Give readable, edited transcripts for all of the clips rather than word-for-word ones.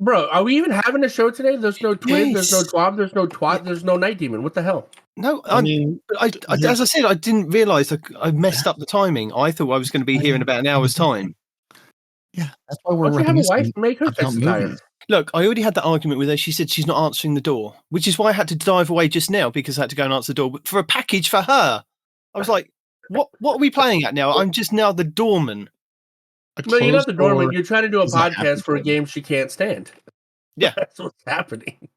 Bro, are we even having a show today? There's no Twid, Yes. there's no Twab, there's no Twat, there's no Nitedemon. What the hell? No, I mean, as I said, I didn't realise I messed up the timing. I thought I was going to be here in about an hour's time. Yeah, that's why we're Don't you have a wife? reminiscing Make her about fix the tires. movies. Look, I already had that argument with her. She said she's not answering the door, which is why I had to dive away just now because I had to go and answer the door for a package for her. I was like, what are we playing at now? I'm just now the doorman. No, you're not the doorman. door You're trying to do a is a happy podcast for a door. game she can't stand. Yeah. That's what's happening.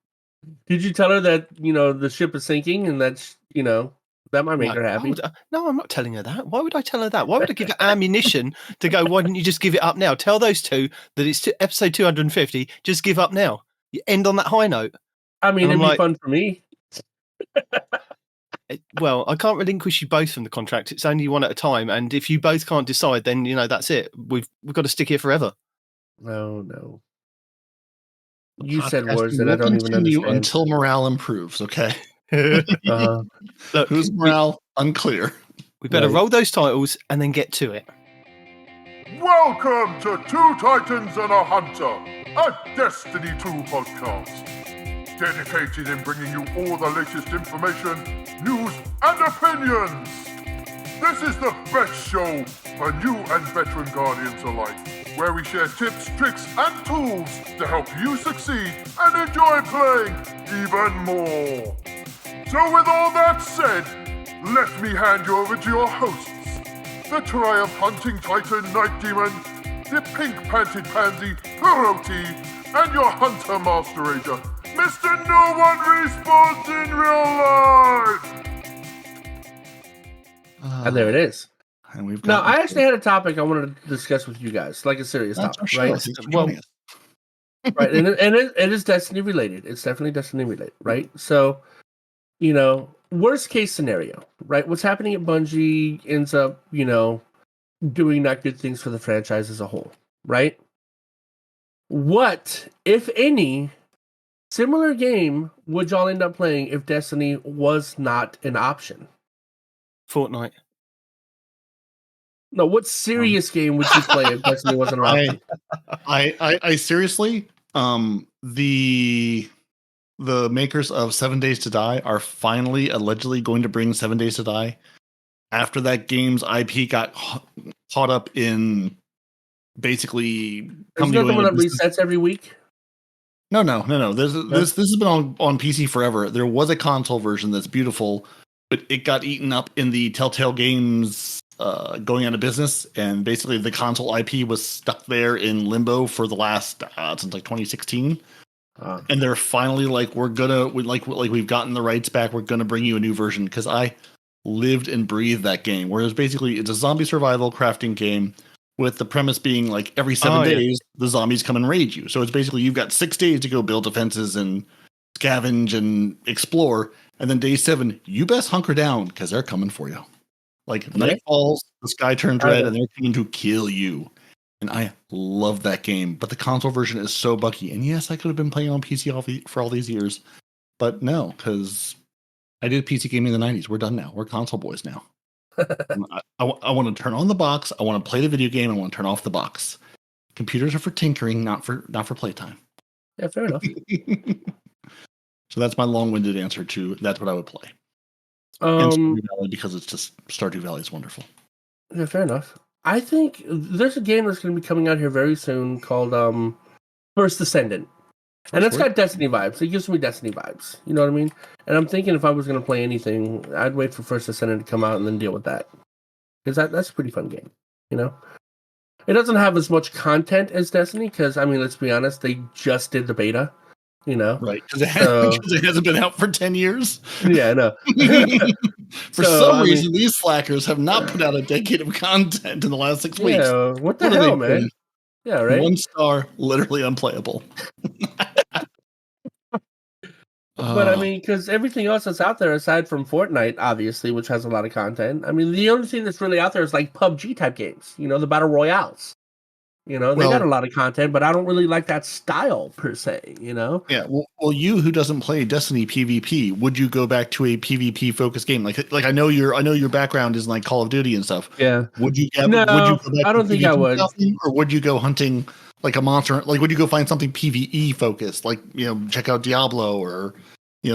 Did you tell her that, the ship is sinking and that's, that might make her happy? No, I'm not telling her that. Why would I tell her that? Why would I give her ammunition to go, why didn't you just give it up now? Tell those two that it's episode 250. Just give up now. You end on that high note. I mean, it'd be fun for me. Well, I can't relinquish you both from the contract. It's only one at a time. And if you both can't decide, then, that's it. We've got to stick here forever. No. You said words that will I don't even continue understand. until morale improves, okay? Look, whose morale? Unclear. We better roll those titles and then get to it. Welcome to Two Titans and a Hunter, a Destiny 2 podcast. Dedicated in bringing you all the latest information, news, and opinions. This is the best show for new and veteran Guardians alike, where we share tips, tricks, and tools to help you succeed and enjoy playing even more. So with all that said, let me hand you over to your hosts, the Triumph Hunting Titan Nitedemon, the pink-panted pansy Peroty, and your Hunter Master Ranger, Mr. No One Respawns in Real Life! And there it is. And we've Now, I actually had a topic I wanted to discuss with you guys, like a serious topic, right? Well, Right, and it is Destiny related. It's definitely Destiny related, right? So, worst case scenario, right? What's happening at Bungie ends up, doing not good things for the franchise as a whole, right? What, if any, similar game would y'all end up playing if Destiny was not an option? Fortnite. No, what serious game would you play if Destiny wasn't an option? I seriously, the makers of 7 Days to Die are finally allegedly going to bring 7 Days to Die after that game's IP got caught up in basically. Isn't that the one that resets every week? No. This has been on PC forever. There was a console version that's beautiful, but it got eaten up in the Telltale Games going out of business, and basically the console IP was stuck there in limbo for the last since like 2016. And they're finally like, we've gotten the rights back. We're gonna bring you a new version, because I lived and breathed that game. Whereas basically it's a zombie survival crafting game with the premise being like every 7 days the zombies come and raid you. So it's basically you've got 6 days to go build defenses and scavenge and explore, and then day 7 you best hunker down because they're coming for you. Like night falls, the sky turns red, and they're coming to kill you. And I love that game, but the console version is so buggy. And yes, I could have been playing on PC for all these years, but no, because I did PC gaming in the 90s. We're done now. We're console boys now. I want to turn on the box. I want to play the video game. I want to turn off the box. Computers are for tinkering, not for playtime. Yeah, fair enough. So that's my long-winded answer to that's what I would play. Because it's just Stardew Valley is wonderful. Yeah, fair enough. I think there's a game that's going to be coming out here very soon called First Descendant. And it's got Destiny vibes. It gives me Destiny vibes. You know what I mean? And I'm thinking if I was going to play anything, I'd wait for First Descendant to come out and then deal with that. Because that's a pretty fun game, It doesn't have as much content as Destiny, because, let's be honest, they just did the beta, Right, because it hasn't been out for 10 years. Yeah, I know. For some reason, these slackers have not put out a decade of content in the last 6 weeks. Yeah, what the hell, man? Yeah, right? 1 star, literally unplayable. But because everything else that's out there, aside from Fortnite, obviously, which has a lot of content, the only thing that's really out there is like PUBG type games, the battle royales. They got a lot of content, but I don't really like that style per se, Yeah, well, you who doesn't play Destiny PvP, would you go back to a PvP focused game? Like I know your background is like Call of Duty and stuff. Yeah. Would you? No, would you go back I don't think I would. Or would you go hunting like a monster, like would you go find something PvE focused, like check out Diablo or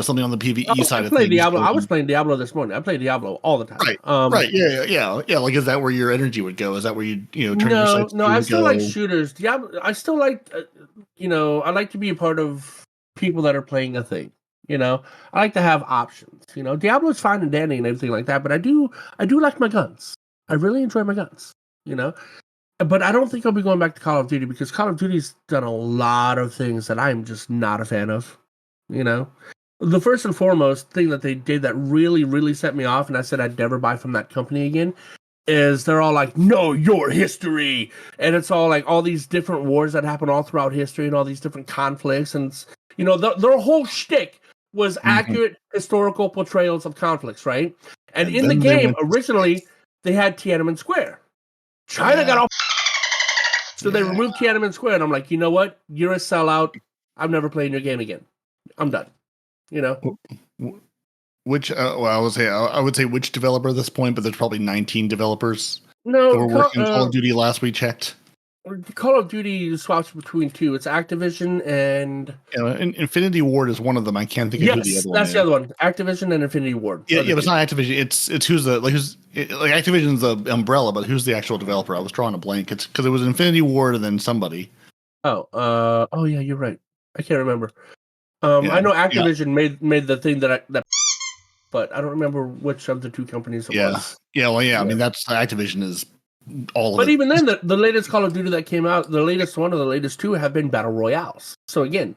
something on the PvE side of things? Diablo. I was playing Diablo this morning. I play Diablo all the time. Right. Yeah. Like, is that where your energy would go? Is that where you turn your sights? No. I still like shooters. Diablo. I still like I like to be a part of people that are playing a thing. I like to have options. Diablo's fine and dandy and everything like that, but I do like my guns. I really enjoy my guns. But I don't think I'll be going back to Call of Duty because Call of Duty's done a lot of things that I'm just not a fan of. The first and foremost thing that they did that really, really set me off, and I said I'd never buy from that company again, is they're all like, know your history. And it's all like all these different wars that happen all throughout history and all these different conflicts. And, their whole shtick was accurate historical portrayals of conflicts, right? And in the game, originally, they had Tiananmen Square. China got off. So they removed Tiananmen Square, and I'm like, you know what? You're a sellout. I'm never playing your game again. I'm done. Which I would say which developer at this point, but there's probably 19 developers that were working on Call of Duty last we checked. Call of Duty swaps between two. It's Activision and Infinity Ward is one of them. I can't think of who the other one is. That's the other one. Activision and Infinity Ward. Yeah, but it's not Activision. It's who's Activision's the umbrella, but who's the actual developer? I was drawing a blank. It's because it was Infinity Ward and then somebody. Oh yeah, you're right. I can't remember. I know Activision made the thing that but I don't remember which of the two companies it was. I mean, that's Activision is all of it. But even then, the latest Call of Duty that came out, the latest one or the latest two have been battle royales. So again,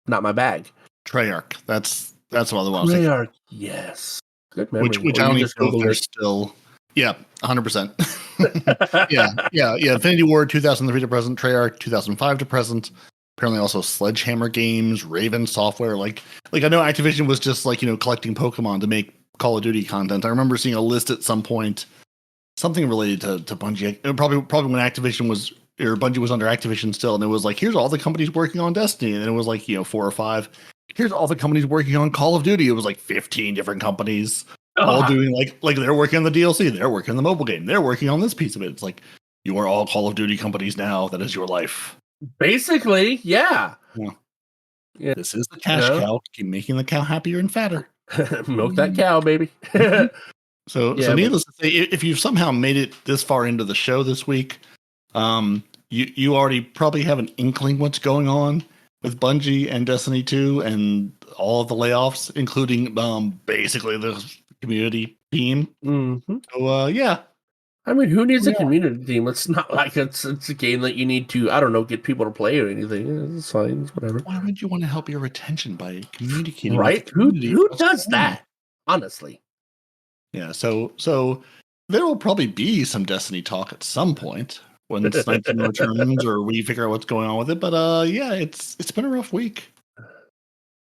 not my bag. Treyarch. That's what I was Treyarch, yes. Good memory. Which I don't even know if they're still. Yeah, 100%. yeah. Infinity Ward 2003 to present, Treyarch 2005 to present. Apparently also Sledgehammer Games, Raven Software. Like I know Activision was just collecting Pokemon to make Call of Duty content. I remember seeing a list at some point, something related to Bungie. Probably when Activision was, or Bungie was under Activision still, and it was like, here's all the companies working on Destiny, and it was like 4 or 5. Here's all the companies working on Call of Duty. It was like 15 different companies all doing like they're working on the DLC, they're working on the mobile game, they're working on this piece of it. It's like, you are all Call of Duty companies now. That is your life. Basically, yeah. This is the cash cow. Keep making the cow happier and fatter. Milk that cow, baby. So needless to say, if you've somehow made it this far into the show this week, you already probably have an inkling what's going on with Bungie and Destiny 2 and all of the layoffs, including basically the community team. Mm-hmm. So yeah. I mean, who needs a community team? It's not like it's a game that you need to, I don't know, get people to play or anything. It's fine. It's whatever. Why would you want to help your retention by communicating? Right? Who does that? Honestly. Yeah. So there will probably be some Destiny talk at some point when Snipes returns or we figure out what's going on with it. But yeah, it's been a rough week.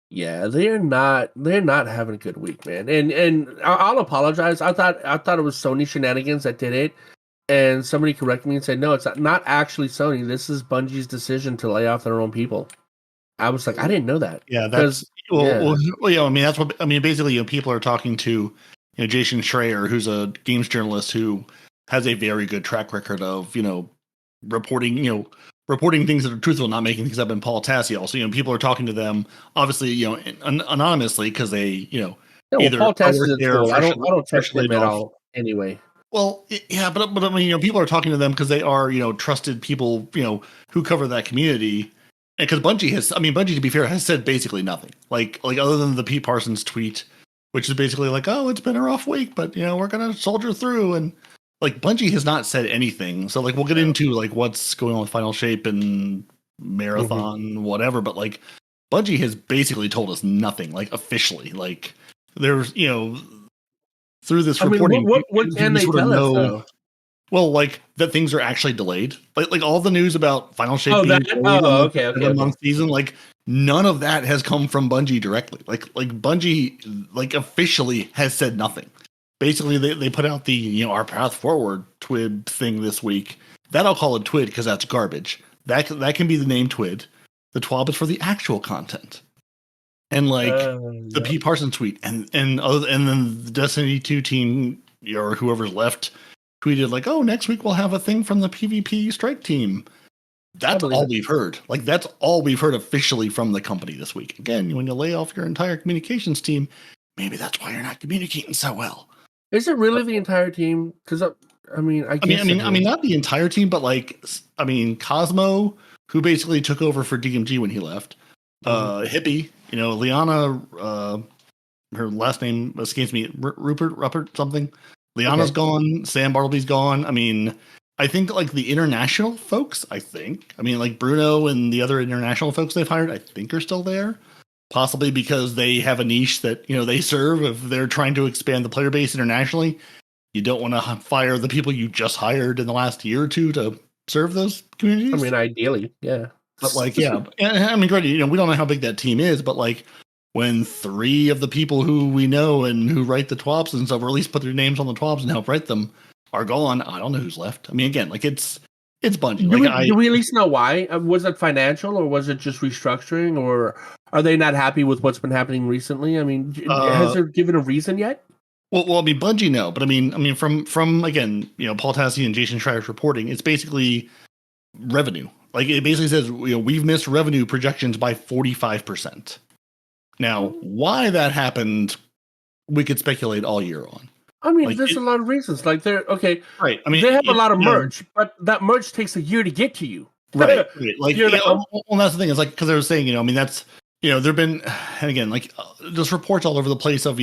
Yeah, they're not having a good week, man. And I'll apologize. I thought it was Sony shenanigans that did it, and somebody corrected me and said, no, it's not actually Sony. This is Bungie's decision to lay off their own people. I was like, I didn't know that. Yeah, that's well, I mean, that's what I mean. Basically, people are talking to Jason Schreier, who's a games journalist who has a very good track record of reporting things that are truthful, not making things up, in Paul Tassi also. People are talking to them, obviously, anonymously because they, either Paul Tassi is cool. I don't touch them at all anyway. Well, yeah, but I mean, people are talking to them because they are, trusted people, who cover that community. And because Bungie, to be fair, has said basically nothing. Like other than the Pete Parsons tweet, which is basically like, oh, it's been a rough week, but we're gonna soldier through. And Bungie has not said anything. So we'll get into what's going on with Final Shape and Marathon, whatever. But Bungie has basically told us nothing, officially. There's through this reporting, what can they tell us though? Well, that things are actually delayed. All the news about Final Shape being okay. month season, none of that has come from Bungie directly. Bungie officially has said nothing. Basically, they put out the our path forward TWID thing this week. That I'll call it TWID because that's garbage. That can be the name TWID. The TWAB is for the actual content. And the Pete Parsons tweet and then the Destiny 2 team or whoever's left tweeted oh, next week we'll have a thing from the PvP strike team. That's all we've heard. Like, that's all we've heard officially from the company this week. Again, when you lay off your entire communications team, maybe that's why you're not communicating so well. Is it really the entire team? Because I mean, not the entire team, but like, Cosmo, who basically took over for DMG when he left, Hippie, Liana, her last name escapes me, Rupert something. Liana's gone. Sam Bartleby's gone. I mean, I think like the international folks, like Bruno and the other international folks they've hired, I think are still there. Possibly because they have a niche that, they serve. If they're trying to expand the player base internationally, you don't want to fire the people you just hired in the last year or two to serve those communities. I mean, ideally, yeah. But like, yeah. I mean, granted, we don't know how big that team is, but like when 3 of the people who we know and who write the TWABs and stuff, or at least put their names on the TWABs and help write them, are gone, I don't know who's left. I mean, again, like it's Bungie. Do we at least know why? Was it financial, or was it just restructuring, or are they not happy with what's been happening recently? I mean, has there given a reason yet? Well, I mean, Bungie, no, but I mean, from again, Paul Tassi and Jason Schreier's reporting, it's basically revenue. Like it basically says, we've missed revenue projections by 45%. Now, why that happened, we could speculate all year on. I mean, there's a lot of reasons. Like they're okay, right? I mean, they have a lot of merch, but that merch takes a year to get to you, right? Like, well, that's the thing. Is like because I was saying, I mean, that's there've been, and again, like there's reports all over the place of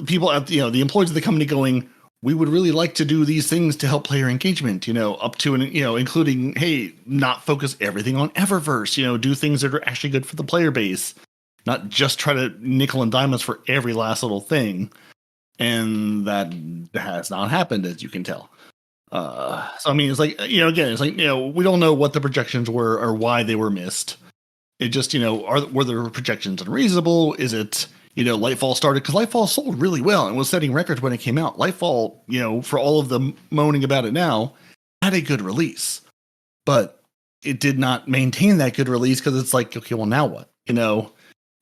people at the employees of the company going, we would really like to do these things to help player engagement, up to and including, hey, not focus everything on Eververse, do things that are actually good for the player base, not just try to nickel and dime us for every last little thing. And that has not happened, as you can tell. So, I mean, it's like, again, it's like, we don't know what the projections were or why they were missed. It just, were the projections unreasonable? Is it, Lightfall started? Because Lightfall sold really well and was setting records when it came out. Lightfall, for all of the moaning about it now, had a good release. But it did not maintain that good release because it's like, okay, well, now what?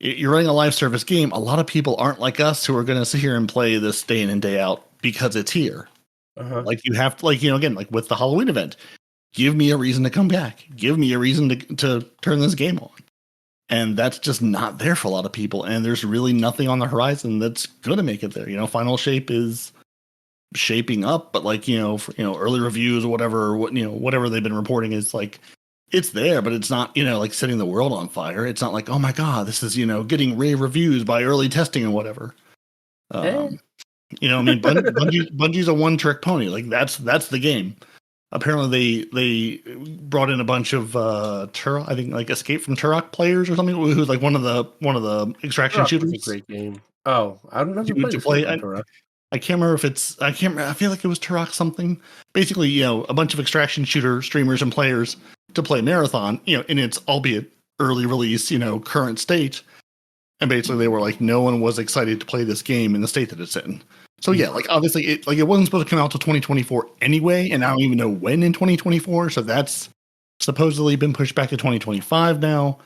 You're running a live service game. A lot of people aren't like us who are going to sit here and play this day in and day out because it's here. Like you have to, again, like with the Halloween event, give me a reason to come back. Give me a reason to turn this game on. And that's just not there for a lot of people. And there's really nothing on the horizon that's going to make it there. Final Shape is shaping up, but early reviews or whatever they've been reporting is like, it's there, but it's not, like setting the world on fire. It's not like, oh my God, this is, getting rave reviews by early testing and whatever. I mean, Bungie's a one-trick pony. Like that's the game. Apparently they brought in a bunch of Turok, I think like Escape from Turok players or something, who's like one of the extraction Turok shooters. Is a great game. Oh, I don't know to play Turok. I can't remember if it's, I feel like it was Turok something. Basically, a bunch of extraction shooter streamers and players to play Marathon, in its albeit early release, current state. And basically they were like, no one was excited to play this game in the state that it's in. So yeah, like obviously it wasn't supposed to come out till 2024 anyway, and I don't even know when in 2024. So that's supposedly been pushed back to 2025 now.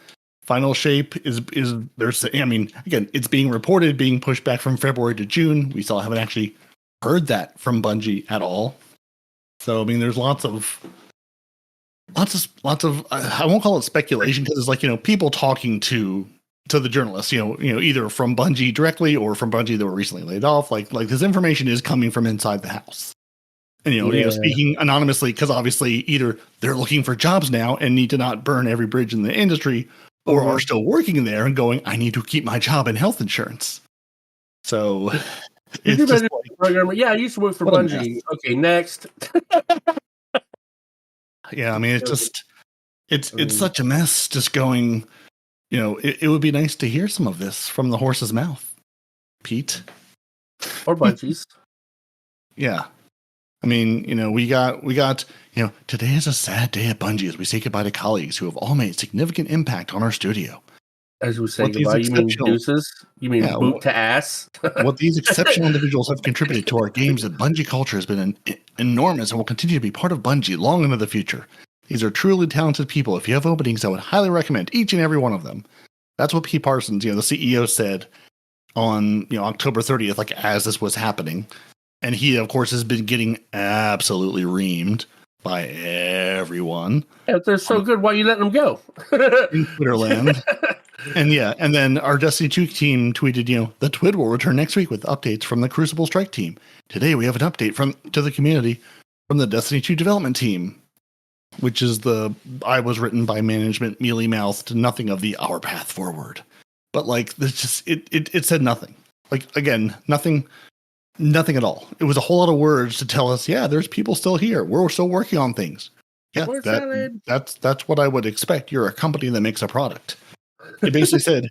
Final Shape is there's, I mean, again, it's being reported being pushed back from February to June. We still haven't actually heard that from Bungie at all. So I mean, there's lots of I won't call it speculation because it's like, people talking to the journalists, either from Bungie directly or from Bungie that were recently laid off. Like this information is coming from inside the house. And speaking anonymously, because obviously either they're looking for jobs now and need to not burn every bridge in the industry, or are still working there and going, I need to keep my job and health insurance. So it's just like, yeah, I used to work for Bungie. Okay, next. Yeah, I mean, it's such a mess just going, it would be nice to hear some of this from the horse's mouth, Pete. Or Bungie's. Yeah. I mean, we got, today is a sad day at Bungie as we say goodbye to colleagues who have all made significant impact on our studio. As we say goodbye, you mean deuces? You mean boot to ass? What these exceptional individuals have contributed to our games and Bungie culture has been enormous and will continue to be part of Bungie long into the future. These are truly talented people. If you have openings, I would highly recommend each and every one of them. That's what Pete Parsons, the CEO, said on October 30th, like as this was happening. And he, of course, has been getting absolutely reamed by everyone. If they're so good, why are you letting them go? In Twitterland. And then our Destiny 2 team tweeted, the Twid will return next week with updates from the Crucible Strike team. Today we have an update to the community from the Destiny 2 development team, which is I was written by management, mealy-mouthed, nothing of the our path forward. But it said nothing. Again, nothing at all. It was a whole lot of words to tell us, there's people still here. We're still working on things. Yeah, that's what I would expect. You're a company that makes a product. It basically said,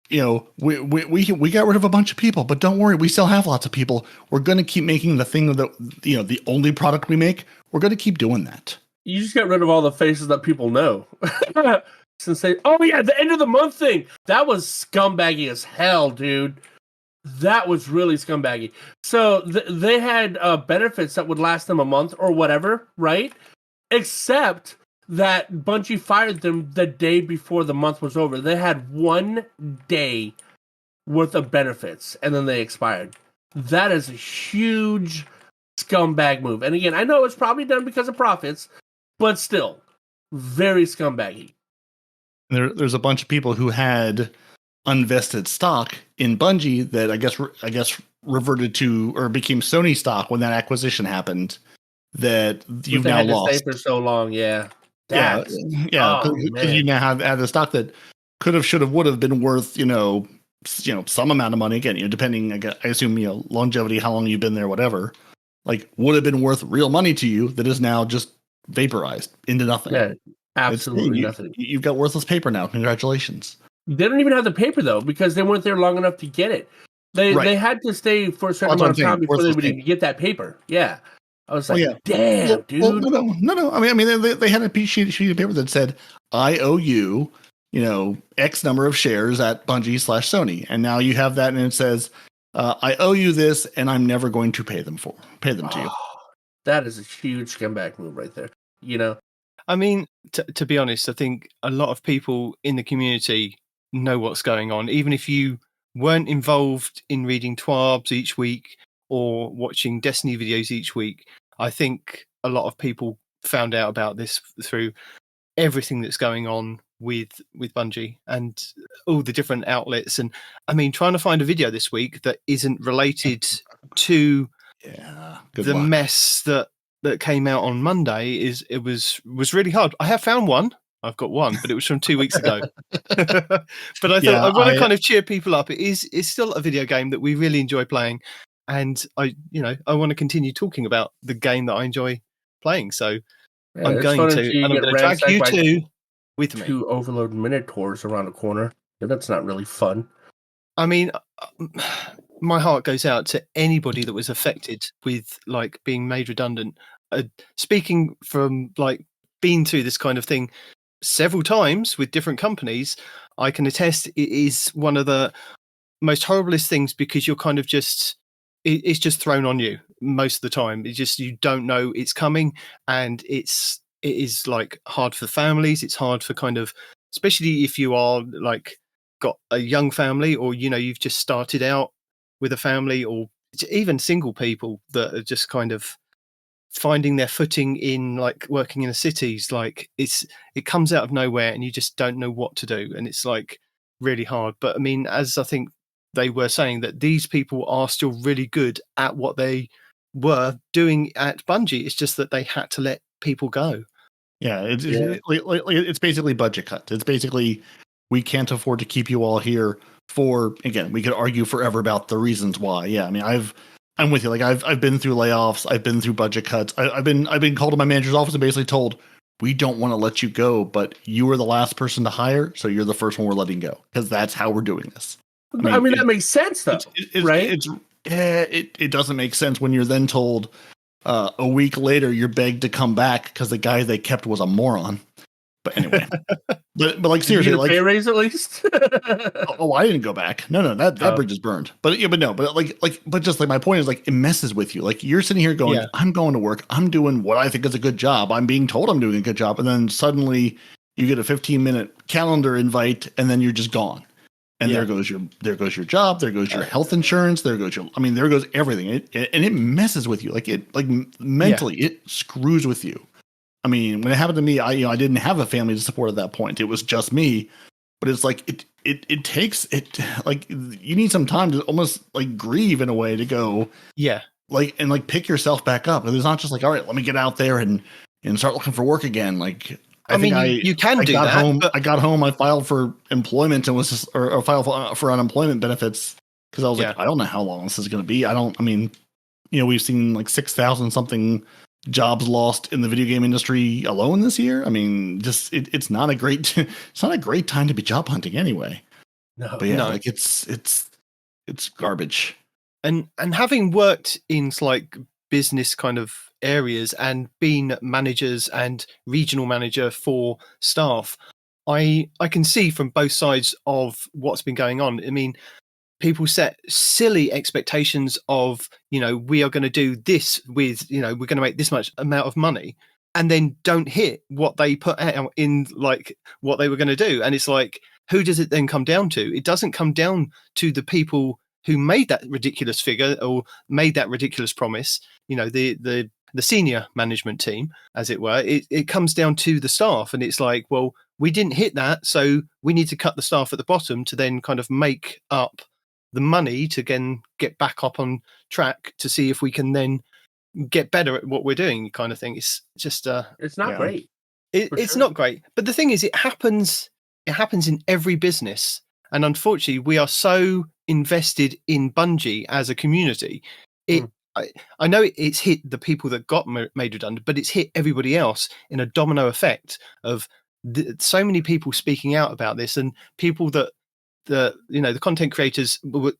we got rid of a bunch of people, but don't worry, we still have lots of people. We're going to keep making the thing that the only product we make. We're going to keep doing that. You just got rid of all the faces that people know. Since the end of the month thing, that was scumbaggy as hell, dude. That was really scumbaggy. So they had benefits that would last them a month or whatever, right? Except that Bungie fired them the day before the month was over. They had 1 day worth of benefits, and then they expired. That is a huge scumbag move. And again, I know it's probably done because of profits, but still, very scumbaggy. There's a bunch of people who had unvested stock in Bungie that I guess reverted to or became Sony stock when that acquisition happened. That you've now lost. Stay for so long, yeah. Because you now have the stock that could have, should have, would have been worth, some amount of money. Again, depending, I assume, longevity, how long you've been there, whatever. Would have been worth real money to you that is now just vaporized into nothing. Yeah, absolutely nothing. You've got worthless paper now. Congratulations. They don't even have the paper though because they weren't there long enough to get it. They had to stay for a certain amount of time before they would even get that paper. Yeah. I was like, damn, dude. Well, no. I mean, they had a sheet of paper that said, I owe you, X number of shares at Bungie/Sony. And now you have that and it says, I owe you this and I'm never going to pay them to you. That is a huge scumbag move right there. I mean, to be honest, I think a lot of people in the community know what's going on. Even if you weren't involved in reading TWABs each week or watching Destiny videos each week, I think a lot of people found out about this through everything that's going on with Bungie and all the different outlets. And I mean, trying to find a video this week that isn't related to the mess that came out on Monday was really hard. I have found one. I've got one, but it was from 2 weeks ago. But I thought I want to kind of cheer people up. It's still a video game that we really enjoy playing. And I want to continue talking about the game that I enjoy playing. So I'm going to drag you two with me. 2 Overload Minotaurs around the corner. Yeah, that's not really fun. I mean, my heart goes out to anybody that was affected with being made redundant. Speaking from being through this kind of thing several times with different companies, I can attest it is one of the most horriblest things because you're kind of it's just thrown on you most of the time. It's just, you don't know it's coming, and it is hard for families. It's hard for especially if you are got a young family or, you've just started out with a family, or even single people that are just kind of finding their footing in working in the cities. It comes out of nowhere and you just don't know what to do. And it's really hard. But I mean, as I think they were saying, that these people are still really good at what they were doing at Bungie. It's just that they had to let people go. Yeah, it's basically budget cut. It's basically, we can't afford to keep you all here for, again, we could argue forever about the reasons why. Yeah, I mean, I'm with you. I've been through layoffs. I've been through budget cuts. I've been called to my manager's office and basically told, we don't want to let you go, but you were the last person to hire, so you're the first one we're letting go because that's how we're doing this. I mean that makes sense, though, right? It doesn't make sense when you're then told a week later you're begged to come back because the guy they kept was a moron. But anyway, but seriously, you get a pay raise at least. I didn't go back. No, that bridge is burned. But just my point is it messes with you. You're sitting here going, I'm going to work. I'm doing what I think is a good job. I'm being told I'm doing a good job, and then suddenly you get a 15-minute calendar invite, and then you're just gone. And there goes your job, there goes your health insurance, there goes there goes everything. And it messes with you. Mentally, it screws with you. I mean, when it happened to me, I didn't have a family to support at that point. It was just me. But it's like it takes it like you need some time to almost like grieve in a way to go and pick yourself back up. And it's not just like, all right, let me get out there and start looking for work again. Like I got home, I filed for employment and was just or filed for unemployment benefits because I was like, I don't know how long this is going to be. We've seen like 6,000 something jobs lost in the video game industry alone this year. I mean, just it's not a great time to be job hunting anyway. No, but yeah, like it's garbage. And having worked in like business kind of areas and been managers and regional manager for staff, I can see from both sides of what's been going on. I mean, people set silly expectations of, we are going to do this with, we're going to make this much amount of money, and then don't hit what they put out in like what they were going to do. And it's like, who does it then come down to? It doesn't come down to the people who made that ridiculous figure or made that ridiculous promise, the senior management team, as it were. It comes down to the staff, and it's like, well, we didn't hit that, so we need to cut the staff at the bottom to then kind of make up the money to again get back up on track to see if we can then get better at what we're doing, kind of thing. It's just it's not great. It's not great. But the thing is, it happens in every business. And unfortunately, we are so invested in Bungie as a community. I know it's hit the people that got made redundant, but it's hit everybody else in a domino effect of so many people speaking out about this, and people that the content creators were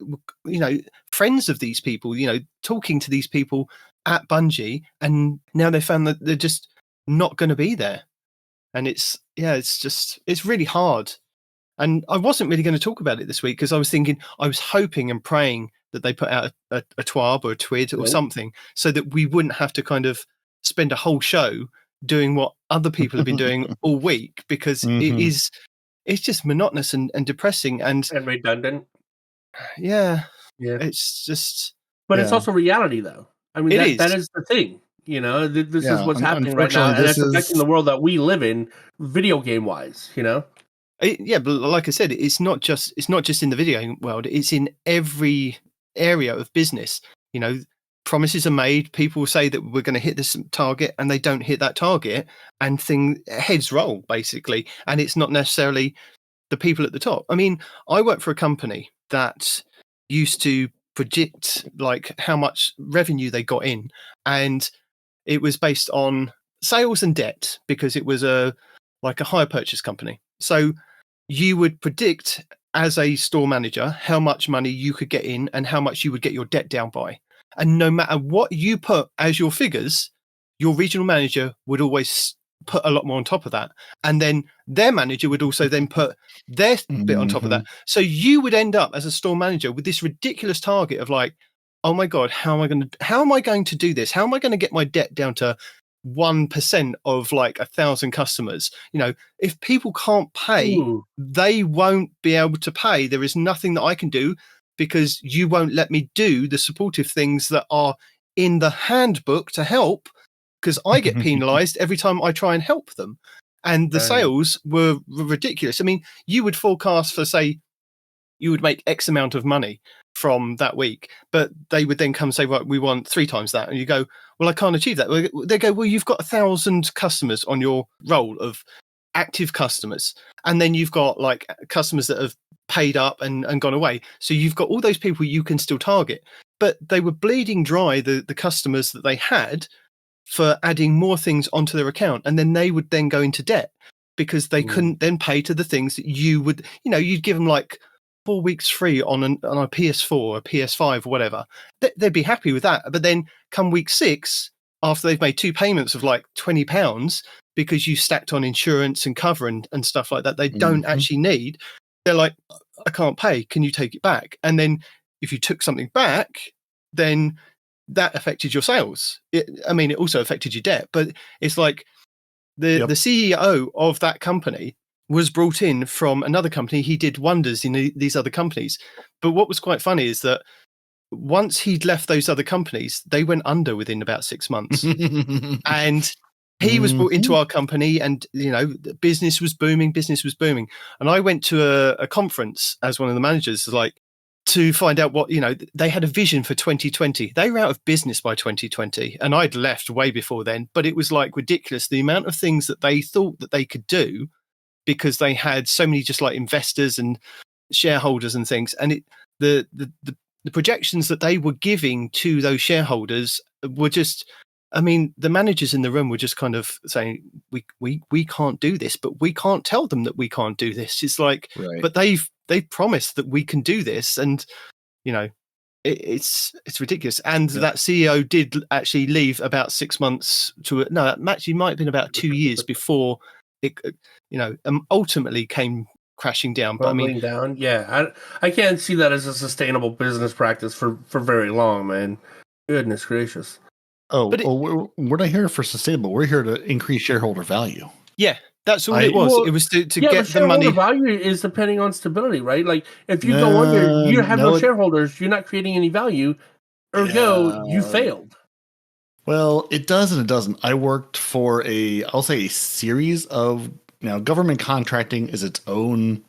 friends of these people, talking to these people at Bungie, and now they found that they're just not going to be there. And it's really hard. And I wasn't really going to talk about it this week because I was hoping and praying that they put out a TWAB or a TWID or something, so that we wouldn't have to kind of spend a whole show doing what other people have been doing all week, because it's just monotonous and depressing and redundant. Yeah. It's just. But it's also reality, though. I mean, that is the thing. This is what's happening right now, and that's affecting the world that we live in, video game wise. But like I said, it's not just in the video game world. It's in every area of business. Promises are made. People say that we're going to hit this target, and they don't hit that target, and heads roll basically. And it's not necessarily the people at the top. I mean, I work for a company that used to predict like how much revenue they got in, and it was based on sales and debt, because it was a hire purchase company. So you would predict as a store manager how much money you could get in and how much you would get your debt down by. And no matter what you put as your figures, your regional manager would always put a lot more on top of that. And then their manager would also then put their bit on top of that. So you would end up as a store manager with this ridiculous target of like, oh my God, how am I going to do this? How am I going to get my debt down to 1% of like 1,000 customers? If people can't pay, they won't be able to pay. There is nothing that I can do, because you won't let me do the supportive things that are in the handbook to help, because I get penalized every time I try and help them. And the sales were ridiculous. I mean, you would forecast for, say, you would make X amount of money from that week, but they would then come and say, right, we want 3 times that. And you go, well, I can't achieve that. They go, well, you've got 1,000 customers on your roll of active customers. And then you've got like customers that have paid up and gone away. So you've got all those people you can still target, but they were bleeding dry the customers that they had for adding more things onto their account. And then they would then go into debt because they couldn't then pay to the things that you would, you'd give them like 4 weeks free on a PS4, a PS5 or whatever. They'd be happy with that. But then come week 6, after they've made 2 payments of like £20 because you stacked on insurance and cover and stuff like that, they don't actually need. They're like, I can't pay. Can you take it back? And then if you took something back, then that affected your sales. It also affected your debt. But it's like the CEO of that company was brought in from another company. He did wonders in these other companies. But what was quite funny is that once he'd left those other companies, they went under within about 6 months. And He was brought into our company, and the business was booming. And I went to a conference as one of the managers, like, to find out what they had a vision for 2020. They were out of business by 2020, and I'd left way before then. But it was like ridiculous the amount of things that they thought that they could do, because they had so many just like investors and shareholders and things. And the projections that they were giving to those shareholders were just, I mean, the managers in the room were just kind of saying, we can't do this, but we can't tell them that we can't do this. It's like, Right. but they've promised that we can do this. And, it's ridiculous. And that CEO did actually leave about 6 months actually might have been about 2 years before it, ultimately came crashing down. But down. Yeah. I can't see that as a sustainable business practice for very long, man. Goodness gracious. We're not here for sustainable. We're here to increase shareholder value. Yeah, that's all it was. It was to get the money. Value is depending on stability, right? Like if you go under, you have no shareholders, you're not creating any value. Ergo, you failed. Well, it does and it doesn't. I worked for I'll say a series of, government contracting is its own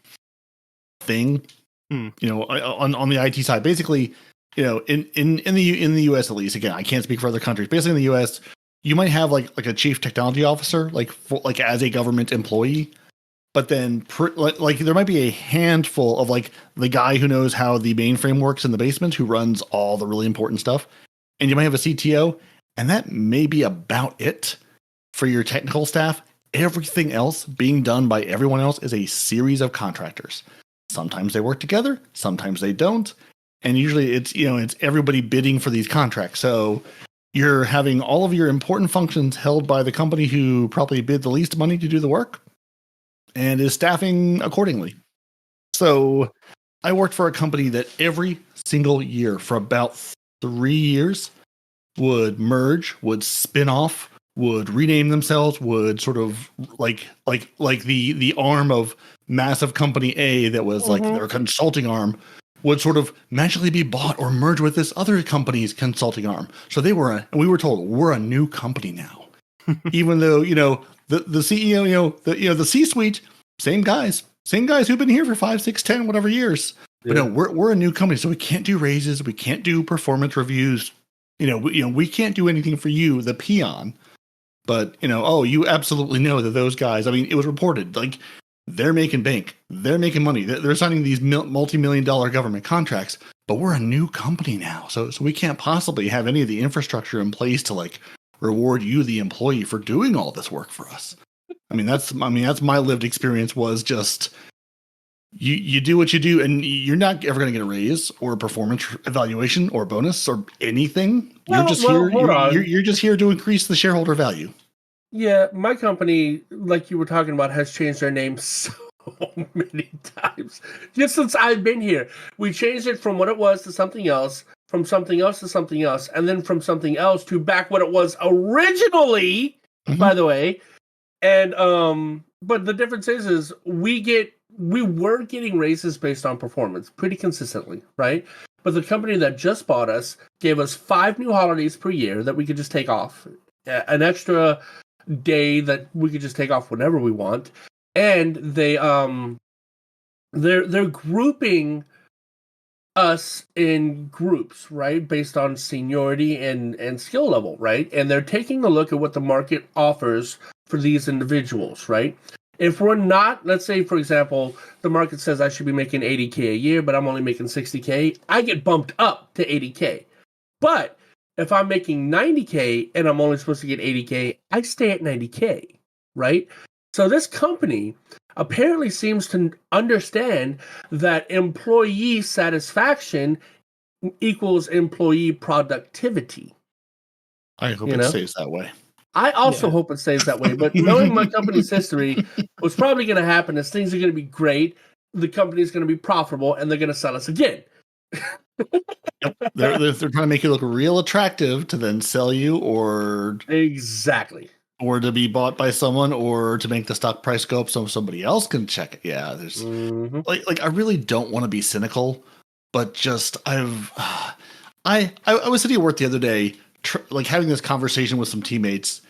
thing. On the IT side, basically. In the US at least, again, I can't speak for other countries. Basically, in the US, you might have like a chief technology officer, like as a government employee, but then there might be a handful of like the guy who knows how the mainframe works in the basement, who runs all the really important stuff, and you might have a CTO, and that may be about it for your technical staff. Everything else being done by everyone else is a series of contractors. Sometimes they work together, sometimes they don't. And usually it's everybody bidding for these contracts. So you're having all of your important functions held by the company who probably bid the least money to do the work and is staffing accordingly. So I worked for a company that every single year for about 3 years would merge, would spin off, would rename themselves, would sort of like the arm of massive company A that was like their consulting arm would sort of magically be bought or merge with this other company's consulting arm. So we were told we're a new company now, even though, the CEO, the C-suite, same guys who've been here for 5, 6, 10, whatever years. Yeah. But no, we're a new company. So we can't do raises. We can't do performance reviews. We can't do anything for you, the peon. But, you absolutely know that those guys, I mean, it was reported like, they're making bank. They're making money. They're signing these multi-million-dollar government contracts. But we're a new company now, so we can't possibly have any of the infrastructure in place to like reward you, the employee, for doing all this work for us. That's my lived experience. Was just you do what you do, and you're not ever going to get a raise or a performance evaluation or bonus or anything. You're just here to increase the shareholder value. Yeah, my company, like you were talking about, has changed their name so many times. Just since I've been here, we changed it from what it was to something else, from something else to something else, and then from something else to back what it was originally, by the way. And but the difference is we were getting raises based on performance pretty consistently, right? But the company that just bought us gave us 5 new holidays per year that we could just take off, an extra day that we could just take off whenever we want, and they're grouping us in groups, right, based on seniority and skill level, right, and they're taking a look at what the market offers for these individuals, right. If we're not, let's say for example, the market says I should be making $80K a year, but I'm only making $60K, I get bumped up to $80K. But if I'm making $90K and I'm only supposed to get $80K, I stay at $90K, right? So this company apparently seems to understand that employee satisfaction equals employee productivity. I hope it stays that way. I also hope it stays that way, but knowing my company's history, what's probably going to happen is things are going to be great, the company's going to be profitable, and they're going to sell us again. Yep. They're trying to make you look real attractive to then sell you, or exactly, or to be bought by someone, or to make the stock price go up so somebody else can check it. Yeah, there's like I really don't want to be cynical, but just I was sitting at work the other day, like having this conversation with some teammates,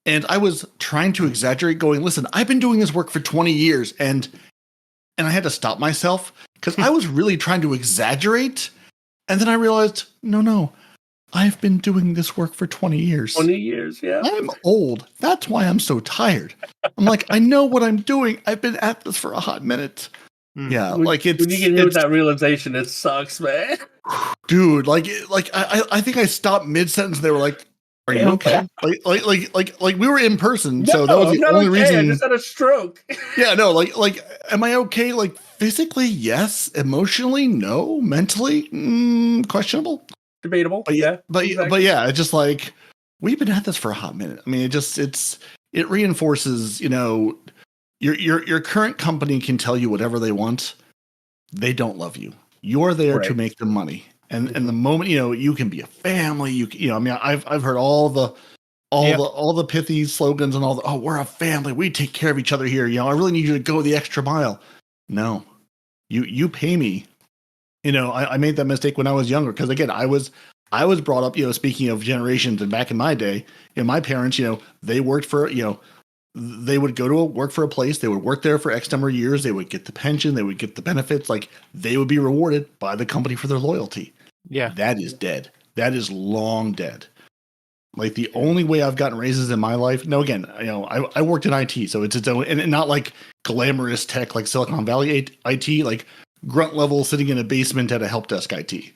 And I was trying to exaggerate, going, listen, I've been doing this work for 20 years, and I had to stop myself because I was really trying to exaggerate. And then I realized, no, I've been doing this work for 20 years. 20 years, yeah. I'm old. That's why I'm so tired. I'm like, I know what I'm doing. I've been at this for a hot minute. Yeah, when like it's when you get hit with that realization, it sucks, man. dude. I think I stopped mid sentence. They were like, "Are you okay?" Like we were in person, so that was the only reason. I just had a stroke. Yeah, no, like, am I okay? Like physically, yes. Emotionally, no. Mentally, questionable. Debatable. But yeah, exactly. but yeah, it's just like we've been at this for a hot minute. I mean, it reinforces, your current company can tell you whatever they want. They don't love you. You're there to make them money. And the moment, you can be a family, I mean, I've heard all the pithy slogans and we're a family. We take care of each other here. I really need you to go the extra mile. No, you pay me. I made that mistake when I was younger. Cause again, I was brought up, speaking of generations and back in my day, my parents, they worked for, they would go to work for a place. They would work there for X number of years. They would get the pension. They would get the benefits. Like they would be rewarded by the company for their loyalty. Yeah. That is dead. That is long dead. Like the only way I've gotten raises in my life. No, again, I worked in IT, so it's its own, and not like glamorous tech like Silicon Valley IT, like grunt level sitting in a basement at a help desk IT.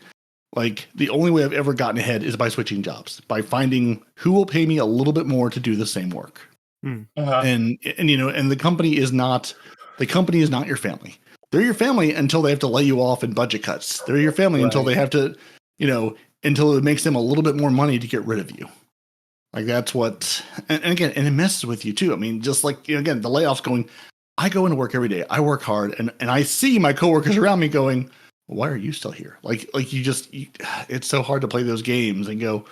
Like the only way I've ever gotten ahead is by switching jobs, by finding who will pay me a little bit more to do the same work. Uh-huh. And the company is not your family. They're your family until they have to lay you off in budget cuts. They're your family until they have to, until it makes them a little bit more money to get rid of you. Like that's what, and again, and it messes with you too. I mean, just like, again, the layoffs going, I go into work every day. I work hard and I see my coworkers around me going, why are you still here? Like it's so hard to play those games and go,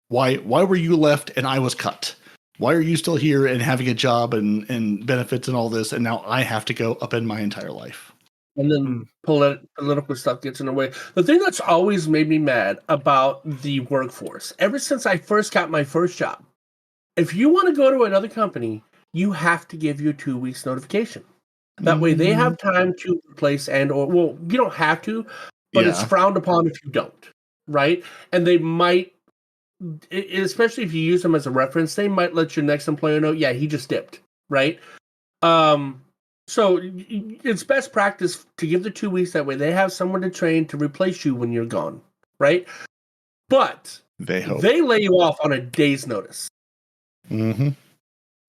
why were you left and I was cut? Why are you still here and having a job and benefits and all this? And now I have to go upend my entire life. And then political stuff gets in the way. The thing that's always made me mad about the workforce, ever since I first got my first job, if you want to go to another company, you have to give you 2 weeks notification. That way they have time to replace you don't have to, but it's frowned upon if you don't, right? And they might, especially if you use them as a reference, they might let your next employer know, yeah, he just dipped, right? So it's best practice to give the 2 weeks. That way they have someone to train to replace you when you're gone, right? But they lay you off on a day's notice. Mm-hmm.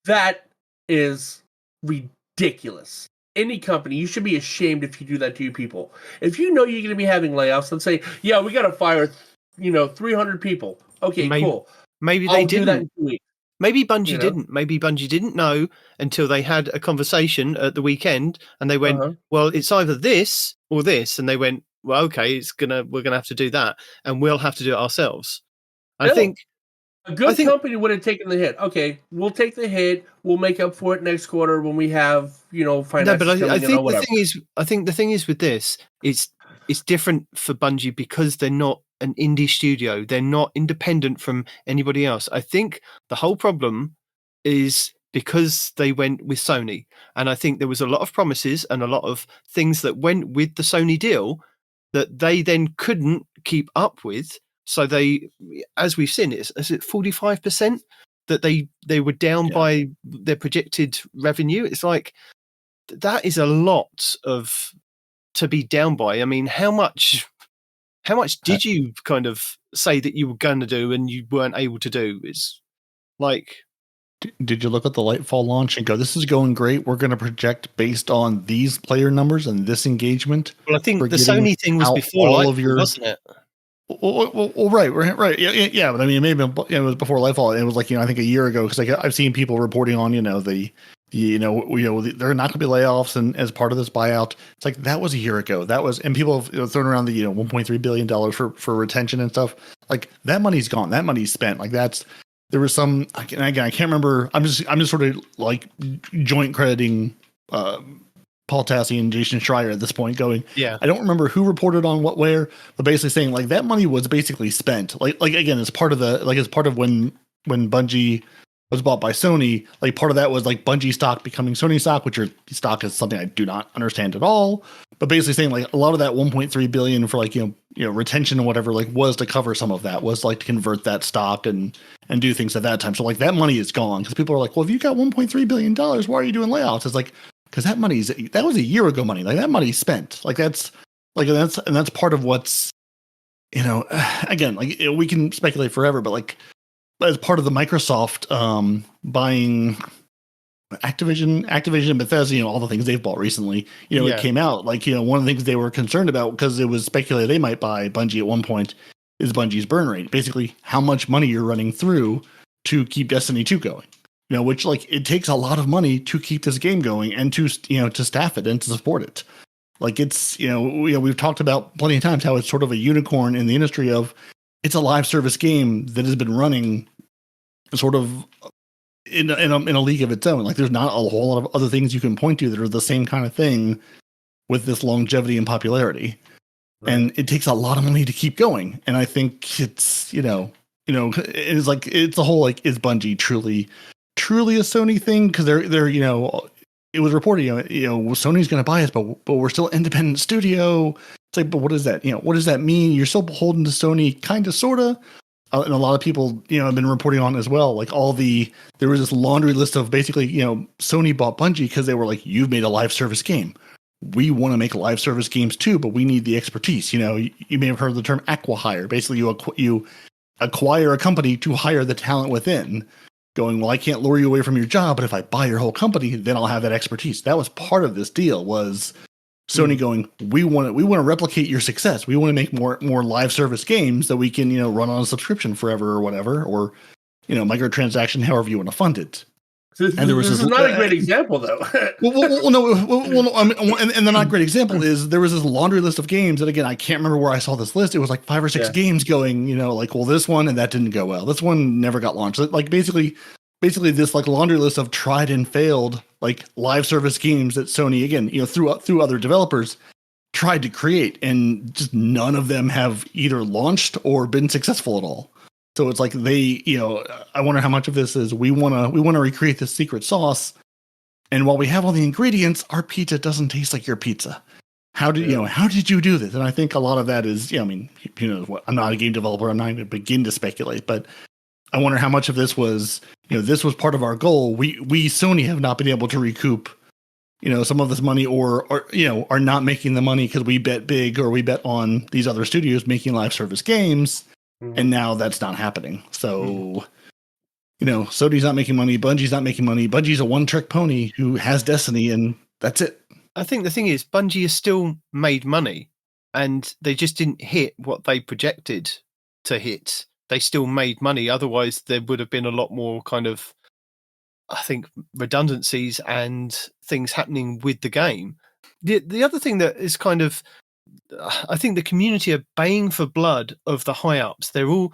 That is ridiculous. Any company, you should be ashamed if you do that to your people. If you know you're going to be having layoffs, let's say, yeah, we got to fire, 300 people. Okay, cool. Maybe they didn't. Do that in 2 weeks. Maybe Bungie didn't. Maybe Bungie didn't know until they had a conversation at the weekend, and they went, "Well, it's either this or this," and they went, "Well, okay, we're gonna have to do that, and we'll have to do it ourselves." I think a good company would have taken the hit. Okay, we'll take the hit. We'll make up for it next quarter when we have finances. No, but I think the thing is with this, it's different for Bungie because they're not an indie studio. They're not independent from anybody else. I think the whole problem is because they went with Sony. And I think there was a lot of promises and a lot of things that went with the Sony deal that they then couldn't keep up with. So they, as we've seen, is it 45% that they were down by their projected revenue? It's like, that is a lot to be down by. I mean, how much did you kind of say that you were going to do and you weren't able to do? It's like, did you look at the Lightfall launch and go, this is going great, we're going to project based on these player numbers and this engagement? Well, I think the Sony thing was before Lightfall, wasn't it? Well, right. Yeah. But I mean, maybe it was before Lightfall. It was like, I think a year ago, because I've seen people reporting on, there are not going to be layoffs and as part of this buyout. It's like, that was a year ago. That was, and people have thrown around the, $1.3 billion for retention and stuff. Like that money's gone. That money's spent. Like there was some, again, I can't remember. I'm just sort of like joint crediting, Paul Tassi and Jason Schreier at this point going, I don't remember who reported on what, where, but basically saying like that money was basically spent. Like again, as part of when Bungie was bought by Sony. Like part of that was like Bungie stock becoming Sony stock, which stock is something I do not understand at all. But basically saying like a lot of that 1.3 billion for like retention and whatever like was to cover some of that, was like to convert that stock and do things at that time. So like that money is gone because people are like, well, if you got 1.3 billion dollars, why are you doing layoffs? It's like because that was a year ago money. Like that money's spent. Like that's part of what's again, like we can speculate forever, but like as part of the Microsoft buying Activision, Bethesda, all the things they've bought recently, it came out like, one of the things they were concerned about because it was speculated they might buy Bungie at one point is Bungie's burn rate. Basically, how much money you're running through to keep Destiny 2 going. Which like it takes a lot of money to keep this game going and to staff it and to support it. Like it's, we've talked about plenty of times how it's sort of a unicorn in the industry of it's a live service game that has been running sort of in a league of its own. Like there's not a whole lot of other things you can point to that are the same kind of thing with this longevity and popularity. Right. And it takes a lot of money to keep going. And I think it's, it's like, it's a whole, like, is Bungie truly a Sony thing? Because they're it was reported, Sony's going to buy us, but we're still an independent studio. It's like, but what does that, what does that mean? You're still beholden to Sony, kind of, sort of. And a lot of people, have been reporting on as well. Like there was this laundry list of basically, Sony bought Bungie because they were like, you've made a live service game. We want to make live service games too, but we need the expertise. You may have heard the term acqui-hire. Basically, you acquire a company to hire the talent within. Going, well, I can't lure you away from your job, but if I buy your whole company, then I'll have that expertise. That was part of this deal. Was Sony going, we want to replicate your success. We want to make more live service games that we can run on a subscription forever or whatever, or microtransaction, however you want to fund it. And there was this is not a great example, though. No. And the not great example is there was this laundry list of games that, again, I can't remember where I saw this list. It was like 5 or 6 games going, like, well, this one and that didn't go well. This one never got launched. Like basically this like laundry list of tried and failed like live service games that Sony, again, through other developers tried to create, and just none of them have either launched or been successful at all. So it's like they, I wonder how much of this is we want to recreate this secret sauce, and while we have all the ingredients, our pizza doesn't taste like your pizza. How did you do this? And I think a lot of that is, I'm not a game developer. I'm not going to begin to speculate, but I wonder how much of this was, this was part of our goal. We Sony have not been able to recoup, some of this money, or are not making the money because we bet big or we bet on these other studios making live service games. And now that's not happening. So, Sony's not making money. Bungie's not making money. Bungie's a one-trick pony who has Destiny, and that's it. I think the thing is, Bungie has still made money, and they just didn't hit what they projected to hit. They still made money. Otherwise, there would have been a lot more kind of, I think, redundancies and things happening with the game. The other thing that is kind of, I think the community are baying for blood of the high ups. They're all,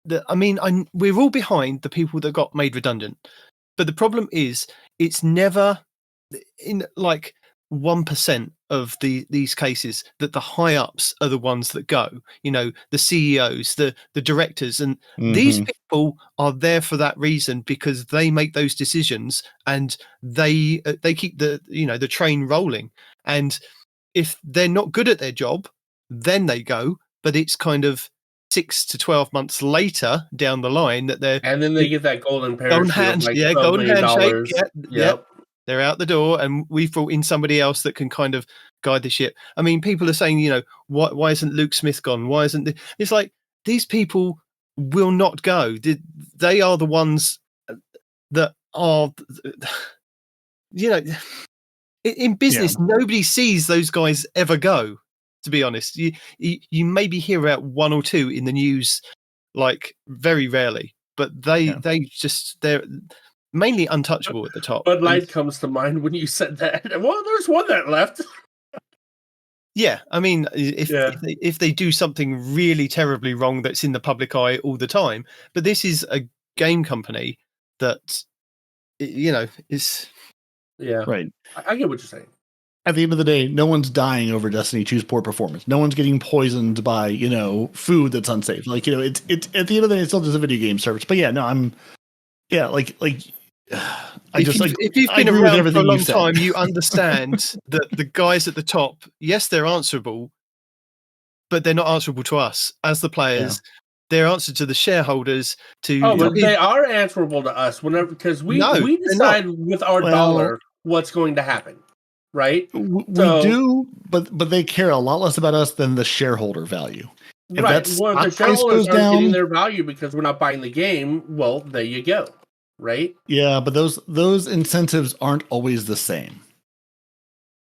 we're all behind the people that got made redundant. But the problem is, it's never in like 1% of these cases that the high ups are the ones that go. The CEOs, the directors, and these people are there for that reason, because they make those decisions and they keep the train rolling. And if they're not good at their job, then they go. But it's kind of 6 to 12 months later down the line that they're, and then they get that golden parachute, golden handshake. Yep. They're out the door, and we've brought in somebody else that can kind of guide the ship. I mean, people are saying, why isn't Luke Smith gone? Why isn't it's like these people will not go. They are the ones that are, in business, nobody sees those guys ever go, to be honest. You maybe hear about 1 or 2 in the news, like very rarely, but they're mainly untouchable at the top. But Light comes to mind when you said that. Well, there's one that left. Yeah, I mean, if they do something really terribly wrong that's in the public eye all the time, but this is a game company that, is... Yeah, right. I get what you're saying. At the end of the day, no one's dying over Destiny 2's poor performance. No one's getting poisoned by, food that's unsafe. Like, it's at the end of the day, it's still just a video game service. But yeah, no, Yeah, like if you've I been agree with around for a everything long you said. time, you understand that the guys at the top, yes, they're answerable, but they're not answerable to us as the players. They're answered to the shareholders. But they are answerable to us whenever, because we No, they're decide with our dollar what's going to happen, right? We do, but they care a lot less about us than the shareholder value. If Right. that Well, if the stock price shareholders goes aren't getting down, their value because we're not buying the game, well, there you go, right? yeah, but those incentives aren't always the same.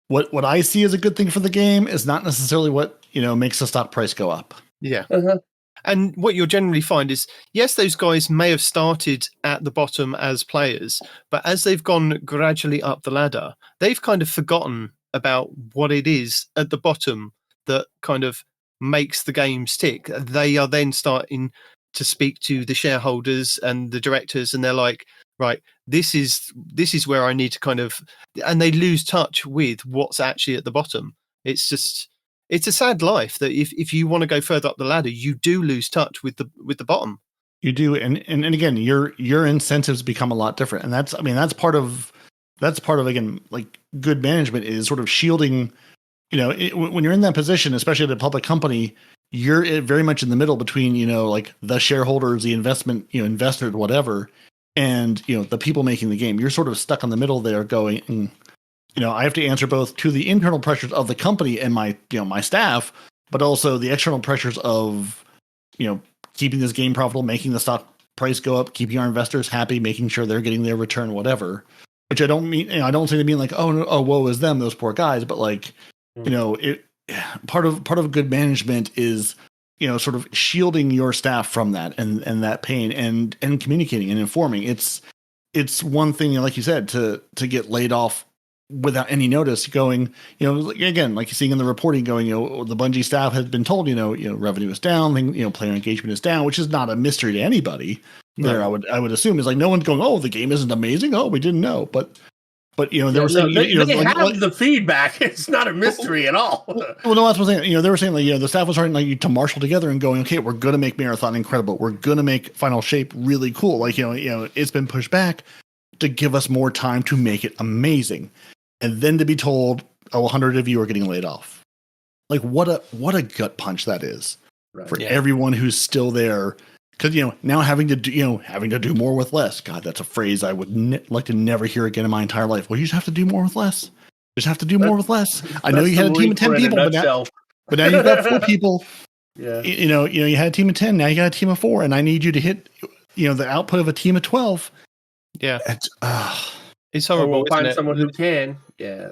What I see as a good thing for the game is not necessarily what makes the stock price go up. Yeah. Uh-huh. And what you'll generally find is, yes, those guys may have started at the bottom as players, but as they've gone gradually up the ladder, they've kind of forgotten about what it is at the bottom that kind of makes the game stick. They are then starting to speak to the shareholders and the directors, and they're like, right, this is where I need to kind of, and they lose touch with what's actually at the bottom. It's a sad life that if you want to go further up the ladder, you do lose touch with the bottom. You do, and again, your incentives become a lot different, and that's part of again, like, good management is sort of shielding. When you're in that position, especially at a public company, you're very much in the middle between like the shareholders, the investors, whatever, and the people making the game. You're sort of stuck in the middle there, going. I have to answer both to the internal pressures of the company and my staff, but also the external pressures of, keeping this game profitable, making the stock price go up, keeping our investors happy, making sure they're getting their return, whatever. Which I don't mean, I don't say to mean like, woe is them, those poor guys, but like, part of good management is, sort of shielding your staff from that and that pain and communicating and informing. It's one thing, like you said, to get laid off without any notice, going, again, like you're seeing in the reporting, going, the Bungie staff has been told, revenue is down, player engagement is down, which is not a mystery to anybody. No. There, I would assume is like no one's going, the game isn't amazing. We didn't know, but they were saying, they have the feedback. It's not a mystery at all. Well, no, that's what I'm saying. They were saying like, the staff was starting to marshal together and going, okay, we're going to make Marathon incredible. We're going to make Final Shape really cool. Like, it's been pushed back to give us more time to make it amazing. And then to be told, 100 of you are getting laid off. Like, what a gut punch that is for everyone who's still there. Because now having to do more with less. God, that's a phrase I would like to never hear again in my entire life. Well, you just have to do more with less. Just have to do more with less. I know you had a team of 10 people, but now you've got 4 people. Yeah. You had a team of 10. Now you got a team of 4, and I need you to hit the output of a team of 12. Yeah. It's horrible. We'll find someone who can. Yeah.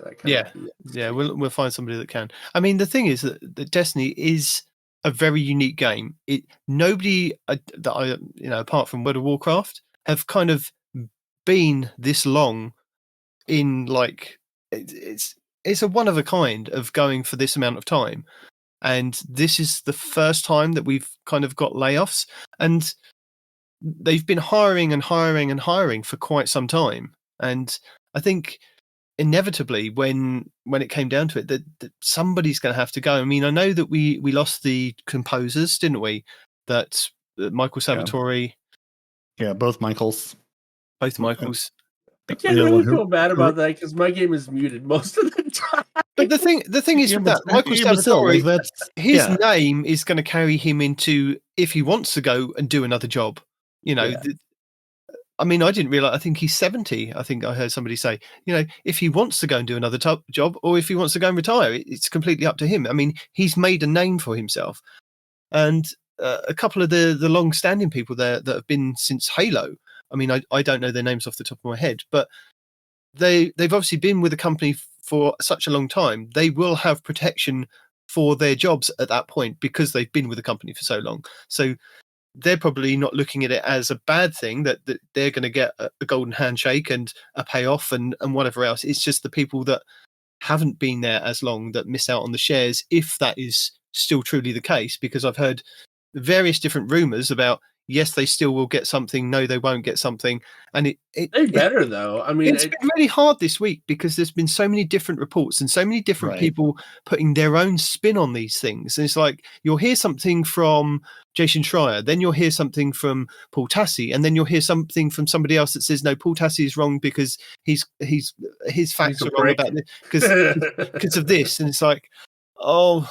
We'll find somebody that can. I mean, the thing is that Destiny is a very unique game. Nobody apart from World of Warcraft, have kind of been this long in, like, it's a one of a kind of going for this amount of time, and this is the first time that we've kind of got layoffs, and they've been hiring and hiring and hiring for quite some time. And I think inevitably, when it came down to it, that somebody's going to have to go. I mean, I know that we lost the composers, didn't we? That Michael Salvatore. Yeah, both Michaels. Both Michaels. I can't really feel bad about that because my game is muted most of the time. But the thing is with that, Michael Salvatore, his name is going to carry him into, if he wants to go and do another job. I mean, I didn't realize. I think he's 70. I think I heard somebody say, if he wants to go and do another job, or if he wants to go and retire, it's completely up to him. I mean, he's made a name for himself, and a couple of the long-standing people there that have been since Halo. I mean, I don't know their names off the top of my head, but they've obviously been with the company for such a long time. They will have protection for their jobs at that point because they've been with the company for so long. So they're probably not looking at it as a bad thing that they're going to get a golden handshake and a payoff and whatever else. It's just the people that haven't been there as long that miss out on the shares, if that is still truly the case, because I've heard various different rumors about, Yes, they still will get something. No, they won't get something. And they better though. I mean, it's been really hard this week because there's been so many different reports and so many different people putting their own spin on these things. And it's like you'll hear something from Jason Schreier, then you'll hear something from Paul Tassi, and then you'll hear something from somebody else that says no, Paul Tassi is wrong because his facts are wrong about this because of this. And it's like, oh.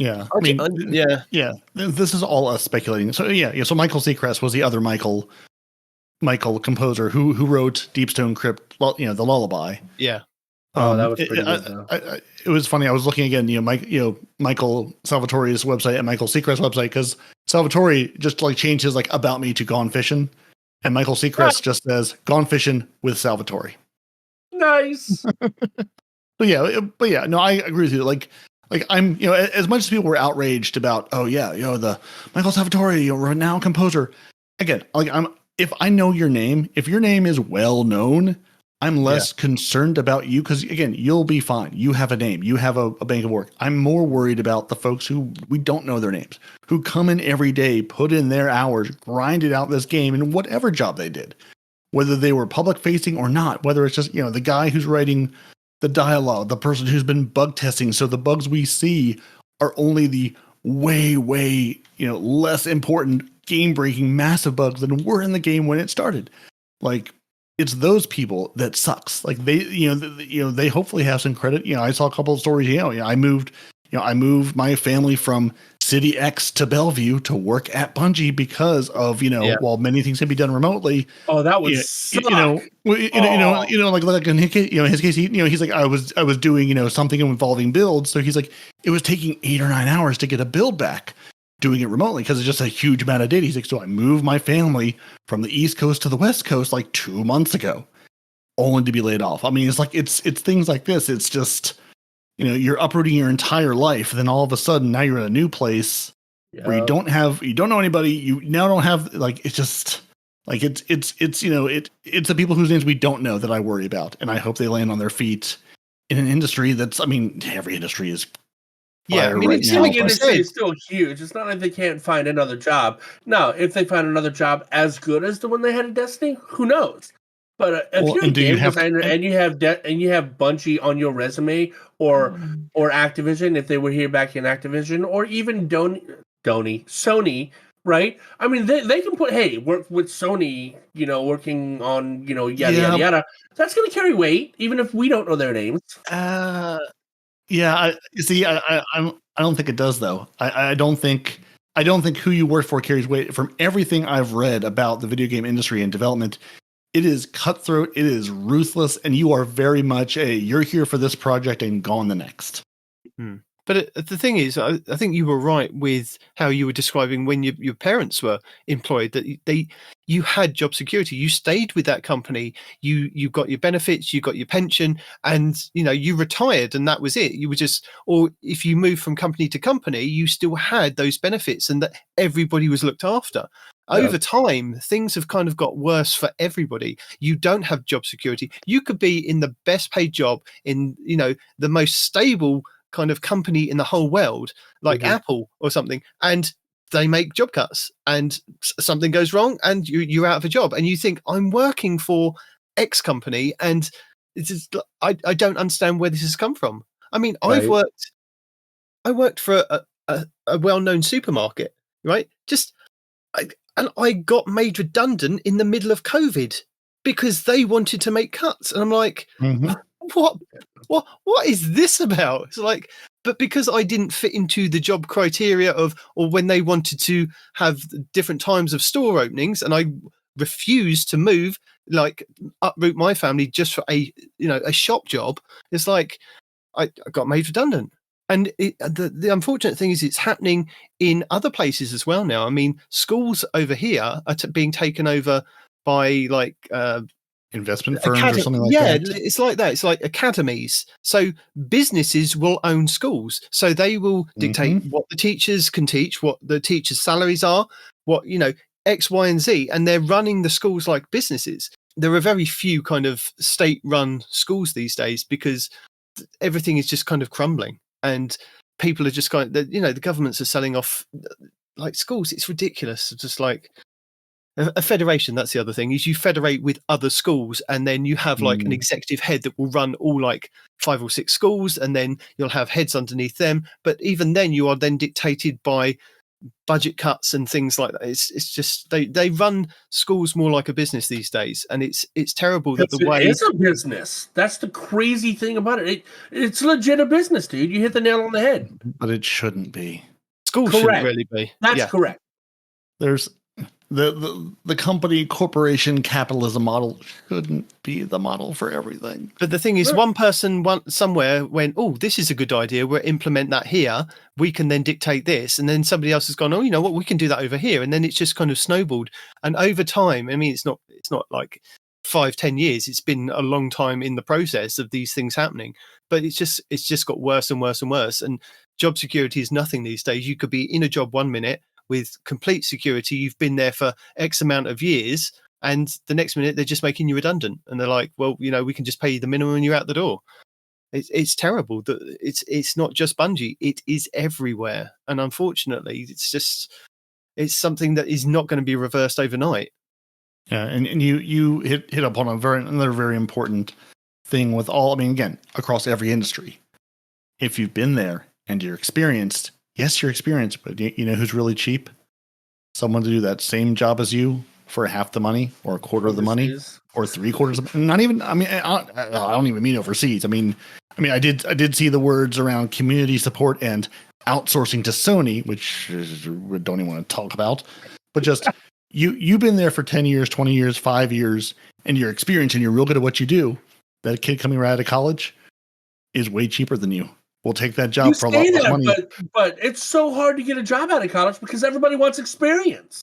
Yeah, I mean, yeah. This is all us speculating. So yeah. So Michael Seacrest was the other Michael composer who wrote Deep Stone Crypt. Well, the Lullaby. Yeah. Oh, that was pretty good. Though. It was funny. I was looking again. Michael Salvatore's website and Michael Seacrest's website because Salvatore just changed his about me to Gone Fishing, and Michael Seacrest just says Gone Fishing with Salvatore. Nice. but yeah. No, I agree with you. Like I'm, as much as people were outraged about, the Michael Salvatore, renowned composer. Again, if I know your name, if your name is well known, I'm less concerned about you because again, you'll be fine. You have a name, you have a bank of work. I'm more worried about the folks who we don't know their names, who come in every day, put in their hours, grinded out this game in whatever job they did, whether they were public facing or not, whether it's just, the guy who's writing the dialogue, the person who's been bug testing. So the bugs we see are only the way, less important game breaking massive bugs than were in the game when it started. It's those people that sucks. They hopefully have some credit. I saw a couple of stories. I moved my family from City X to Bellevue to work at Bungie because of, while many things can be done remotely. Oh, that was suck. Like in his case, he's like, I was doing, something involving builds. So he's like, it was taking 8 or 9 hours to get a build back doing it remotely because it's just a huge amount of data. He's like, so I moved my family from the East Coast to the West Coast 2 months ago, only to be laid off. I mean, it's things like this. It's just, you're uprooting your entire life. Then all of a sudden now you're in a new place where you don't know anybody. You now don't have it's just it's the people whose names we don't know that I worry about. And I hope they land on their feet in an industry that's, every industry is. Yeah, industry is still huge. It's not like they can't find another job. No, if they find another job as good as the one they had in Destiny, who knows? But if you're a game designer and you have Bungie on your resume or Activision, if they were here back in Activision, or even Sony, right? I mean, they can put, hey, work with Sony, working on, yada yada. That's going to carry weight, even if we don't know their names. Yeah, I don't think it does though. I don't think who you work for carries weight. From everything I've read about the video game industry and development, it is cutthroat, it is ruthless, and you are very much you're here for this project and gone the next. But the thing is, I think you were right with how you were describing when your parents were employed, that you had job security. You stayed with that company. You got your benefits, you got your pension, and you retired, and that was it. You were or if you moved from company to company, you still had those benefits, and that everybody was looked after. Over time, things have kind of got worse for everybody. You don't have job security. You could be in the best paid job in the most stable kind of company in the whole world, like Apple or something, and they make job cuts and something goes wrong and you're out of a job, and you think, I'm working for X company, and it's just, I don't understand where this has come from. I mean, I worked for a well-known supermarket, right? And I got made redundant in the middle of COVID because they wanted to make cuts, and I'm like, what is this about? It's like, but because I didn't fit into the job criteria or when they wanted to have different times of store openings, and I refused to move, uproot my family just for a shop job. It's like I got made redundant. And the unfortunate thing is it's happening in other places as well now. I mean, schools over here are being taken over by investment firms or something like that. Yeah, it's like that. It's like academies. So businesses will own schools. So they will dictate what the teachers can teach, what the teachers' salaries are, what, X, Y, and Z. And they're running the schools like businesses. There are very few kind of state-run schools these days because everything is just kind of crumbling. And people are just the governments are selling off schools. It's ridiculous. It's just a federation. That's the other thing, is you federate with other schools, and then you have like an executive head that will run all like 5 or 6 schools, and then you'll have heads underneath them. But even then, you are then dictated by budget cuts and things like that. It's just they run schools more like a business these days, and it's terrible that the way it's a business. That's the crazy thing about it. It's legit a business, dude. You hit the nail on the head. But it shouldn't be. Schools shouldn't really be. That's correct. There's the company corporation capitalism model shouldn't be the model for everything. But the thing is, one person somewhere went, oh, this is a good idea, we'll implement that here, we can then dictate this, and then somebody else has gone, oh, you know what, we can do that over here, and then it's just kind of snowballed. And over time, I mean, it's not like 5-10 years, it's been a long time in the process of these things happening, but it's just got worse and worse and worse. And job security is nothing these days. You could be in a job 1 minute with complete security, you've been there for X amount of years, and the next minute they're just making you redundant, and they're like, well, you know, we can just pay you the minimum and you're out the door. It's terrible. That it's not just Bungie, it is everywhere, and unfortunately it's something that is not going to be reversed overnight. Yeah, and you hit upon another very important thing with all, I mean, again, across every industry. If you've been there and you're experienced, yes, you're experienced, but you know who's really cheap? Someone to do that same job as you for half the money, or a quarter of the money, or 3/4 of. Not even. I mean, I don't even mean overseas. I mean, I did see the words around community support and outsourcing to Sony, which we don't even want to talk about. But just you've been there for 10 years, 20 years, 5 years, and you're experienced and you're real good at what you do. That kid coming right out of college is way cheaper than you. We'll take that job for a lot less money. But it's so hard to get a job out of college because everybody wants experience.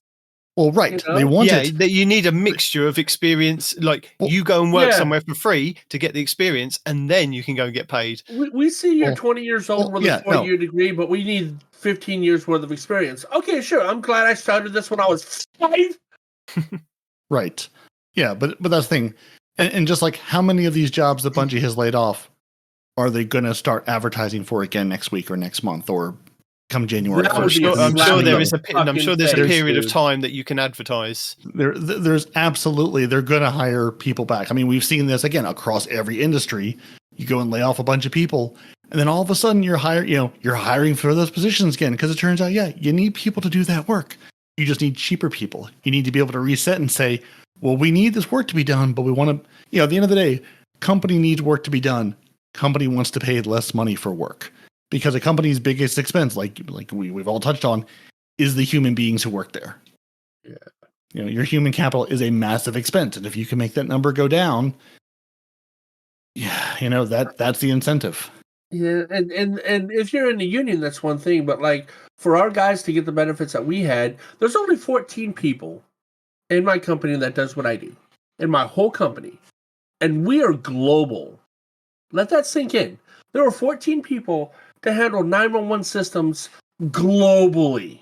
Well, right. You know? They want it. Yeah, you need a mixture of experience. Like, you go and work somewhere for free to get the experience, and then you can go and get paid. We see you're 20 years old with a 4-year degree, but we need 15 years worth of experience. Okay, sure. I'm glad I started this when I was 5. Right. Yeah, but that's the thing. And just like how many of these jobs that Bungie has laid off are they going to start advertising for again next week or next month or come January 1st? I'm sure there is a period of time that you can advertise. There's absolutely, they're going to hire people back. I mean, we've seen this again across every industry. You go and lay off a bunch of people, and then all of a sudden you're hiring for those positions again, because it turns out, you need people to do that work. You just need cheaper people. You need to be able to reset and say, well, we need this work to be done, but we want to, at the end of the day, company needs work to be done. Company wants to pay less money for work, because a company's biggest expense, like we've all touched on, is the human beings who work there. Yeah. Your human capital is a massive expense. And if you can make that number go down, that's the incentive. Yeah. And if you're in the union, that's one thing. But like for our guys to get the benefits that we had, there's only 14 people in my company that does what I do, in my whole company. And we are global. Let that sink in. There were 14 people to handle 911 systems globally.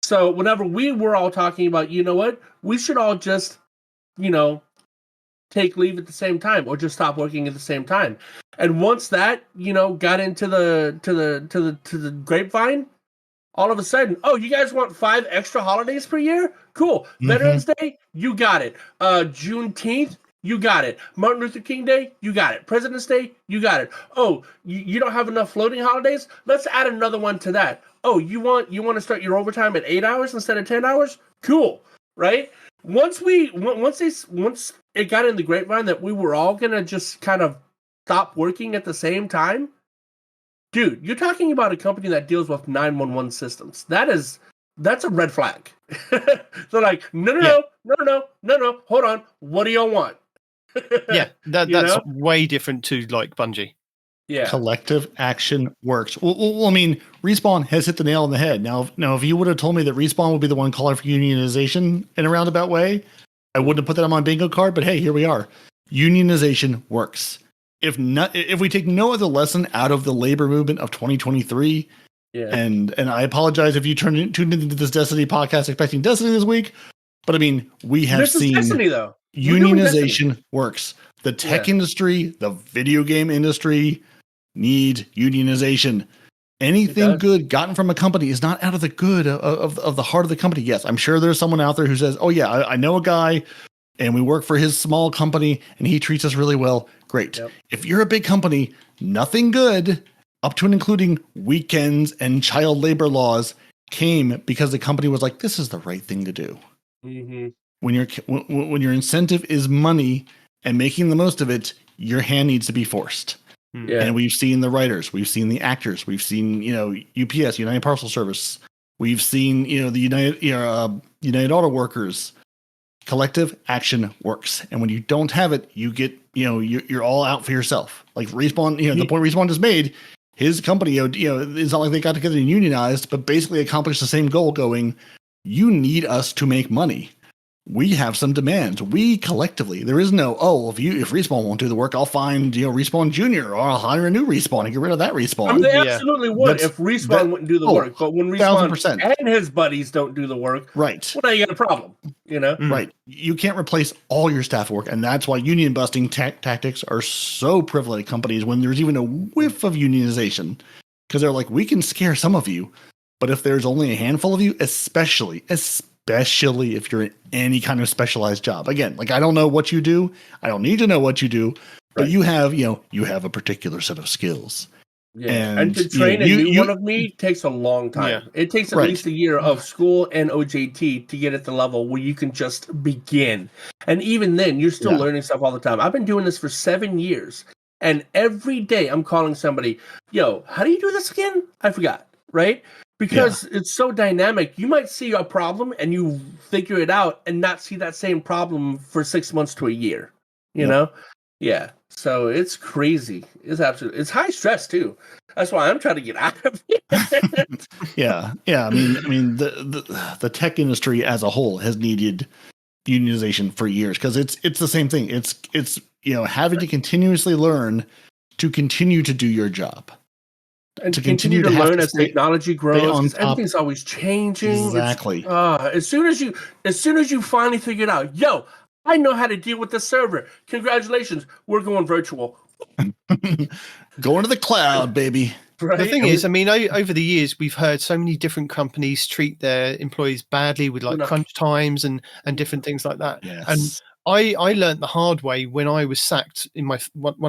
So whenever we were all talking about, you know what, we should all just, take leave at the same time, or just stop working at the same time. And once that, got into the grapevine, all of a sudden, oh, you guys want 5 extra holidays per year? Cool. Veterans Day, you got it. Juneteenth, you got it. Martin Luther King Day, you got it. President's Day, you got it. Oh, you don't have enough floating holidays? Let's add another one to that. Oh, you want to start your overtime at 8 hours instead of 10 hours? Cool, right? Once it got in the grapevine that we were all gonna just kind of stop working at the same time, dude, you're talking about a company that deals with 911 systems. That's a red flag. They're like, no, hold on. What do y'all want? That's way different to like Bungie. Yeah. Collective action works. Well, I mean, Respawn has hit the nail on the head. Now, if you would have told me that Respawn would be the one calling for unionization in a roundabout way, I wouldn't have put that on my bingo card. But hey, here we are. Unionization works. If we take no other lesson out of the labor movement of 2023, and I apologize if you tuned into this Destiny podcast expecting Destiny this week, but I mean, we have seen Destiny, though. Unionization works. The tech industry, the video game industry need unionization. Anything good gotten from a company is not out of the good of the heart of the company. Yes, I'm sure there's someone out there who says, "Oh yeah, I know a guy, and we work for his small company, and he treats us really well." Great. Yep. If you're a big company, nothing good, up to and including weekends and child labor laws, came because the company was like, "This is the right thing to do." Mm-hmm. When your incentive is money and making the most of it, your hand needs to be forced. Yeah. And we've seen the writers, we've seen the actors, we've seen, UPS, United Parcel Service, we've seen, the United Auto Workers. Collective action works, and when you don't have it, you get, you're all out for yourself. Like Respawn, the point Respawn just made, his company, it's not like they got together and unionized, but basically accomplished the same goal. Going, you need us to make money. We have some demands. We collectively, there is no, if Respawn won't do the work, I'll find, Respawn Junior, or I'll hire a new Respawn and get rid of that Respawn. I mean, they absolutely would if Respawn wouldn't do the work. But when Respawn 1000%. And his buddies don't do the work, right? Well, now you got a problem, Right. You can't replace all your staff work, and that's why union busting tactics are so prevalent at companies when there's even a whiff of unionization, because they're like, we can scare some of you, but if there's only a handful of you, especially if you're in any kind of specialized job. Again, like, I don't know what you do. I don't need to know what you do, but you have a particular set of skills. Yeah. And to train a new one of me takes a long time. Yeah. It takes at least a year of school and OJT to get at the level where you can just begin. And even then, you're still learning stuff all the time. I've been doing this for 7 years. And every day I'm calling somebody, yo, how do you do this again? I forgot, right? Because it's so dynamic. You might see a problem and you figure it out and not see that same problem for 6 months to a year, you know? Yeah. So it's crazy. It's high stress too. That's why I'm trying to get out of it. Yeah. I mean, the tech industry as a whole has needed unionization for years, because it's the same thing. It's having to continuously learn to continue to do your job. And to continue to learn as technology grows, everything's always changing. Exactly. As soon as you finally figure it out, yo, I know how to deal with the server. Congratulations, we're going virtual. Going to the cloud, baby. Right. The thing is, I mean, over the years, we've heard so many different companies treat their employees badly with crunch times and different things like that. Yes. And I learned the hard way when I was sacked in one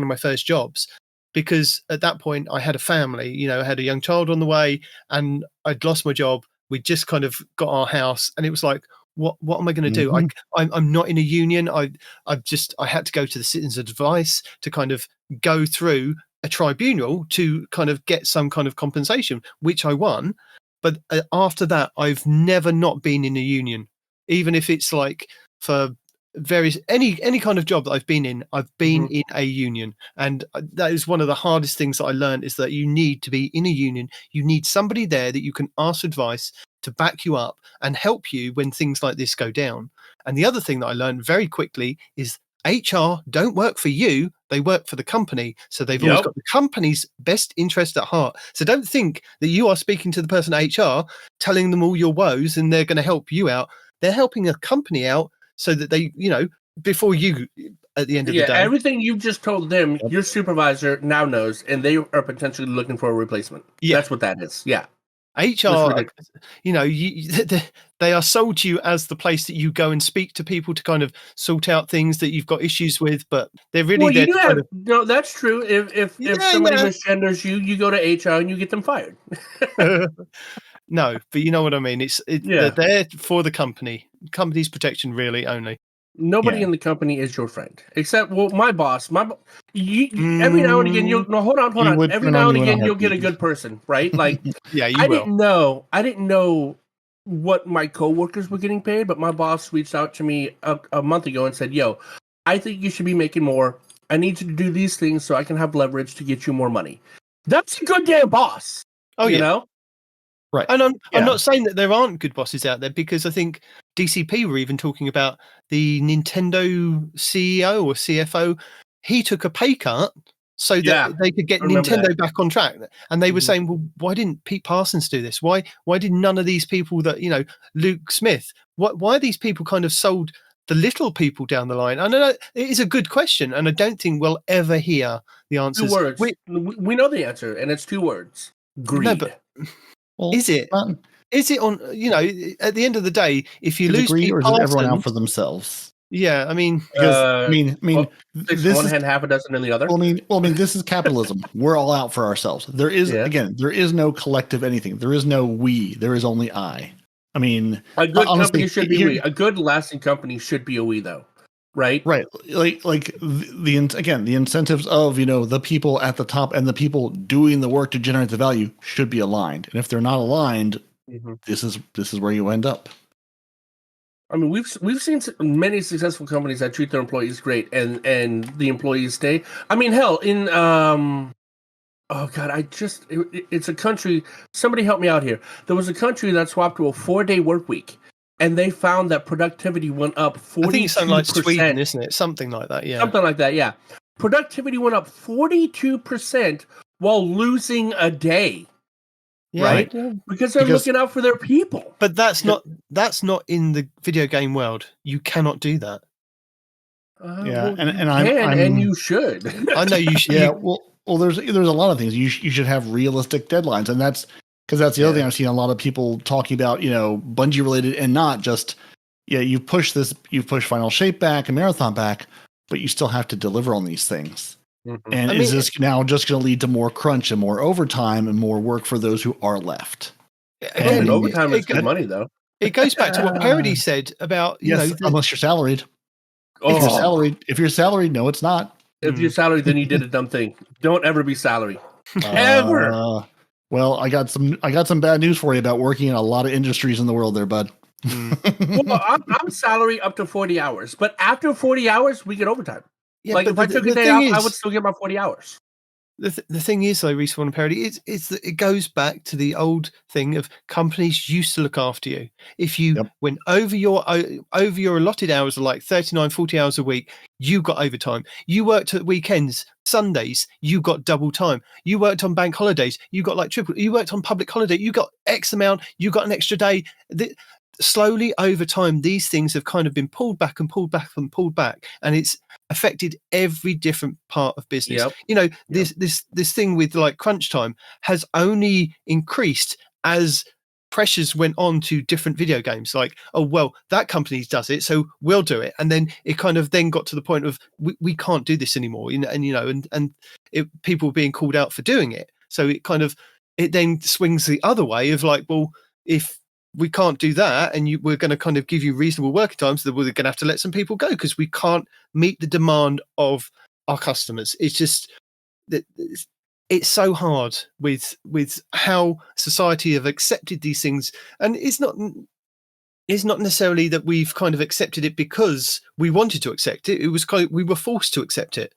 of my first jobs. Because at that point I had a family, I had a young child on the way, and I'd lost my job. We'd just kind of got our house, and it was like, what am I going to do? I'm not in a union. I had to go to the Citizens' Advice to kind of go through a tribunal to kind of get some kind of compensation, which I won. But after that, I've never not been in a union, even if it's like for various any kind of job that I've been in in a union. And that is one of the hardest things that I learned, is that you need to be in a union. You need somebody there that you can ask advice to back you up and help you when things like this go down. And the other thing that I learned very quickly is HR don't work for you, they work for the company. So they've always got the company's best interest at heart. So don't think that you are speaking to the person at HR, telling them all your woes, and they're going to help you out. They're helping a company out so that they, before you, at the end of the day. Everything you've just told them, your supervisor now knows, and they are potentially looking for a replacement. Yeah. That's what that is. Yeah. HR, they are sold to you as the place that you go and speak to people to kind of sort out things that you've got issues with, but they're really there. No, that's true. If somebody misgenders you, you go to HR and you get them fired. No, but you know what I mean. They're there for the company's protection, really, only. Nobody in the company is your friend, except my boss. Every now and again, hold on. Every now and again, you'll get a good person, right? Like, I didn't know what my coworkers were getting paid, but my boss reached out to me a month ago and said, "Yo, I think you should be making more. I need you to do these things so I can have leverage to get you more money." That's a good damn boss. Oh, you know. Right. And I'm not saying that there aren't good bosses out there, because I think DCP were even talking about the Nintendo CEO or CFO. He took a pay cut so that they could get Nintendo back on track. And they were saying, well, why didn't Pete Parsons do this? Why did none of these people that, Luke Smith, why are these people kind of sold the little people down the line? I know it is a good question, and I don't think we'll ever hear the answers. 2 words. We know the answer, and it's 2 words. Greed. No, but Well, is it? not Is it on? At the end of the day, if you to lose degree, Pete or is it everyone out Parsons- for themselves? Yeah, I mean, Because Well, six in this one is hand, half a dozen in the other. this is capitalism. We're all out for ourselves. There is no collective anything. There is no we. There is only I. I mean, A good honestly, company should be here- we. A good lasting company should be a we, though, right? right. Like the incentives of the people at the top and the people doing the work to generate the value should be aligned. And if they're not aligned, this is where you end up. I mean, we've seen many successful companies that treat their employees great, and the employees stay. I mean, hell, in oh god, it's a country. Somebody help me out here. There was a country that swapped to a 4-day work week, and they found that productivity went up 42%. I think it's something like Sweden, isn't it? Something like that. Yeah, something like that. Yeah, productivity went up 42% while losing a day. yeah. Right? Because they're looking out for their people. But that's not in the video game world. You cannot do that. Yeah, Well, and you should. I know you should. Yeah, well, there's a lot of things you should have realistic deadlines, and that's because that's the other thing I've seen a lot of people talking about, Bungie related, and not just you've pushed Final Shape back and Marathon back, but you still have to deliver on these things. Mm-hmm. And is this now just going to lead to more crunch and more overtime and more work for those who are left? And overtime is good money, though. It goes back to what Peroty said about unless you're salaried. Oh. If you're salaried, no, it's not. If you're salaried, then you did a dumb thing. Don't ever be salaried. Ever. Well, I got some bad news for you about working in a lot of industries in the world there, bud. Well, I'm salary up to 40 hours, but after 40 hours, we get overtime. Yeah, like but if I took a day off, I would still get my 40 hours. The thing is, though, Respawn and Peroty, is that it goes back to the old thing of companies used to look after you. If you went over your allotted hours of like 39, 40 hours a week, you got overtime. You worked at weekends, Sundays, you got double time. You worked on bank holidays, you got like triple. You worked on public holiday, you got X amount, you got an extra day. Slowly over time, these things have kind of been pulled back and pulled back and pulled back, and it's affected every different part of business. This thing with like crunch time has only increased as pressures went on to different video games. Like, oh well, that company does it, so we'll do it, and then it kind of then got to the point of we can't do this anymore. People being called out for doing it. So it then swings the other way of like, well, if we can't do that, and we're going to kind of give you reasonable working times, that we're going to have to let some people go because we can't meet the demand of our customers. It's just that it's so hard with how society have accepted these things, and it's not necessarily that we've kind of accepted it because we wanted to accept it. It was we were forced to accept it.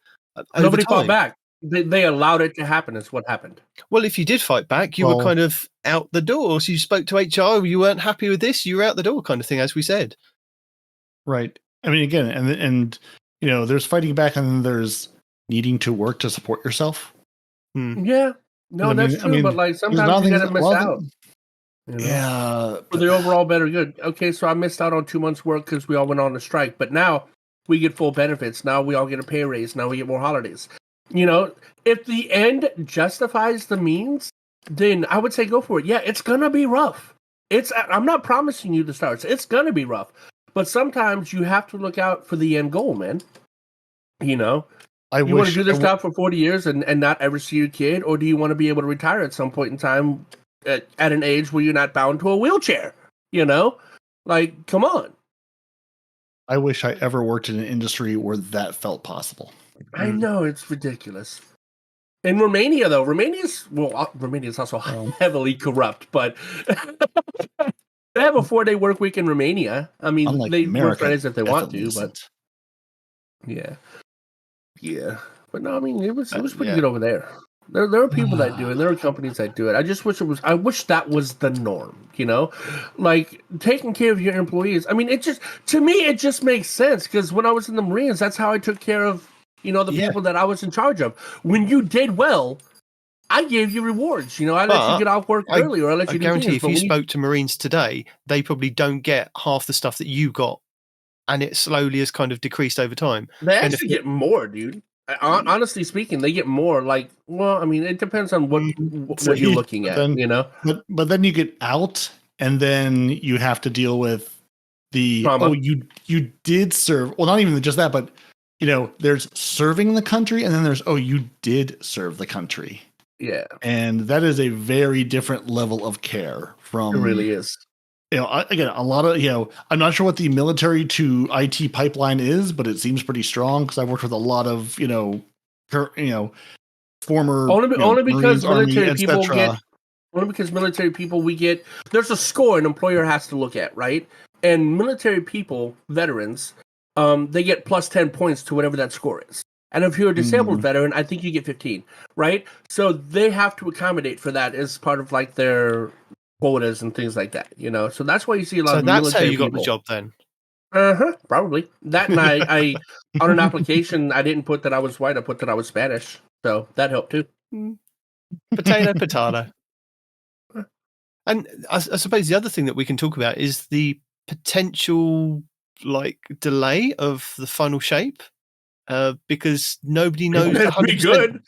Nobody fought back. They allowed it to happen. Is what happened. Well, if you did fight back, you were kind of out the door. So you spoke to HR. You weren't happy with this. You were out the door, kind of thing, as we said. Right. I mean, again, and there's fighting back, and then there's needing to work to support yourself. Yeah. No, that's true. But like sometimes you gotta miss out. Yeah. For the overall better good. Okay, so I missed out on 2 months' work because we all went on a strike. But now we get full benefits. Now we all get a pay raise. Now we get more holidays. If the end justifies the means, then I would say go for it. Yeah, it's gonna be rough. I'm not promising you the stars. It's gonna be rough. But sometimes you have to look out for the end goal, man. You want to do this job for 40 years and not ever see your kid, or do you want to be able to retire at some point in time at an age where you're not bound to a wheelchair? Like, come on. I wish I ever worked in an industry where that felt possible. I know, it's ridiculous. In Romania, though, Romania is also heavily corrupt, but they have a 4-day work week in Romania. I mean, unlike they America, work Fridays if they want to, but yeah. But no, I mean, it was pretty good over there. There are people that do it. There are companies that do it. I just wish I wish that was the norm. Like taking care of your employees. I mean, to me it just makes sense because when I was in the Marines, that's how I took care of the people that I was in charge of. When you did well, I gave you rewards. I let you get off work early, or I let you do guarantee things. If you spoke to Marines today, they probably don't get half the stuff that you got, and it slowly has kind of decreased over time. They actually get more, dude. Honestly speaking, they get more. Like, well, I mean, it depends on what you're looking at, then, you know. But then you get out, and then you have to deal with the Trauma. you did serve. Well, not even just that, but there's serving the country, and then there's you did serve the country. Yeah, and that is a very different level of care from. It really is. Again, a lot of I'm not sure what the military to IT pipeline is, but it seems pretty strong because I've worked with a lot of former only because Marines, Army, military people etc. get only because military people we get there's a score an employer has to look at, right? And military people, veterans, they get plus 10 points to whatever that score is. And if you're a disabled veteran, I think you get 15, right? So they have to accommodate for that as part of like their quotas and things like that, So that's why you see a lot of military people. So that's how you got the job then? Probably. That and I on an application, I didn't put that I was white, I put that I was Spanish. So that helped too. Potato. And I suppose the other thing that we can talk about is the potential delay of the final shape. Because nobody knows. That'd be good.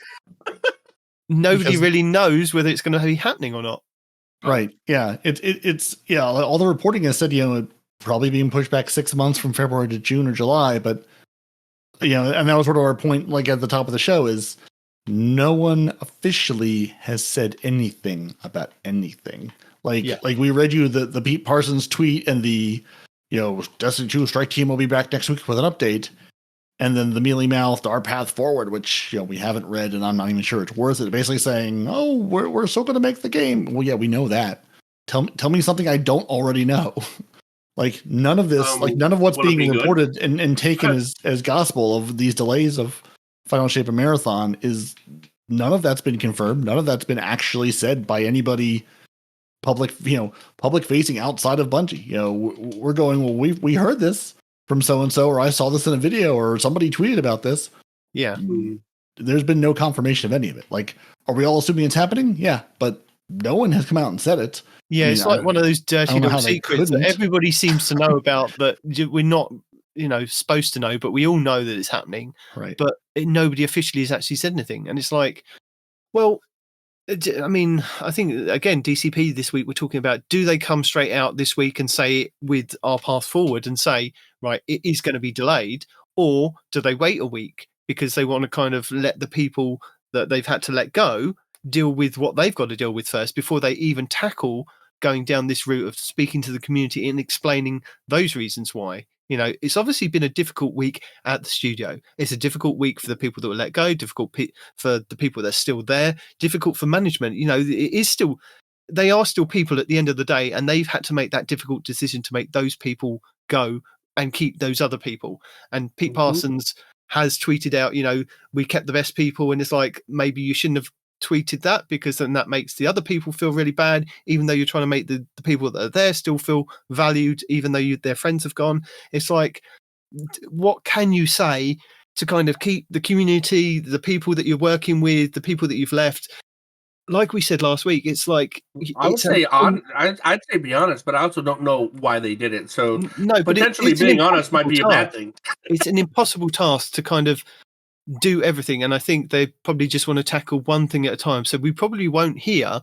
Nobody really knows whether it's going to be happening or not. Right. Yeah. It's all the reporting has said, probably being pushed back 6 months from February to June or July. But, and that was sort of our point, at the top of the show is no one officially has said anything about anything. Like we read you the Pete Parsons tweet and the, Destiny 2 Strike Team will be back next week with an update. And then the mealy-mouthed Our Path Forward, which we haven't read, and I'm not even sure it's worth it. Basically saying, "Oh, we're still going to make the game." Well, yeah, we know that. Tell me something I don't already know. None of this, none of what's being reported and taken as gospel of these delays of Final Shape and Marathon is none of that's been confirmed. None of that's been actually said by anybody public facing outside of Bungie. We're going, well, we heard this from so-and-so, or I saw this in a video, or somebody tweeted about this. Yeah. There's been no confirmation of any of it. Are we all assuming it's happening? Yeah, but no one has come out and said it. Yeah, it's like one of those dirty little secrets that everybody seems to know about that we're not, supposed to know, but we all know that it's happening. Right. But nobody officially has actually said anything. And it's like, well, I mean, I think, again, DCP this week, we're talking about, do they come straight out this week and say it with Our Path Forward and say, right, it is going to be delayed, or do they wait a week because they want to kind of let the people that they've had to let go deal with what they've got to deal with first before they even tackle going down this route of speaking to the community and explaining those reasons why? It's obviously been a difficult week at the studio. It's a difficult week for the people that were let go, difficult for the people that are still there, difficult for management. It is still, they are still people at the end of the day, and they've had to make that difficult decision to make those people go and keep those other people. And Pete Parsons has tweeted out, we kept the best people, and it's like, maybe you shouldn't have tweeted that, because then that makes the other people feel really bad, even though you're trying to make the people that are there still feel valued, even though their friends have gone. It's like, what can you say to kind of keep the community, the people that you're working with, the people that you've left? Like we said last week, it's like, I'd say be honest, but I also don't know why they did it. So no, but potentially being honest might be a bad thing. It's an impossible task to kind of do everything, and I think they probably just want to tackle one thing at a time. So we probably won't hear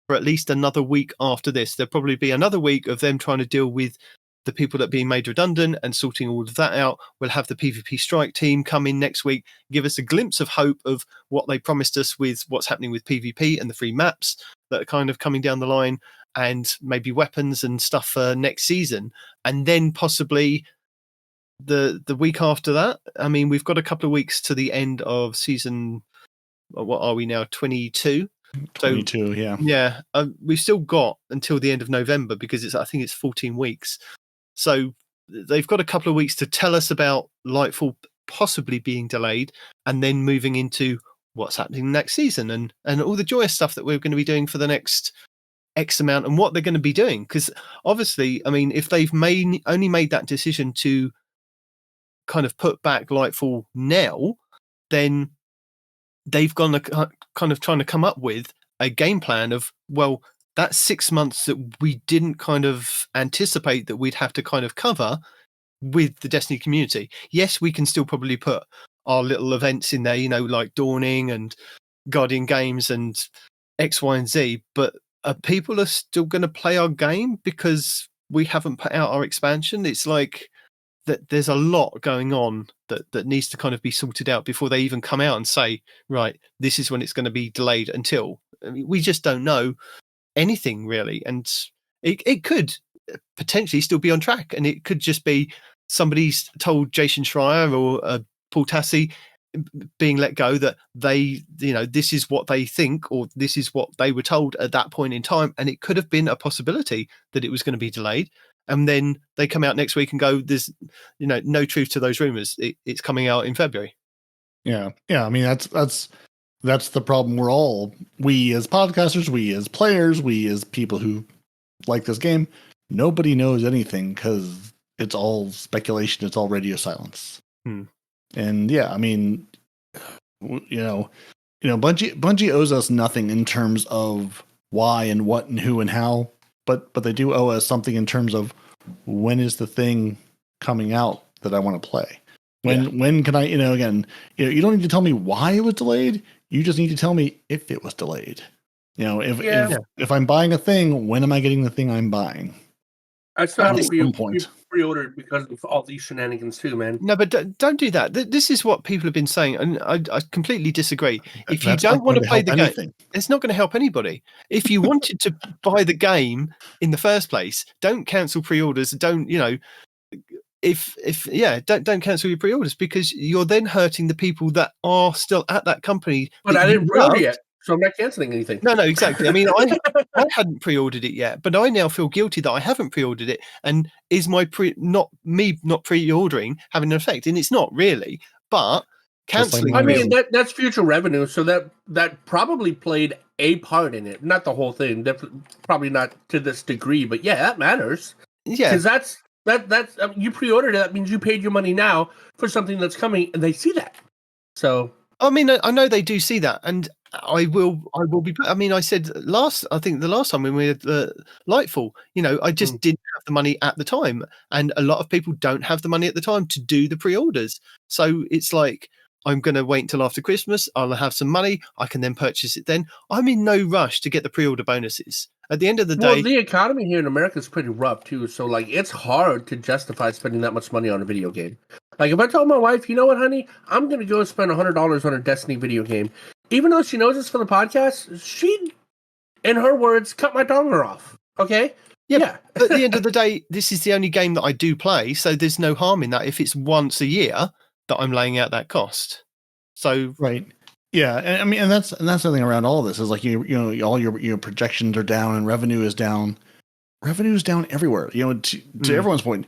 for at least another week after this. There'll probably be another week of them trying to deal with the people that are being made redundant and sorting all of that out. We'll have the PvP strike team come in next week, give us a glimpse of hope of what they promised us with what's happening with PvP and the free maps that are kind of coming down the line, and maybe weapons and stuff for next season. And then possibly the week after that, I mean, we've got a couple of weeks to the end of season. What are we now? 22. 22, yeah. Yeah, we've still got until the end of November, because I think it's 14 weeks. So they've got a couple of weeks to tell us about Lightfall possibly being delayed, and then moving into what's happening next season and all the joyous stuff that we're going to be doing for the next X amount, and what they're going to be doing. Because obviously, I mean, if they've only made that decision to kind of put back Lightfall now, then they've gone to kind of trying to come up with a game plan of, well, that's 6 months that we didn't kind of anticipate that we'd have to kind of cover with the Destiny community. Yes, we can still probably put our little events in there, like Dawning and Guardian Games and X, Y, and Z. But people are still going to play our game because we haven't put out our expansion. It's like that there's a lot going on that needs to kind of be sorted out before they even come out and say, right, this is when it's going to be delayed until. I mean, we just don't know anything really. And it could potentially still be on track. And it could just be somebody's told Jason Schreier or Paul Tassi being let go that they, this is what they think, or this is what they were told at that point in time. And it could have been a possibility that it was going to be delayed. And then they come out next week and go, there's, no truth to those rumors. It's coming out in February. Yeah. I mean, that's the problem. We as podcasters, we as players, we as people who like this game, nobody knows anything because it's all speculation. It's all radio silence. And yeah, I mean, Bungie owes us nothing in terms of why and what and who and how, but they do owe us something in terms of when is the thing coming out that I want to play? When can I, again, you don't need to tell me why it was delayed. You just need to tell me if it was delayed. If I'm buying a thing, when am I getting the thing I'm buying? I still have to pre-ordered because of all these shenanigans too, man. No, but don't do that. This is what people have been saying, and I completely disagree. If you don't want to play the game, it's not going to help anybody. If you wanted to buy the game in the first place, don't cancel pre-orders. Don't don't cancel your pre-orders, because you're then hurting the people that are still at that company. But I didn't pre-order yet, so I'm not canceling anything. No, exactly. I mean, I hadn't pre-ordered it yet, but I now feel guilty that I haven't pre-ordered it. And is my not pre-ordering having an effect? And it's not really. But canceling. I mean, that's future revenue, so that probably played a part in it. Not the whole thing. Probably not to this degree, but yeah, that matters. Yeah, because that's you pre-ordered it. That means you paid your money now for something that's coming, and they see that. So I mean, I know they do see that, and I will be. I mean, I said the last time when we had Lightfall, I just didn't have the money at the time, and a lot of people don't have the money at the time to do the pre-orders. So it's like, I'm going to wait until after Christmas. I'll have some money. I can then purchase it then. I'm in no rush to get the pre-order bonuses. At the end of the day, the economy here in America is pretty rough too. So like, it's hard to justify spending that much money on a video game. Like if I told my wife, you know what, honey, I'm going to go spend $100 on a Destiny video game, even though she knows it's for the podcast, she'd, in her words, cut my donger off. Okay. Yeah. At the end of the day, this is the only game that I do play, so there's no harm in that if it's once a year that I'm laying out that cost. So right. Yeah, and I mean, and that's the thing around all of this is like all your projections are down and revenue is down. Revenue is down everywhere. To everyone's point,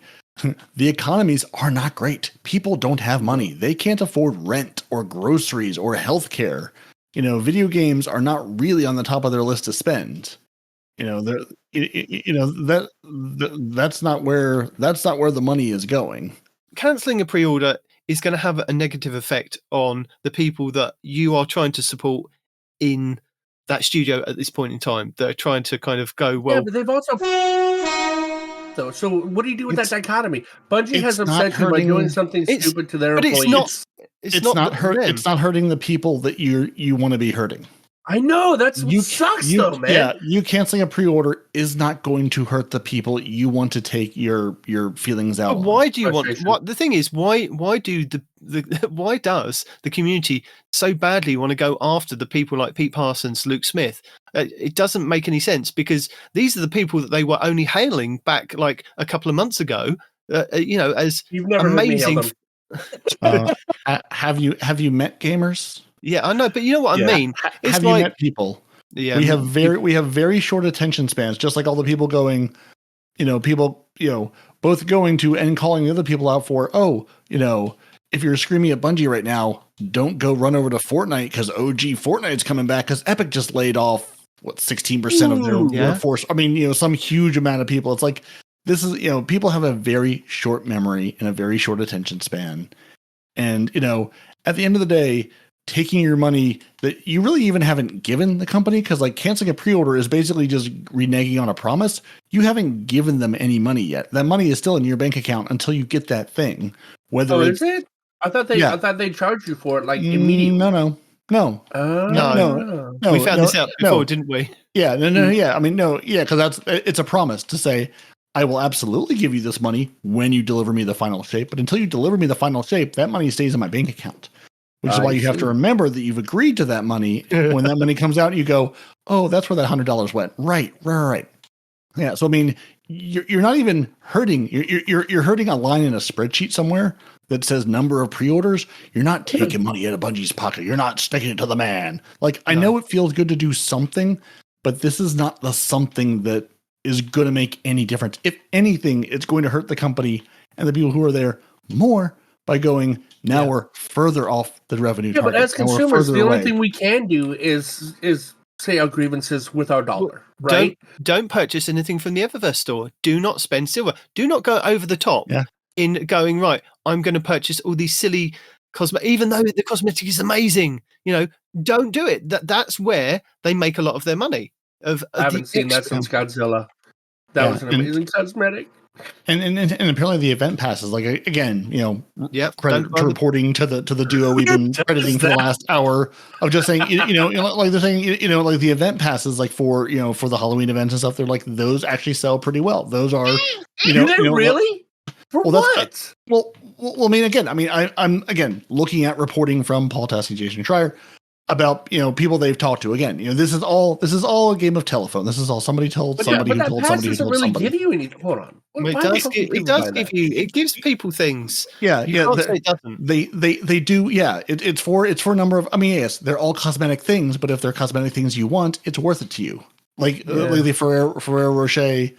the economies are not great. People don't have money. They can't afford rent or groceries or healthcare. Video games are not really on the top of their list to spend. That's not where the money is going. Canceling a pre-order is going to have a negative effect on the people that you are trying to support in that studio at this point in time. They're trying to kind of go, well... Yeah, but they've also... So what do you do with that dichotomy? Bungie has upset you by doing something stupid to their employees. It's not hurting the people that you want to be hurting. I know, that's what sucks though, man. Yeah, you canceling a pre-order is not going to hurt the people you want to take your feelings out. But why do you want? What the thing is? Why does the community so badly want to go after the people like Pete Parsons, Luke Smith? It doesn't make any sense, because these are the people that they were only hailing back like a couple of months ago. As you've never amazing. Have you met gamers? Yeah, I know, but you know what I mean. It's have you met people? Yeah, we have very short attention spans, just like all the people going, both going to and calling the other people out for, if you're screaming at Bungie right now, don't go run over to Fortnite because OG Fortnite's coming back because Epic just laid off 16% of their workforce. I mean, some huge amount of people. It's like, this is, people have a very short memory and a very short attention span. And, at the end of the day, taking your money that you really even haven't given the company, because like canceling a pre-order is basically just reneging on a promise. You haven't given them any money yet. That money is still in your bank account until you get that thing. Whether is it? I thought they charged you for it like immediately. No. We found this out before, didn't we? Yeah, yeah. I mean, because it's a promise to say, I will absolutely give you this money when you deliver me the final shape. But until you deliver me the final shape, that money stays in my bank account. Which is why you have to remember that you've agreed to that money. When that money comes out, you go, oh, that's where that $100 went. Right. Yeah. So I mean, you're not even hurting. You're hurting a line in a spreadsheet somewhere that says number of pre-orders. You're not taking money out of Bungie's pocket. You're not sticking it to the man. Like, I know it feels good to do something, but this is not the something that is going to make any difference. If anything, it's going to hurt the company and the people who are there more by going, now we're further off the revenue target. But as consumers, the only thing we can do is say our grievances with our dollar, right? Don't purchase anything from the Eververse store. Do not spend silver. Do not go over the top in going, right, I'm going to purchase all these silly cosmetics, even though the cosmetic is amazing. Don't do it. That's where they make a lot of their money. I haven't seen that since Godzilla. That was an amazing cosmetic. And apparently the event passes, like, again, credit to reporting to the duo we've been crediting for the last hour of just saying, like they're saying, like the event passes, like for the Halloween events and stuff, they're like, those actually sell pretty well. Those are, really? For what? Well, I mean, I'm again looking at reporting from Paul Tassi, Jason Schreier about people they've talked to. Again, this is all a game of telephone. This is all somebody told somebody who told somebody who told really somebody. Give you anything. Hold on. It does give you. It gives people things. Yeah. It doesn't. They do. Yeah. It's for a number of. I mean, yes, they're all cosmetic things, but if they're cosmetic things you want, it's worth it to you. Like the Ferrero Rocher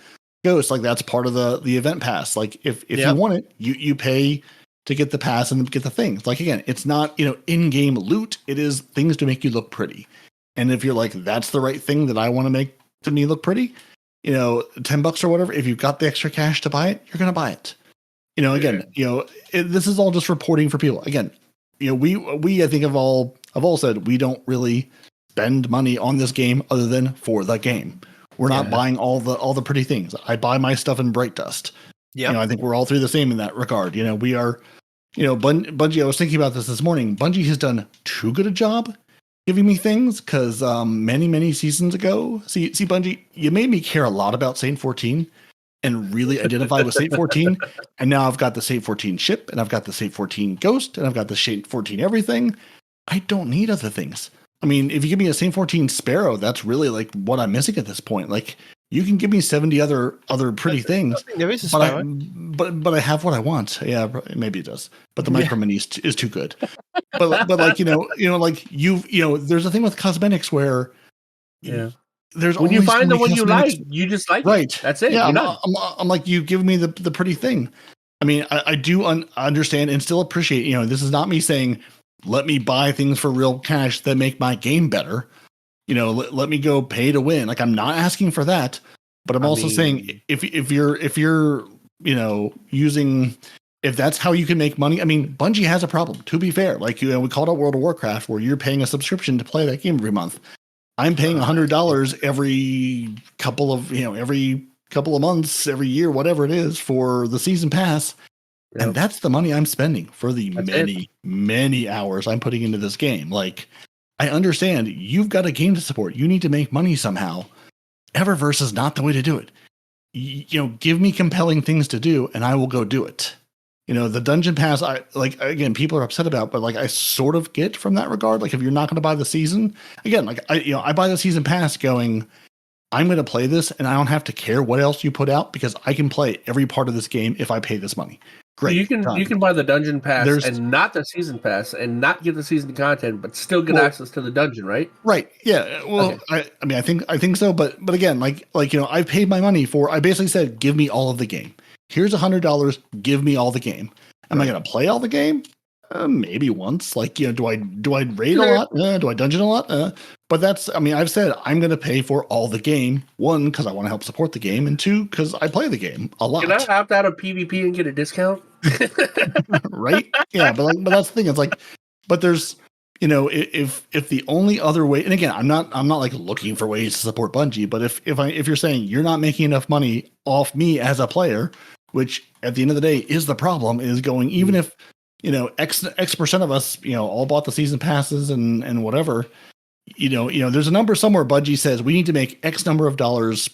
Ghost, like that's part of the event pass. Like if you want it, you pay to get the pass and get the things. Like, again, it's not, in-game loot. It is things to make you look pretty. And if you're like, that's the right thing that I want to make to me look pretty, $10 or whatever, if you've got the extra cash to buy it, you're going to buy it. Again, this is all just reporting for people. Again, we I think have all said we don't really spend money on this game other than for the game. We're not buying all the pretty things. I buy my stuff in Bright Dust. Yeah, I think we're all three the same in that regard. We are, Bungie. I was thinking about this morning. Bungie has done too good a job giving me things because many seasons ago, see, Bungie, you made me care a lot about Saint 14 and really identify with Saint 14. And now I've got the Saint 14 ship, and I've got the Saint 14 Ghost, and I've got the Saint 14 everything. I don't need other things. I mean, if you give me a Saint 14 Sparrow, that's really like what I'm missing at this point. Like, you can give me 70 other pretty things. There is a Sparrow. But I have what I want. Yeah, maybe it does. But the micro mini is too good. but like like there's a thing with cosmetics where there's when you find the one you like, you just like it. That's it. Yeah, I'm like, you give me the pretty thing. I mean, I do understand and still appreciate. This is not me saying let me buy things for real cash that make my game better. Let me go pay to win. Like, I'm not asking for that, but I'm also saying if you're using, if that's how you can make money. I mean, Bungie has a problem, to be fair. Like, we called out World of Warcraft, where you're paying a subscription to play that game every month. I'm paying $100 every couple of months, every year, whatever it is, for the season pass. Yep. And that's the money I'm spending for the many hours I'm putting into this game. Like, I understand you've got a game to support. You need to make money somehow. Eververse is not the way to do it. Give me compelling things to do, and I will go do it. The dungeon pass, people are upset about, but like, I sort of get from that regard. Like, if you're not going to buy the season, again, like I buy the season pass going, I'm going to play this, and I don't have to care what else you put out because I can play every part of this game if I pay this money. Great. You can buy the dungeon pass and not the season pass and not get the season content, but still get access to the dungeon, right? Right. Yeah. Well, okay. I think so, but again, I paid my money for. I basically said, give me all of the game. Here's $100. Give me all the game. Am I going to play all the game? Maybe once. Like, do I raid a lot? Do I dungeon a lot? But that's. I've said I'm going to pay for all the game. One, because I want to help support the game, and two, because I play the game a lot. Can I opt out of PvP and get a discount? Right? Yeah, but that's the thing. It's like, but there's, if the only other way, and again, I'm not like looking for ways to support Bungie, but if you're saying you're not making enough money off me as a player, which at the end of the day is the problem, is going, even if X percent of us, all bought the season passes and whatever. There's a number somewhere. Bungie says we need to make X number of dollars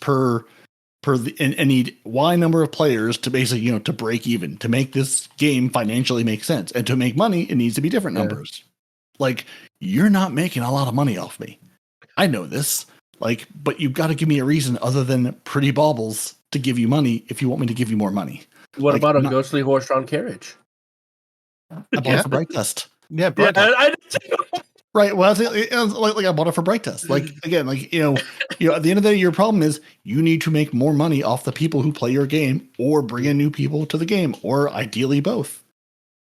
and need Y number of players to basically, to break even, to make this game financially make sense. And to make money, it needs to be different numbers. Like, you're not making a lot of money off me. I know this. Like, but you've got to give me a reason other than pretty baubles to give you money if you want me to give you more money. What about a ghostly horse-drawn carriage? I bought it for Bright Test. Yeah, Bright Test. Right. Well, like I bought it for Bright Test. Like, again, at the end of the day, your problem is you need to make more money off the people who play your game, or bring in new people to the game, or ideally both.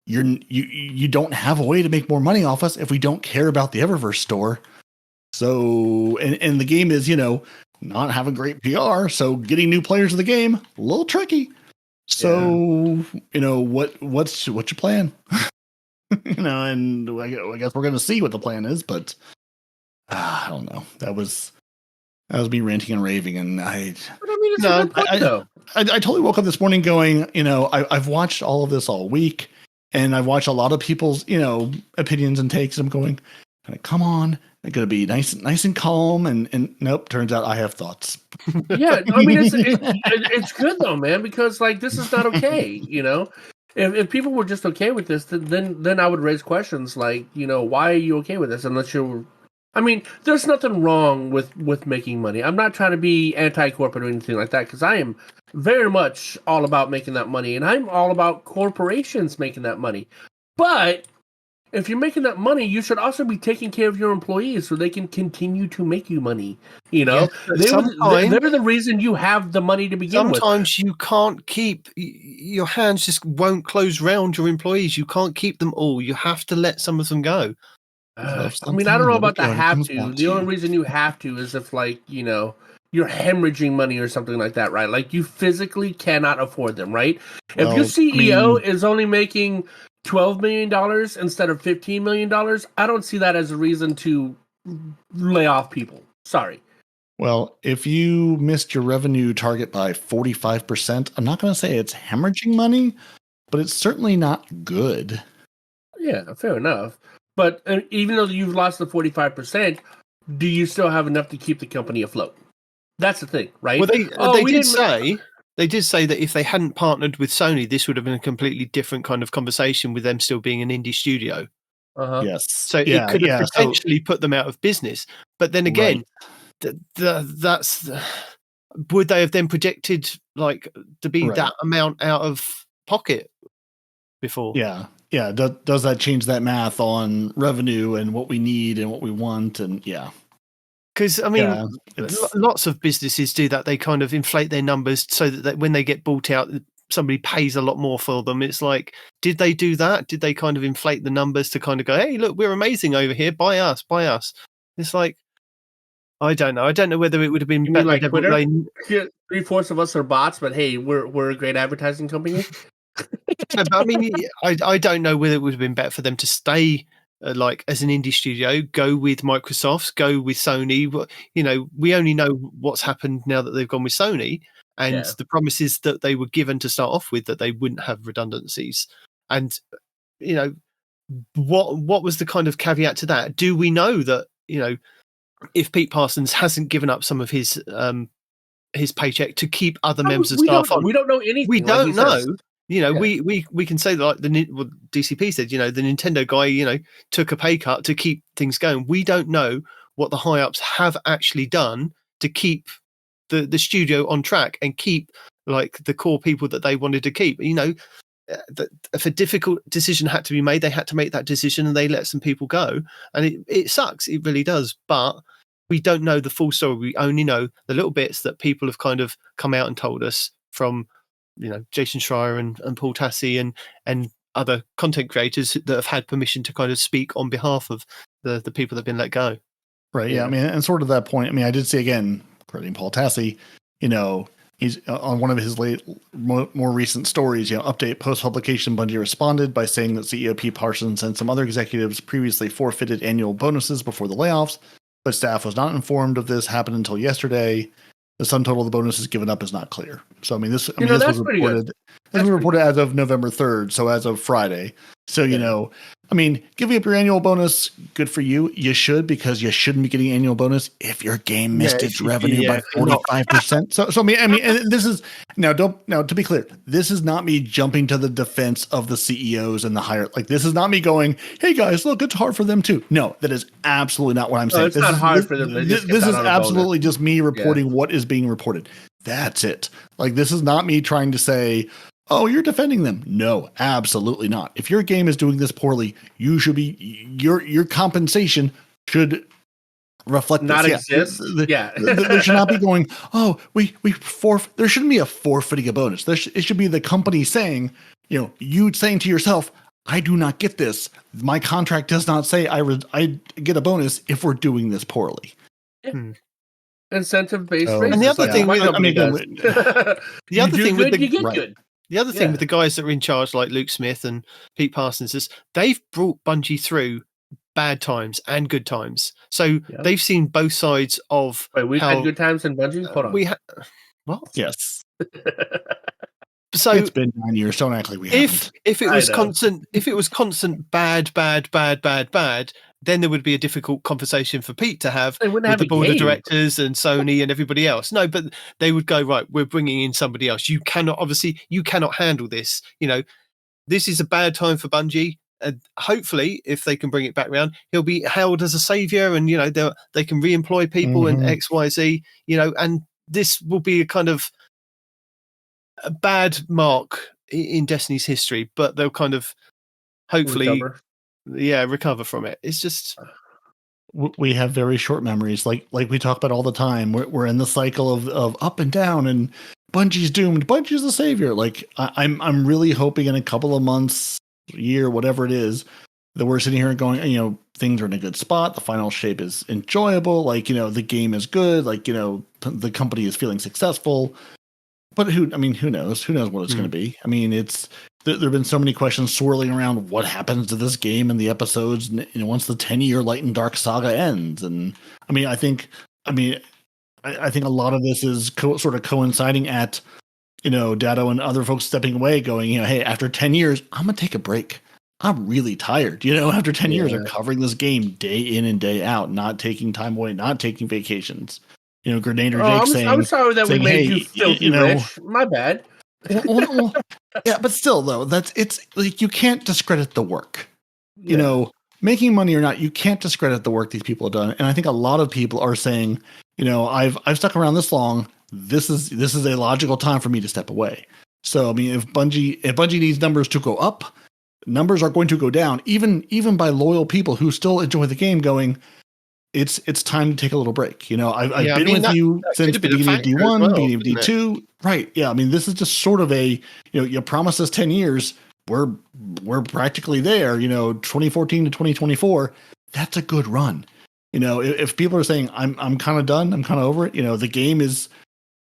You don't have a way to make more money off us if we don't care about the Eververse store. So, and the game is, not having great PR. So getting new players to the game, a little tricky. So, what's your plan? And I guess we're going to see what the plan is, but I don't know. That was me ranting and raving, and I totally woke up this morning going, I've watched all of this all week, and I've watched a lot of people's, opinions and takes. And I'm going, come on, it's going to be nice and calm, and nope. Turns out I have thoughts. Yeah, I mean, it's good though, man, because like this is not okay, If people were just okay with this, then I would raise questions like, why are you okay with this? Unless you're, I mean, there's nothing wrong with making money. I'm not trying to be anti-corporate or anything like that, because I am very much all about making that money, and I'm all about corporations making that money. But if you're making that money, you should also be taking care of your employees so they can continue to make you money. They're the reason you have the money to begin with. Sometimes you can't keep, your hands just won't close round your employees. You can't keep them all. You have to let some of them go. I don't know about the have to. The only reason you have to is if you're hemorrhaging money or something like that, right? Like you physically cannot afford them, right? If your CEO is only making $12 million instead of $15 million, I don't see that as a reason to lay off people. Sorry. Well, if you missed your revenue target by 45%, I'm not going to say it's hemorrhaging money, but it's certainly not good. Yeah, fair enough. But even though you've lost the 45%, do you still have enough to keep the company afloat? That's the thing, right? Well, they did say that if they hadn't partnered with Sony, this would have been a completely different kind of conversation with them still being an indie studio. Uh-huh. Yes. So it could have potentially put them out of business. But then again, that's would they have then projected to be that amount out of pocket before? Yeah. Yeah. Does that change that math on revenue and what we need and what we want? And because I mean, lots of businesses do that. They kind of inflate their numbers so that when they get bought out, somebody pays a lot more for them. It's like, did they do that? Did they kind of inflate the numbers to kind of go, hey, look, we're amazing over here. Buy us. It's like, I don't know. I don't know whether it would have been better. Like Twitter? 3/4 of us are bots, but hey, we're a great advertising company. But I mean, I don't know whether it would have been better for them to stay as an indie studio, go with Microsoft, go with Sony. We only know what's happened now that they've gone with Sony, and the promises that they were given to start off with, that they wouldn't have redundancies. And what was the kind of caveat to that? Do we know that if Pete Parsons hasn't given up some of his paycheck to keep other members of staff on, we don't know anything. We don't know. We can say that DCP said, the Nintendo guy, took a pay cut to keep things going. We don't know what the high ups have actually done to keep the studio on track and keep the core people that they wanted to keep. If a difficult decision had to be made, they had to make that decision, and they let some people go. And it sucks. It really does. But we don't know the full story. We only know the little bits that people have kind of come out and told us from Jason Schreier and Paul Tassi and other content creators that have had permission to kind of speak on behalf of the people that have been let go. Right. Yeah. I mean, and sort of that point, I mean, I did see again, crediting Paul Tassi, he's on one of his more recent stories, update post-publication, Bungie responded by saying that CEO Pete Parsons and some other executives previously forfeited annual bonuses before the layoffs, but staff was not informed of this happened until yesterday. The sum total of the bonuses given up is not clear. So I mean, this You know, this that's was pretty good. reported. This was reported as of November 3rd, so as of Friday. So you know, I mean, giving up your annual bonus, good for you. You should, because you shouldn't be getting annual bonus if your game missed its revenue by 45%. So I mean, and this is now to be clear, this is not me jumping to the defense of the CEOs and the higher. Like, this is not me going, "Hey guys, look, it's hard for them too." No, that is absolutely not what I'm saying. It's not hard for them. This is absolutely just me reporting what is being reported. That's it. Like, this is not me trying to say, "Oh, you're defending them." No, absolutely not. If your game is doing this poorly, you should be your compensation should reflect not this. exist. There should not be going, "Oh, we forfeit." There shouldn't be a forfeiting a bonus. It should be the company saying, you saying to yourself, "I do not get this. My contract does not say I get a bonus if we're doing this poorly." Incentive based. And the other thing, the other thing with the guys that are in charge, like Luke Smith and Pete Parsons, is they've brought Bungie through bad times and good times. So they've seen both sides of. Wait, we've had good times in Bungie. Hold on. What? Yes. So it's been 9 years. Don't act like we haven't. If it was constant bad, then there would be a difficult conversation for Pete to have with the board of directors and Sony and everybody else. No, but they would go, right, we're bringing in somebody else. You cannot handle this. This is a bad time for Bungie. And hopefully, if they can bring it back around, he'll be hailed as a savior, and they can re-employ people and X, Y, Z. And this will be a kind of a bad mark in Destiny's history, but they'll kind of hopefully recover from it. It's just, we have very short memories, like we talk about all the time. We're in the cycle of up and down, and Bungie's doomed. Bungie's the savior. Like, I'm really hoping in a couple of months, year, whatever it is, that we're sitting here and going, things are in a good spot. The final shape is enjoyable. Like, the game is good. Like, the company is feeling successful. But who knows? Who knows what it's going to be? I mean, there have been so many questions swirling around what happens to this game and the episodes, once the 10-year Light and Dark saga ends. And I think a lot of this is sort of coinciding at, Dado and other folks stepping away, going, hey, after 10 years, I'm gonna take a break. I'm really tired. After 10 years of covering this game day in and day out, not taking time away, not taking vacations. Grenadier Jake saying, I'm sorry that we made you filthy rich. My bad. well, yeah, but still, though, it's like, you can't discredit the work. Making money or not, you can't discredit the work these people have done. And I think a lot of people are saying, I've stuck around this long. This is a logical time for me to step away. So, if Bungie needs numbers to go up, numbers are going to go down, even by loyal people who still enjoy the game, going, it's time to take a little break. I've been with you since the beginning of D1, beginning of D2. Right. Yeah. This is just sort of a, you promised us 10 years. We're practically there, 2014 to 2024. That's a good run. If people are saying, I'm kind of done, I'm kind of over it, the game is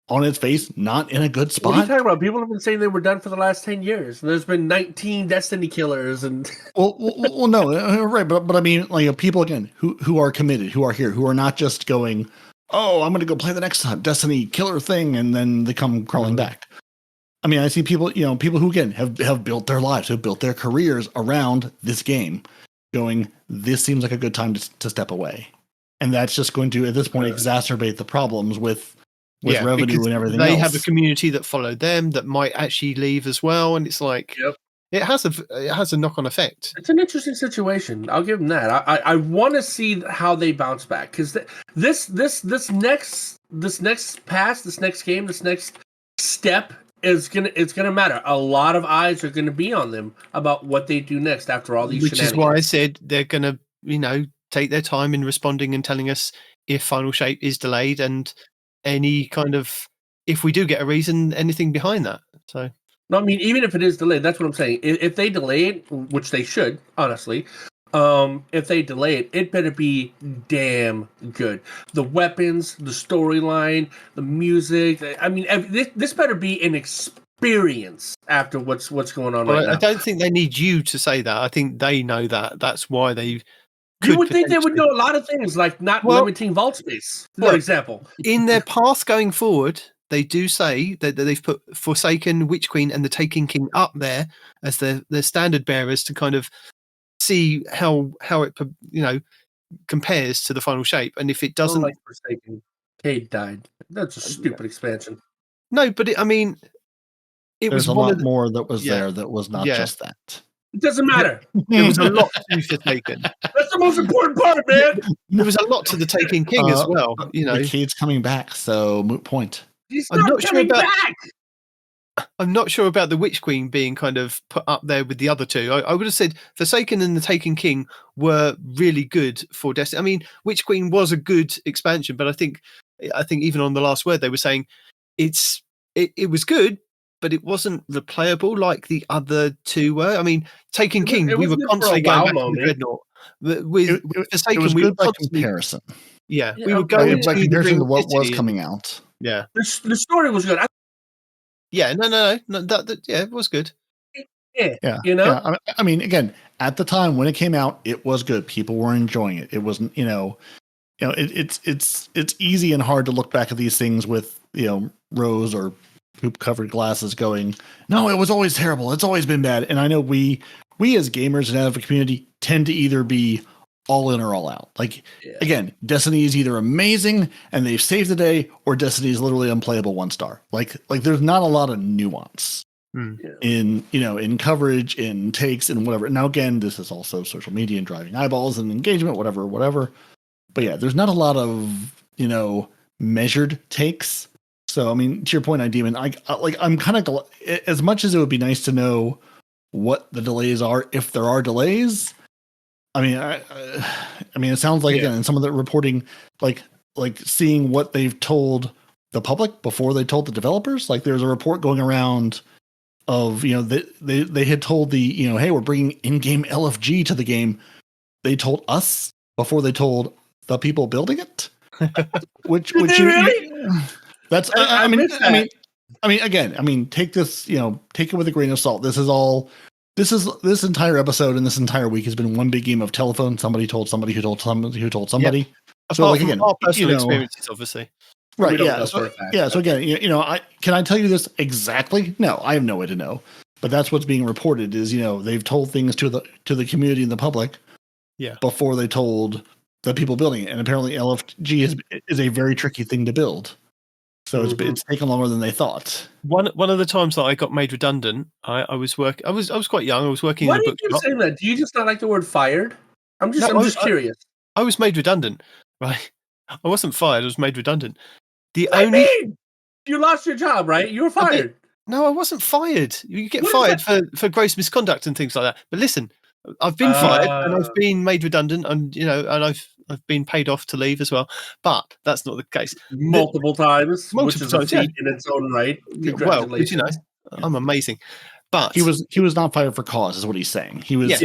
on its face, not in a good spot. What are you talking about? People have been saying they were done for the last 10 years. And there's been 19 Destiny killers and well, no, right, but like, people again who are committed, who are here, who are not just going, "Oh, I'm going to go play the next Destiny killer thing," and then they come crawling back. I see people, people who again have built their lives, have built their careers around this game, going, "This seems like a good time to step away," and that's just going to, at this point, exacerbate the problems with revenue and everything else. They have a community that followed them that might actually leave as well, and it's like, it has a knock-on effect. It's an interesting situation. I'll give them that. I want to see how they bounce back, because this next game, this next step it's gonna matter. A lot of eyes are gonna be on them about what they do next after all these shenanigans. Which is why I said they're gonna, take their time in responding and telling us if final shape is delayed and any kind of, if we do get a reason, anything behind that. So no, even if it is delayed, that's what I'm saying. If they delay it, which they should, honestly, if they delay it, it better be damn good. The weapons, the storyline, the music. This better be an experience after what's going on right now. I don't think they need you to say that. I think they know that. That's why they You would think they would know a lot of things, like not limiting vault space, for example. In their path going forward, they do say that they've put Forsaken, Witch Queen, and the Taken King up there as their standard bearers to kind of see how it compares to the final shape. And if it doesn't, like Forsaken, Cade died. That's a stupid expansion. No, but it There's was a lot more that was there that was not just that. It doesn't matter. There was a lot to Forsaken. That's the most important part, man. There was a lot to the Taken King as well. The Cade's coming back, so moot point. He's not coming back. I'm not sure about the Witch Queen being kind of put up there with the other two. I would have said Forsaken and the Taken King were really good for Destiny. I mean, Witch Queen was a good expansion, but I think even on the last word they were saying it was good, but it wasn't replayable like the other two were. I mean, Taken King, we were constantly going back to the Dreadnought. With Forsaken, we were by constantly comparison. Yeah, we were going by to comparison to what was coming out. Yeah, the story was good. Yeah, no. That it was good. Yeah. I mean, again, at the time when it came out, it was good. People were enjoying it. It wasn't, it's easy and hard to look back at these things with rose or poop covered glasses, going, no, it was always terrible. It's always been bad. And I know we as gamers and out of the community tend to either be all in or all out. Like, again, Destiny is either amazing and they've saved the day, or Destiny is literally unplayable 1-star. Like there's not a lot of nuance in coverage, in takes, and whatever. Now, again, this is also social media and driving eyeballs and engagement, whatever. But yeah, there's not a lot of measured takes. So, I mean, to your point, I'm kind of as much as it would be nice to know what the delays are, if there are delays. I mean, it sounds like again, in some of the reporting, like seeing what they've told the public before they told the developers. Like, there's a report going around of they had told the hey, we're bringing in-game LFG to the game. They told us before they told the people building it. which that's I mean again, take this take it with a grain of salt. This entire episode and this entire week has been one big game of telephone. Somebody told somebody who told somebody who told somebody. Yep. So, like, again, our personal experiences, obviously. Right. Yeah. So again, can I tell you this exactly? No, I have no way to know. But that's what's being reported is, they've told things to the community and the public before they told the people building it. And apparently LFG is a very tricky thing to build. So it's taken longer than they thought. One of the times that I got made redundant, I was working. I was quite young. I was working. Why in a do bookshop. you keep saying that? Do you just not like the word fired? I'm just curious. I was made redundant, right? I wasn't fired. I was made redundant. You lost your job, right? You were fired. No, I wasn't fired. You get fired for gross misconduct and things like that. But listen, I've been fired and I've been made redundant, and and I've been paid off to leave as well. But that's not the case. Multiple times, which is a feat in its own right. Well, I'm amazing. But he was not fired for cause, is what he's saying. He was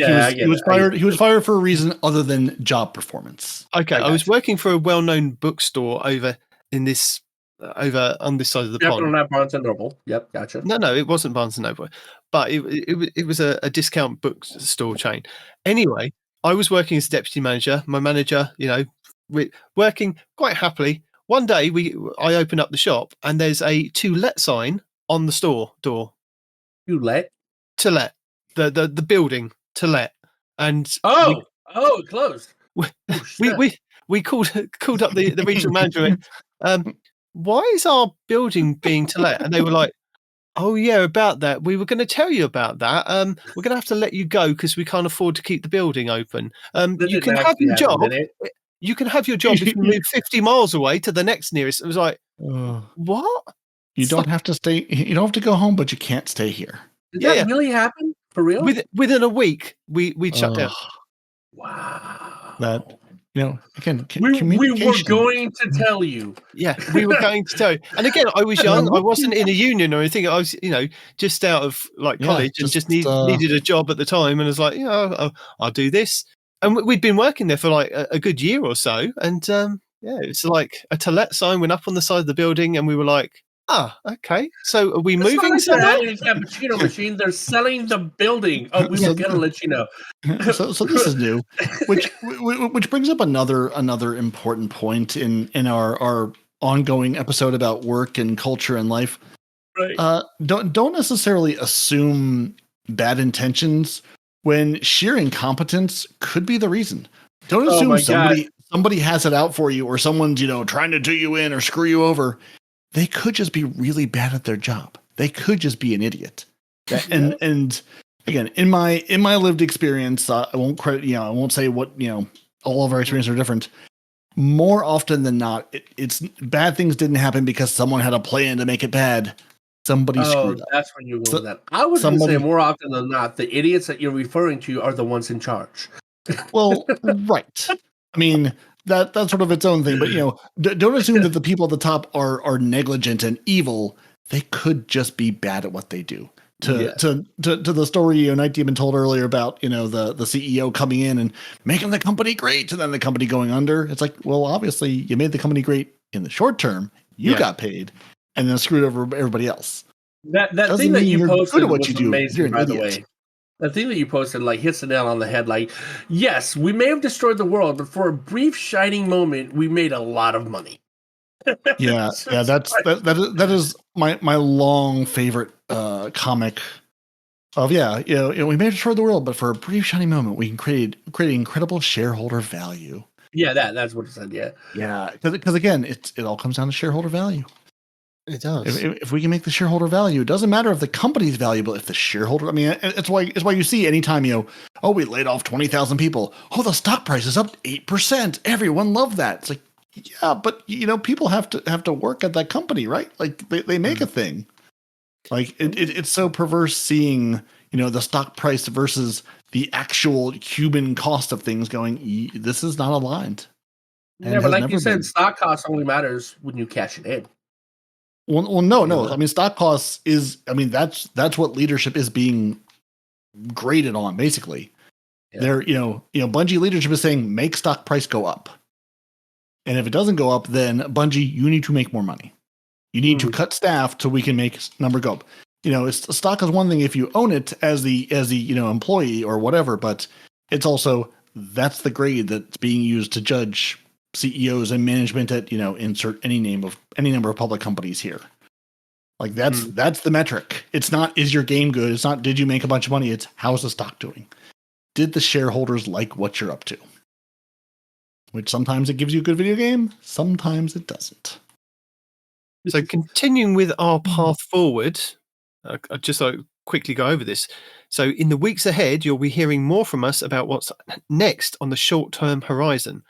fired. He was fired for a reason other than job performance. Okay, I was working for a well-known bookstore over on this side of the pond. Not Barnes and Noble. Yep, gotcha. No, it wasn't Barnes and Noble, but it was a discount bookstore chain. Anyway, I was working as a deputy manager. My manager, we're working quite happily. One day, I open up the shop and there's a to let sign on the store door. To let the building to let, and it closed. We called up the regional manager. Why is our building being to let? And they were like, oh yeah, about that. We were going to tell you about that. We're going to have to let you go because we can't afford to keep the building open. You can have your job. You can have your job if you move 50 miles away to the next nearest. It was like, what? You don't have to stay. You don't have to go home, but you can't stay here. Did that really happen? For real? Within a week, we shut down. Wow. That again, we were going to tell you. Yeah, we were going to tell you. And again, I was young. I wasn't in a union or anything. I was, just out of college and just needed a job at the time. And I was like, I'll do this. And we'd been working there for like a good year or so. And it's like a to let sign went up on the side of the building, and we were like, Okay. So are we It's not moving like they're somewhere? adding a cappuccino machine. They're selling the building. Oh, we So- were gonna let you know. So this is new, which brings up another important point in our ongoing episode about work and culture and life. Right. Don't necessarily assume bad intentions when sheer incompetence could be the reason. Don't Oh assume my God. somebody has it out for you, or someone's trying to do you in or screw you over. They could just be really bad at their job. They could just be an idiot. And again, in my lived experience, I won't credit, I won't say what, all of our experiences are different. More often than not, it's bad things didn't happen because someone had a plan to make it bad. Somebody screwed up. That's when you're going with that. I was going to say somebody- more often than not, the idiots that you're referring to are the ones in charge. Well, right. I mean, that's sort of its own thing, but don't assume that the people at the top are negligent and evil. They could just be bad at what they do. To the story Nitedemon told earlier about the CEO coming in and making the company great, and then the company going under. It's like, well, obviously you made the company great in the short term. You got paid, and then screwed over everybody else. That thing that you posted was You're amazing, an by the idiot. way. The thing that you posted hits the nail on the head. Yes, we may have destroyed the world, but for a brief shining moment, we made a lot of money. Yeah, that is my long favorite comic of we may have destroyed the world, but for a brief shining moment, we can create incredible shareholder value. Yeah, that's what it said. Yeah, because again, it all comes down to shareholder value. It does. If we can make the shareholder value, it doesn't matter if the company's valuable. If the shareholder, I mean, it's why you see anytime we laid off 20,000 people. Oh, the stock price is up 8%. Everyone loved that. It's like, yeah, but people have to work at that company, right? Like they make a thing. Like it's so perverse seeing the stock price versus the actual human cost of things going. This is not aligned. Yeah, but like you said, stock cost only matters when you cash it in. Well, no. I mean, stock costs that's what leadership is being graded on. Basically, they're Bungie leadership is saying make stock price go up, and if it doesn't go up, then Bungie, you need to make more money. You need to cut staff so we can make number go up. Stock is one thing if you own it as the employee or whatever, but it's also that's the grade that's being used to judge CEOs and management at insert any number of public companies here. Like that's the metric. It's not is your game good? It's not did you make a bunch of money? It's how's the stock doing? Did the shareholders like what you're up to? Which sometimes it gives you a good video game, sometimes it doesn't. So continuing with our path forward, I just quickly go over this. So in the weeks ahead, you'll be hearing more from us about what's next on the short-term horizon.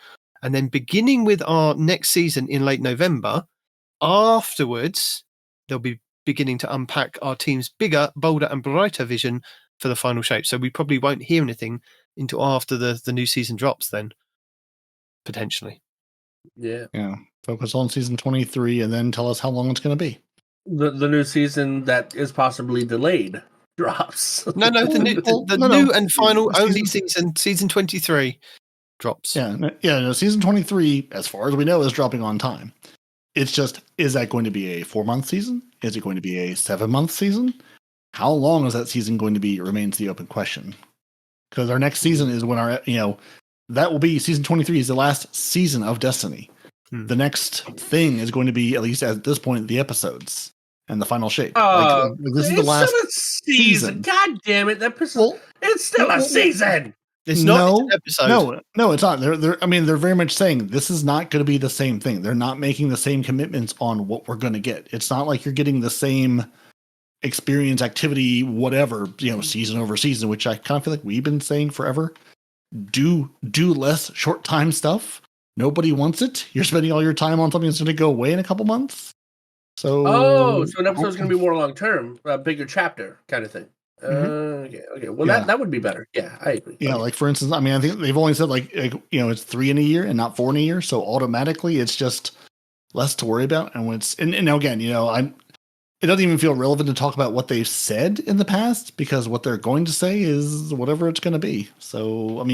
And then beginning with our next season in late November, afterwards, they'll be beginning to unpack our team's bigger, bolder and brighter vision for the final shape. So we probably won't hear anything until after the new season drops then, potentially. Yeah. Focus on season 23 and then tell us how long it's going to be. The new season that is possibly delayed drops. No, the new and final only season 23 drops. Yeah. Season 23, as far as we know, is dropping on time. It's just, is that going to be a 4-month season? Is it going to be a 7-month season? How long is that season going to be? Remains the open question. Because our next season is when that will be season 23 is the last season of Destiny. The next thing is going to be, at least at this point, the episodes and the final shape. This is the last season. God damn it! It's still a season. It's not an episode. No, it's not. They're very much saying this is not going to be the same thing. They're not making the same commitments on what we're going to get. It's not like you're getting the same experience, activity, whatever, season over season, which I kind of feel like we've been saying forever. Do less short time stuff. Nobody wants it. You're spending all your time on something that's going to go away in a couple months. So an episode's going to be more long term, a bigger chapter kind of thing. Okay. Well, that would be better. Yeah, I agree. Yeah, like for instance, I think they've only said it's 3 in a year and not 4 in a year, so automatically it's just less to worry about. And when and again, it doesn't even feel relevant to talk about what they've said in the past because what they're going to say is whatever it's going to be. So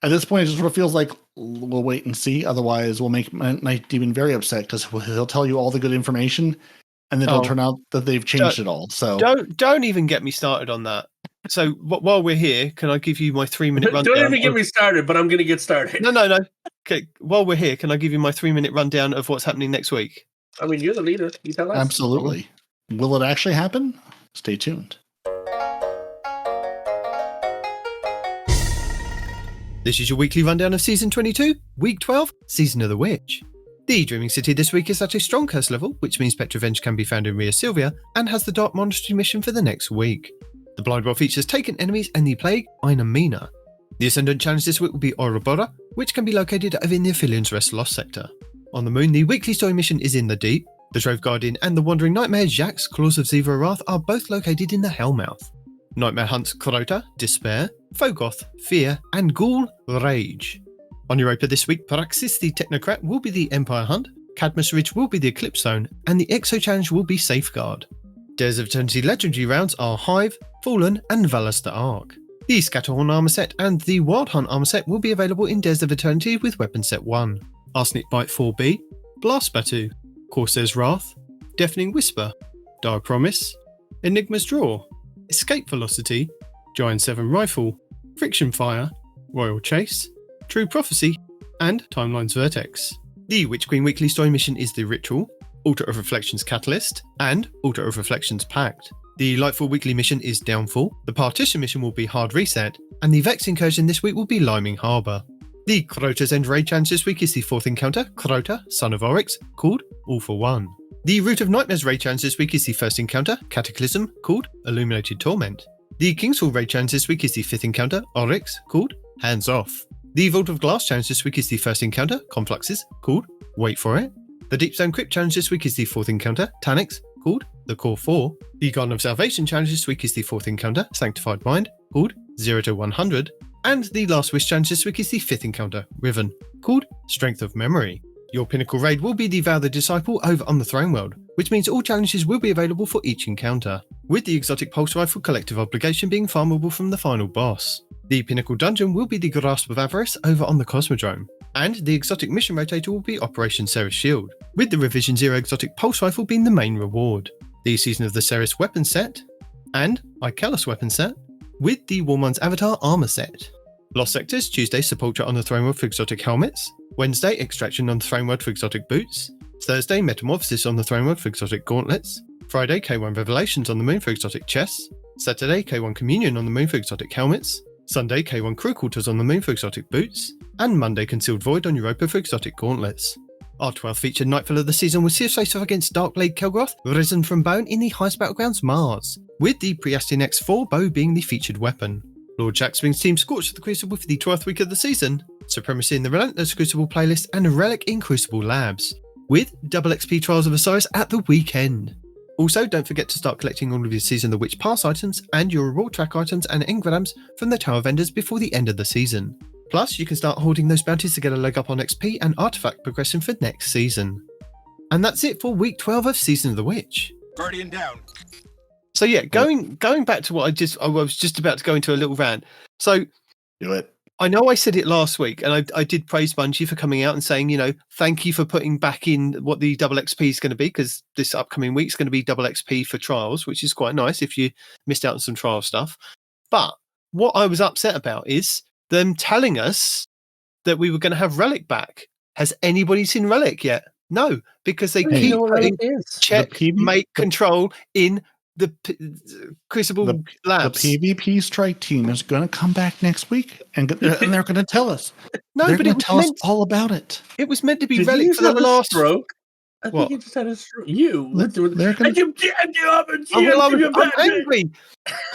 at this point, it just sort of feels like we'll wait and see. Otherwise, we'll make Nitedemon very upset because he'll tell you all the good information and then it'll turn out that they've changed it all. So don't even get me started on that. So while we're here, can I give you my 3-minute rundown? Don't even get me started, but I'm going to get started. No. Okay, while we're here, can I give you my 3-minute rundown of what's happening next week? I mean, you're the leader. You tell us. Absolutely. Will it actually happen? Stay tuned. This is your weekly rundown of Season 22, Week 12, Season of the Witch. The Dreaming City this week is at a strong curse level, which means Petrovenge can be found in Ria Silvia, and has the Dark Monastery mission for the next week. The Blind World features Taken Enemies and the Plague, Aina Mina. The Ascendant challenge this week will be Ouroboros, which can be located within the Aphelions Rest Lost sector. On the Moon, the weekly story mission is in the Deep. The Drove Guardian and the Wandering Nightmare Jax, Claws of Ziva Wrath are both located in the Hellmouth. Nightmare hunts Crota, Despair, Fogoth, Fear, and Ghoul, Rage. On Europa this week, Praxis the Technocrat will be the Empire Hunt, Cadmus Ridge will be the Eclipse Zone, and the Exo Challenge will be Safeguard. Dares of Eternity legendary rounds are Hive, Fallen, and Valas the Ark. The Scatterhorn armor set and the Wild Hunt armor set will be available in Dares of Eternity with Weapon Set 1. Arsenic Bite 4B, Blast Batu, Corsair's Wrath, Deafening Whisper, Dark Promise, Enigma's Draw, Escape Velocity, Giant 7 Rifle, Friction Fire, Royal Chase, True Prophecy, and Timeline's Vertex. The Witch Queen weekly story mission is The Ritual, Altar of Reflections Catalyst, and Altar of Reflections Pact. The Lightfall weekly mission is Downfall, the Partition mission will be Hard Reset, and the Vex incursion this week will be Liming Harbour. The Crota's End Raid challenge this week is the 4th encounter, Crota, Son of Oryx, called All for One. The Root of Nightmares raid challenge this week is the 1st encounter, Cataclysm, called Illuminated Torment. The Kingsfall raid challenge this week is the 5th encounter, Oryx, called Hands Off. The Vault of Glass challenge this week is the 1st encounter, Confluxes, called Wait For It. The Deep Stone Crypt challenge this week is the 4th encounter, Tanix, called The Core 4. The Garden of Salvation challenge this week is the 4th encounter, Sanctified Mind, called 0 to 100. And the Last Wish challenge this week is the 5th encounter, Riven, called Strength of Memory. Your pinnacle raid will be the Vow the Disciple over on the Throne World, which means all challenges will be available for each encounter, with the Exotic Pulse Rifle Collective Obligation being farmable from the final boss. The pinnacle dungeon will be the Grasp of Avarice over on the Cosmodrome, and the Exotic Mission Rotator will be Operation Ceres Shield, with the Revision Zero Exotic Pulse Rifle being the main reward. The Season of the Ceres weapon set, and Ikelos weapon set, with the Warmind's Avatar armor set. Lost Sectors, Tuesday, Sepultura on the Throne World for exotic helmets. Wednesday, Extraction on the Throne World for exotic boots. Thursday, Metamorphosis on the Throne World for exotic gauntlets. Friday, K1 Revelations on the Moon for exotic chests. Saturday, K1 Communion on the Moon for exotic helmets. Sunday, K1 Crew Quarters on the Moon for exotic boots. And Monday, Concealed Void on Europa for exotic gauntlets. Our 12th featured Nightfall of the season was Sears face-off against Darkblade Kelgroth, Risen from Bone in the highest battlegrounds Mars, with the Priastian X4 bow being the featured weapon. Lord Jackswing's team scorched the Crucible for the 12th week of the season, Supremacy in the Relentless Crucible playlist, and Relic in Crucible Labs, with double XP Trials of Osiris at the weekend. Also, don't forget to start collecting all of your Season of the Witch pass items and your reward track items and engrams from the Tower vendors before the end of the season. Plus, you can start holding those bounties to get a leg up on XP and artifact progression for next season. And that's it for week 12 of Season of the Witch. Guardian down. So yeah, going back to what I was just about to go into a little rant. So Do it. I know I said it last week, and I did praise Bungie for coming out and saying, you know, thank you for putting back in what the double XP is going to be, because this upcoming week is going to be double XP for trials, which is quite nice if you missed out on some trial stuff. But what I was upset about is them telling us that we were going to have Relic back. Has anybody seen Relic yet? No, because they keep putting check, mate, control in the Crucible Labs. The PvP strike team is going to come back next week, and they're going to tell us. No, they're but going to tell us all about it. It was meant to be Relic for the last stroke. I what? think you just had a stroke. You. They're going to. I'm angry.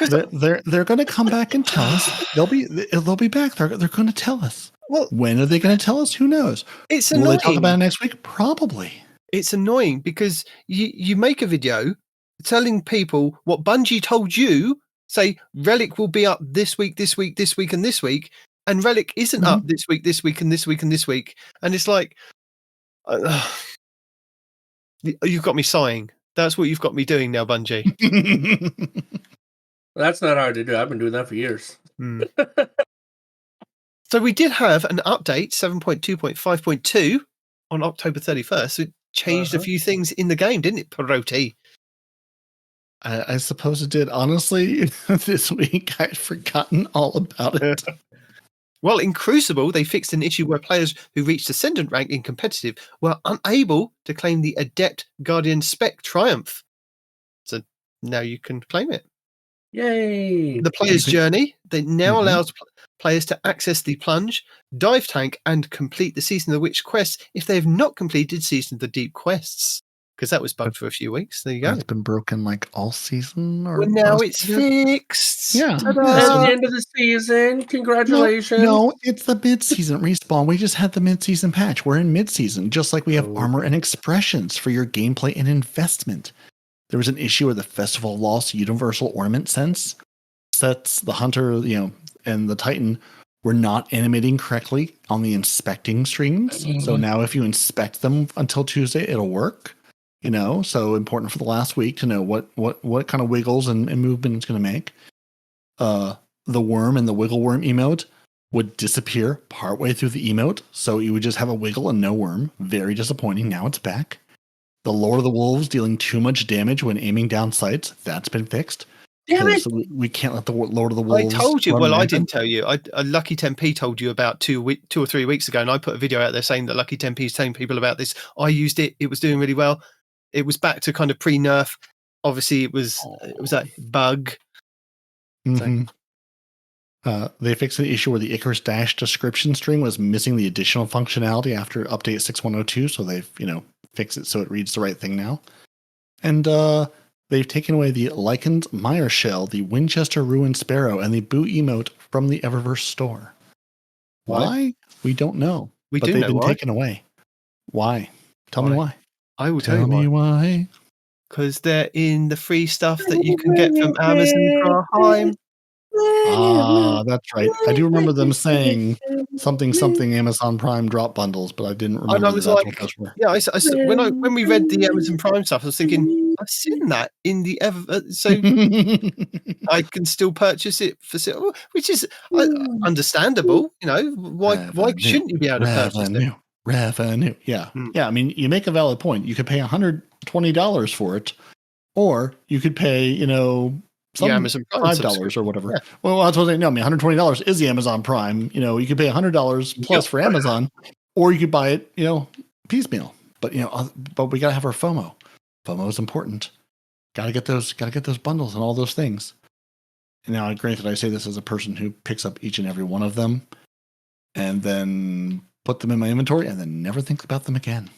They're going to come back and tell us. They'll be back. They're going to tell us. Well, when are they going to tell us? Who knows? It's Will annoying. they talk about it next week? Probably. It's annoying because you make a video telling people what Bungie told you, say Relic will be up this week, and this week, and Relic isn't up this week, and this week. And it's like, you've got me sighing. That's what you've got me doing now, Bungie. That's not hard to do. I've been doing that for years. So we did have an update, 7.2.5.2 on October 31st. So it changed a few things in the game, didn't it, Peroty? I suppose it did. Honestly, this week I'd forgotten all about it. Well, in Crucible, they fixed an issue where players who reached Ascendant rank in competitive were unable to claim the Adept Guardian Spec Triumph. So now you can claim it. Yay! The player's journey, they now allows players to access the Plunge, Dive Tank, and complete the Season of the Witch quests if they have not completed Season of the Deep quests. Because that was bugged for a few weeks. There you go. That's been broken like all season. Or Well, now it's fixed. Yeah. At the end of the season, congratulations. No, it's the mid-season respawn. We just had the mid-season patch. We're in mid-season, just like we have armor and expressions for your gameplay and investment. There was an issue where the Festival of Lost Universal Ornament sets the Hunter, and the Titan were not animating correctly on the inspecting strings. So now if you inspect them until Tuesday, it'll work. So important for the last week to know what kind of wiggles and movement it's going to make. The worm and the wiggle worm emote would disappear partway through the emote. So you would just have a wiggle and no worm. Very disappointing. Now it's back. The Lord of the Wolves dealing too much damage when aiming down sights. That's been fixed. Damn it! So we can't let the Lord of the Wolves. I told you. Well, I rampant. didn't tell you. Lucky 10p told you about 2 or 3 weeks ago, and I put a video out there saying that Lucky 10p is telling people about this. I used it. It was doing really well. It was back to kind of pre-nerf. Obviously, it was that bug. Mm-hmm. They fixed the issue where the Icarus Dash description string was missing the additional functionality after update 6.102. So they've fixed it so it reads the right thing now. And they've taken away the Lycan's Mire Shell, the Winchester Ruined Sparrow, and the Boo emote from the Eververse store. Why? We don't know. But they've been taken away. Why? Tell me why. I will tell you me why. Because they're in the free stuff that you can get from Amazon Prime. That's right. I do remember them saying something Amazon Prime drop bundles, but I didn't remember. And I was what like, were. yeah, when we read the Amazon Prime stuff, I was thinking, I've seen that in the so I can still purchase it for sale, which is understandable. Why shouldn't you be able to purchase it? Revenue. Yeah. Yeah. I mean, you make a valid point. You could pay $120 for it, or you could pay, Amazon Prime $5 or whatever. Yeah. Well, that's what I say. No, I mean, $120 is the Amazon Prime. You could pay $100 plus for Amazon, or you could buy it, piecemeal. But but we gotta have our FOMO. FOMO is important. Gotta get those bundles and all those things. And now, granted, I say this as a person who picks up each and every one of them, and then put them in my inventory, and then never think about them again.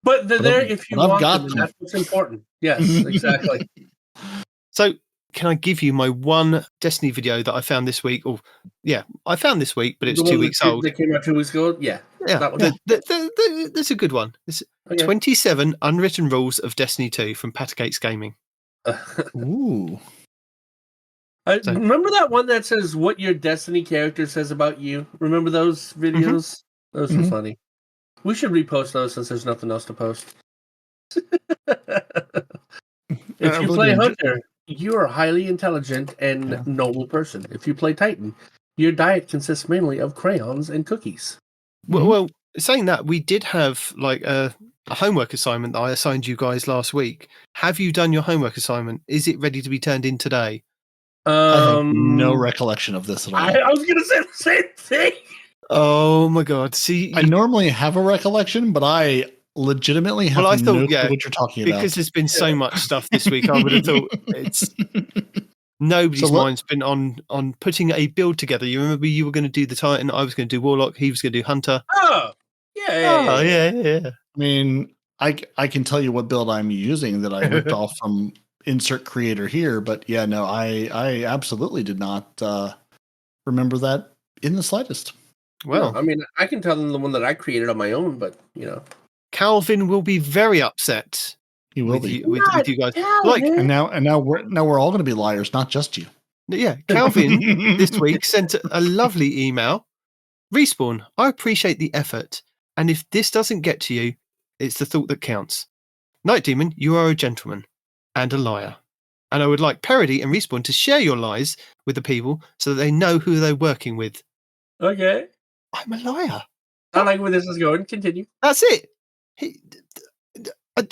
But they're there if you want them. them. That's what's important. Yes, exactly. So, can I give you my one Destiny video that I found this week? I found this week, but it's 2 weeks old. They came out 2 weeks ago. Yeah. That one. That's a good one. It's 27 unwritten rules of Destiny 2 from Patagates Gaming. Ooh. Remember that one that says what your Destiny character says about you? Remember those videos? Those were funny. We should repost those since there's nothing else to post. If you play Hunter, you are a highly intelligent and noble person. If you play Titan, your diet consists mainly of crayons and cookies. Well, saying that, we did have like a homework assignment that I assigned you guys last week. Have you done your homework assignment? Is it ready to be turned in today? I have no recollection of this at all. I was going to say the same thing. Oh my god! See, I normally have a recollection, but I legitimately have no clue what you're talking about. Because there's been so much stuff this week, I would have thought it's nobody's mind's been on putting a build together. You remember you were going to do the Titan, I was going to do Warlock, he was going to do Hunter. Oh, yeah. I mean, I can tell you what build I'm using that I ripped off from insert creator here, but I absolutely did not remember that in the slightest. Well, I mean, I can tell them the one that I created on my own, but Calvin will be very upset. He will be with you guys. And now we're all going to be liars, not just you. Yeah, Calvin this week sent a lovely email. Respawn, I appreciate the effort, and if this doesn't get to you, it's the thought that counts. Nitedemon, you are a gentleman and a liar, and I would like Peroty and Respawn to share your lies with the people so that they know who they're working with. Okay. I'm a liar. I like where this is going. Continue. That's it.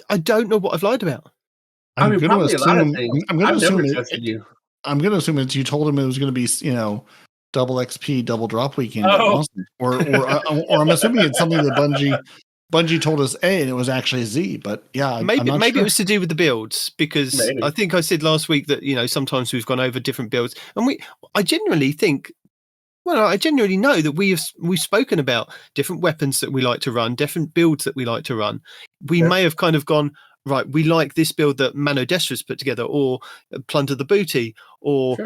I don't know what I've lied about. I'm going to probably a lot of assume. things. I'm going to I've never assume trusted you. I'm going to assume it's you told him it was going to be, double XP, double drop weekend at Oh. Monster, or I'm assuming it's something that Bungie told us A and it was actually Z. But yeah, I'm not Maybe sure. it was to do with the builds, because Maybe. I think I said last week that sometimes we've gone over different builds, and I genuinely think. Well, I genuinely know that we've spoken about different weapons that we like to run, different builds that we like to run. We may have kind of gone, right, we like this build that Mano Destra's put together, or Plunder the Booty, or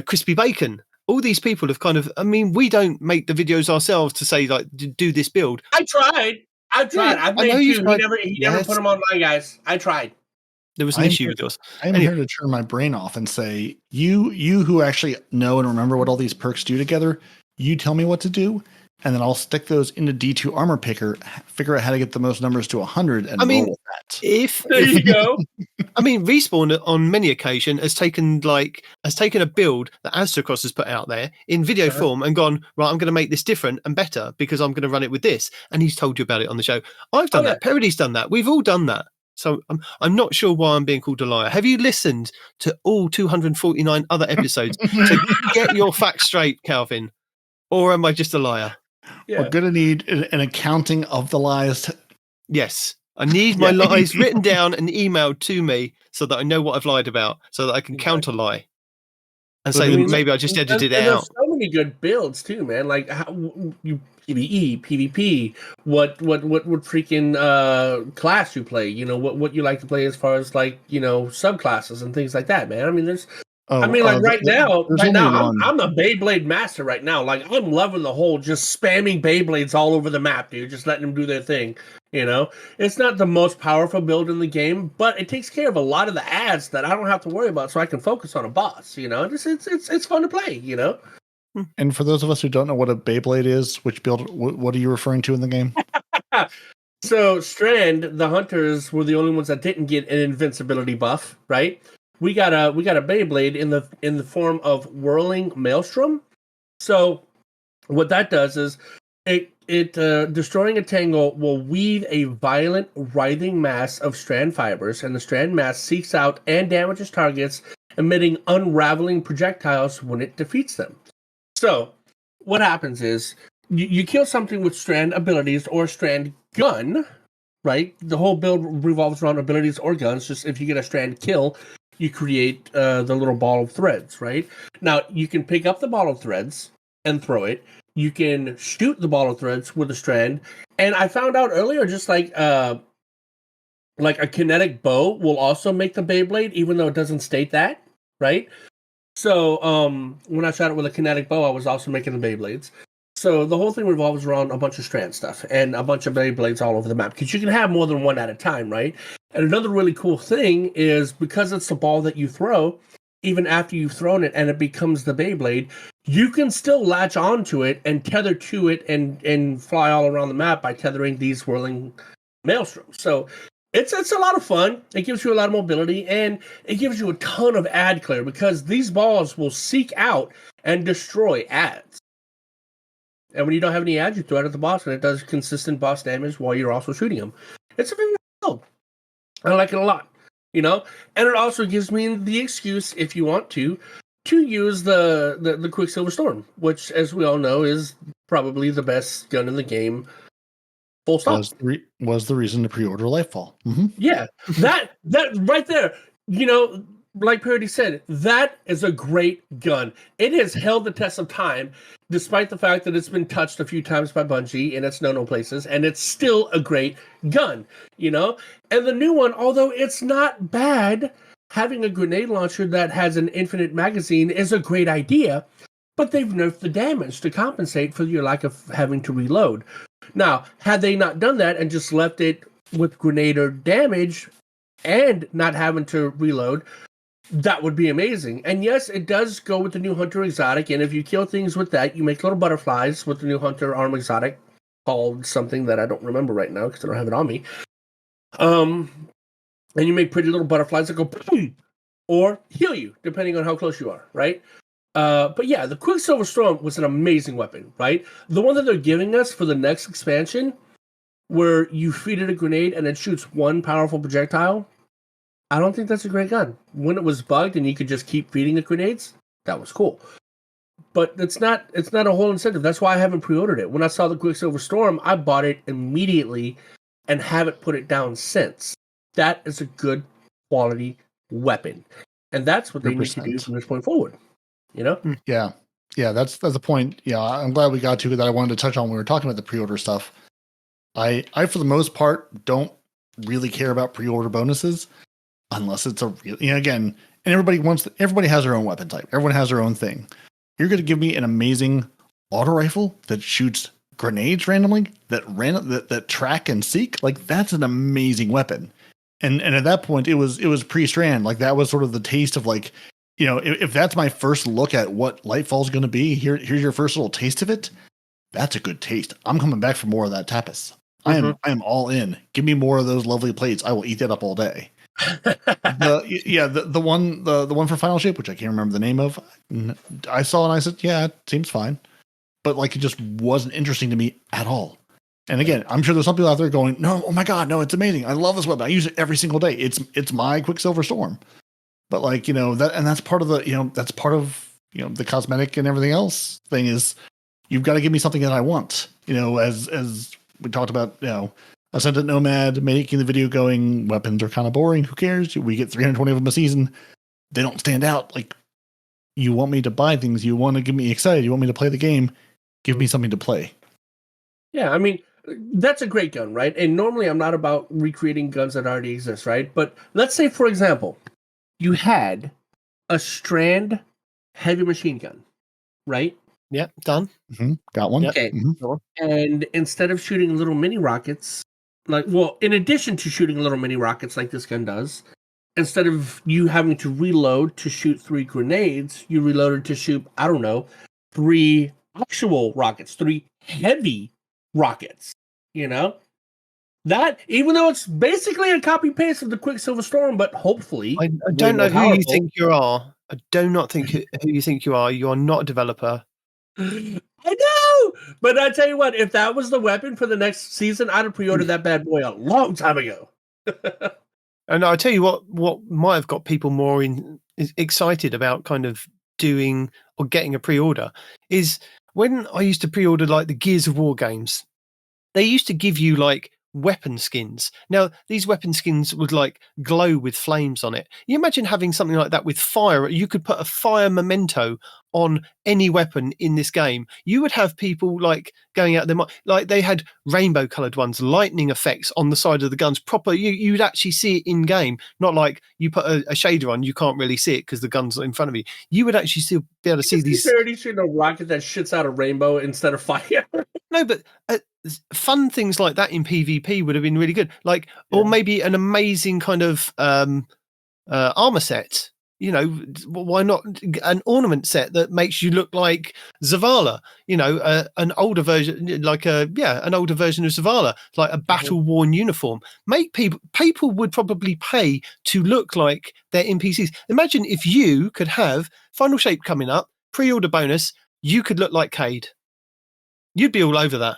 Crispy Bacon. All these people have kind of, we don't make the videos ourselves to say, like, do this build. I tried. Yeah, I've made two. tried. He never put them online, guys. I tried. There was an issue with us. I'm here to turn my brain off and say, you who actually know and remember what all these perks do together, you tell me what to do, and then I'll stick those into D2 Armor Picker, figure out how to get the most numbers to 100, and roll with that. There you go. Respawn on many occasions has taken a build that Astrocross has put out there in video form and gone, right, I'm going to make this different and better because I'm going to run it with this. And he's told you about it on the show. I've done that. Peroty's done that. We've all done that. So I'm not sure why I'm being called a liar. Have you listened to all 249 other episodes to get your facts straight, Calvin? Or am I just a liar? Yeah. We're going to need an accounting of the lies. Yes. I need my lies written down and emailed to me so that I know what I've lied about, so that I can counter lie and say maybe I just edited it out. There's so many good builds too, man. Like how you PvE, PvP, what freaking class you play, what you like to play as far as subclasses and things like that, man. I mean, there's right now, I'm a Beyblade master right now. Like, I'm loving the whole just spamming Beyblades all over the map, dude. Just letting them do their thing. It's not the most powerful build in the game, but it takes care of a lot of the ads that I don't have to worry about, so I can focus on a boss. It's fun to play. And for those of us who don't know what a Beyblade is, which build? What are you referring to in the game? So Strand, the hunters were the only ones that didn't get an invincibility buff, right? We got a Beyblade in the form of whirling maelstrom. So what that does is it destroying a tangle will weave a violent writhing mass of strand fibers, and the strand mass seeks out and damages targets, emitting unraveling projectiles when it defeats them. So what happens is you kill something with strand abilities or strand gun, right? The whole build revolves around abilities or guns. Just if you get a strand kill, you create the little ball of threads, right? Now, you can pick up the ball of threads and throw it. You can shoot the ball of threads with a strand. And I found out earlier, just like a kinetic bow will also make the Beyblade, even though it doesn't state that, right? So when I shot it with a kinetic bow, I was also making the Beyblades. So the whole thing revolves around a bunch of strand stuff and a bunch of Beyblades all over the map, because you can have more than one at a time, right? And another really cool thing is, because it's the ball that you throw, even after you've thrown it and it becomes the Beyblade, you can still latch onto it and tether to it and fly all around the map by tethering these whirling maelstroms. So it's a lot of fun. It gives you a lot of mobility, and it gives you a ton of ad clear, because these balls will seek out and destroy ads. And when you don't have any ads, you throw it at the boss, and it does consistent boss damage while you're also shooting them. It's a very cool. I like it a lot, And it also gives me the excuse, if you want to use the Quicksilver Storm, which, as we all know, is probably the best gun in the game. Full stop. Was the reason to pre-order Lightfall. Mm-hmm. Yeah, that right there. Like Peroty said, that is a great gun. It has held the test of time, despite the fact that it's been touched a few times by Bungie in its no places, and it's still a great gun, And the new one, although it's not bad, having a grenade launcher that has an infinite magazine is a great idea, but they've nerfed the damage to compensate for your lack of having to reload. Now, had they not done that and just left it with grenader damage and not having to reload, that would be amazing. And yes, it does go with the new Hunter exotic, and if you kill things with that, you make little butterflies with the new Hunter arm exotic, called something that I don't remember right now because I don't have it on me. And you make pretty little butterflies that go boom, or heal you, depending on how close you are, right? But yeah, the Quicksilver Storm was an amazing weapon, right? The one that they're giving us for the next expansion, where you feed it a grenade and it shoots one powerful projectile, I don't think that's a great gun. When it was bugged and you could just keep feeding it grenades, that was cool. But it's not a whole incentive. That's why I haven't pre-ordered it. When I saw the Quicksilver Storm, I bought it immediately and haven't put it down since. That is a good quality weapon. And that's what they 100%. Need to do from this point forward. You know? Yeah. Yeah, that's the point. Yeah, I'm glad we got to that I wanted to touch on when we were talking about the pre-order stuff. I for the most part don't really care about pre-order bonuses unless it's a real, again, and everybody has their own weapon type. Everyone has their own thing. You're going to give me an amazing auto rifle that shoots grenades randomly, that track and seek, like that's an amazing weapon. And at that point it was pre-Strand, like that was sort of the taste of like, if that's my first look at what Lightfall is going to be, here's your first little taste of it. That's a good taste. I'm coming back for more of that tapas. I am all in. Give me more of those lovely plates. I will eat that up all day. the one for Final Shape, which I can't remember the name of, I saw and I said, yeah, it seems fine, but like it just wasn't interesting to me at all. And again, I'm sure there's some people out there going, no, oh my god, no, it's amazing. I love this weapon. I use it every single day. It's my Quicksilver Storm. But like that's part of the cosmetic and everything else thing is you've got to give me something that I want. As we talked about, Ascendant Nomad making the video going, weapons are kind of boring. Who cares? We get 320 of them a season. They don't stand out. Like, you want me to buy things. You want to get me excited. You want me to play the game. Give me something to play. Yeah, I mean, that's a great gun, right? And normally I'm not about recreating guns that already exist, right? But let's say, for example, you had a Strand heavy machine gun, right? Yeah, done. Mm-hmm. Got one. Okay. Mm-hmm. And instead of shooting little mini rockets, in addition to shooting little mini rockets like this gun does, instead of you having to reload to shoot 3 grenades, you reloaded to shoot, 3 actual rockets, 3 heavy rockets. That, even though it's basically a copy paste of the Quicksilver Storm, but hopefully, I don't know who you think you are. I do not think who you think you are. You are not a developer. I know, but I tell you what, if that was the weapon for the next season, I'd have pre-ordered that bad boy a long time ago. And I'll tell you what might have got people more excited about kind of doing or getting a pre-order is when I used to pre-order like the Gears of War games, they used to give you like weapon skins. Now, these weapon skins would like glow with flames on it. You imagine having something like that with fire. You could put a fire memento on any weapon in this game. You would have people like going out there, like they had rainbow colored ones, lightning effects on the side of the guns. Proper, you'd actually see it in game, not like you put a shader on, you can't really see it because the gun's in front of you. You would actually still be able to see these. You're already shooting a rocket that shits out a rainbow instead of fire. No, but fun things like that in PvP would have been really good. Like, or maybe an amazing kind of armor set. Why not an ornament set that makes you look like Zavala? An older version, like an older version of Zavala, like a battle-worn uniform. People would probably pay to look like their NPCs. Imagine if you could have Final Shape coming up, pre-order bonus, you could look like Cade. You'd be all over that.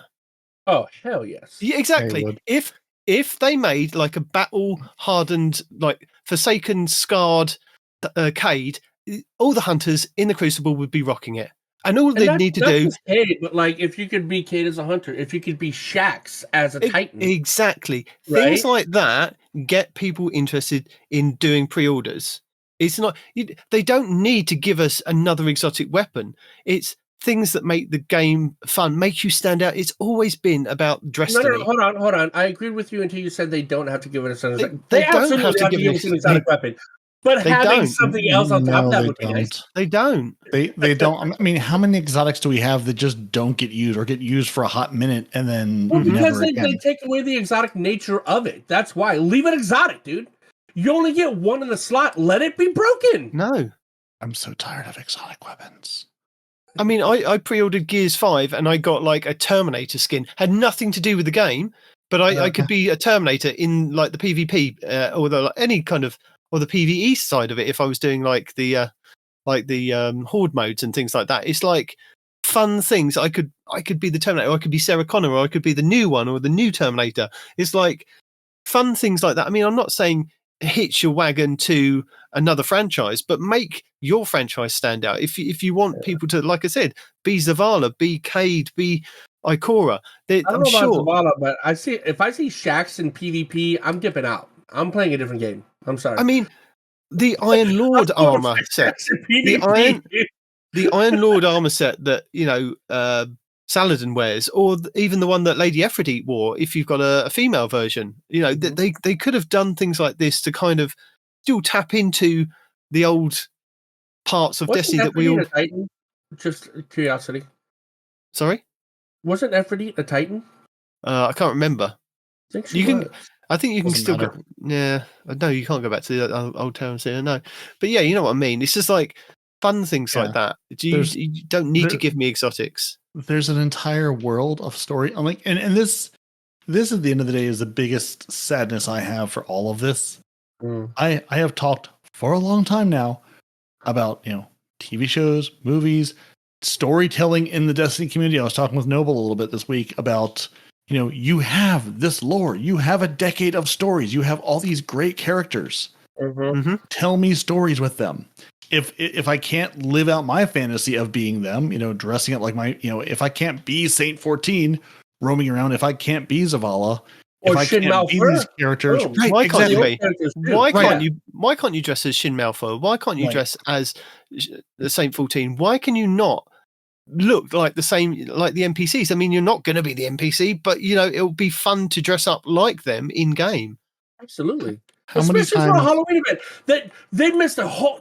Oh, hell yes. Yeah, exactly. If they made like a battle-hardened, like Forsaken, scarred Cade, all the hunters in the Crucible would be rocking it. And all they need to do... Cade, but like if you could be Cade as a hunter, if you could be Shaxx as a Titan. Exactly. Right? Things like that get people interested in doing pre-orders. It's not... They don't need to give us another exotic weapon. It's things that make the game fun, make you stand out. It's always been about destiny. No, hold on. I agreed with you until you said they don't have to give us an exotic. They don't have to give us an exotic weapon. But having something else on top of that would be nice. They don't. They don't. I mean, how many exotics do we have that just don't get used or get used for a hot minute and then because they take away the exotic nature of it. That's why. Leave it exotic, dude. You only get one in the slot. Let it be broken. No. I'm so tired of exotic weapons. I mean, I pre-ordered Gears 5 and I got like a Terminator skin. Had nothing to do with the game, but I could be a Terminator in like the PvP or any kind of, or the PvE side of it if I was doing like the horde modes and things like that. It's like fun things. I could be the Terminator, or I could be Sarah Connor, or I could be the new one or the new Terminator. It's like fun things like that. I mean, I'm not saying hitch your wagon to another franchise, but make your franchise stand out. If you want people to, like I said, be Zavala, be Cade, be Ikora. I don't know about Zavala, but if I see Shaxx in PvP, I'm dipping out. I'm playing a different game. I'm sorry. I mean, the Iron Lord armor set, the Iron Lord armor set that Saladin wears, or even the one that Lady Aphrodite wore. If you've got a female version, they could have done things like this to kind of still tap into the old parts of Destiny that we all. A Titan? Just curiosity. Sorry, wasn't Aphrodite a Titan? I can't remember. I think she was. I think you can still go. Yeah, no, you can't go back to the old town and no. But yeah, you know what I mean. It's just like fun things like that. You don't need to give me exotics. There's an entire world of story. I'm like, and this at the end of the day is the biggest sadness I have for all of this. I have talked for a long time now about TV shows, movies, storytelling in the Destiny community. I was talking with Noble a little bit this week about you have this lore, you have a decade of stories, you have all these great characters. Tell me stories with them. If I can't live out my fantasy of being them, dressing up like my, if I can't be Saint 14 roaming around, if I can't be Zavala, if I can't be these characters, why can't you? Why can't you dress as Shin Malphur? Why can't you dress as the Saint 14? Why can you not look like the same, like the NPCs? I mean, you're not going to be the NPC, but it'll be fun to dress up like them in game. Absolutely. Especially for a Halloween event that they missed a whole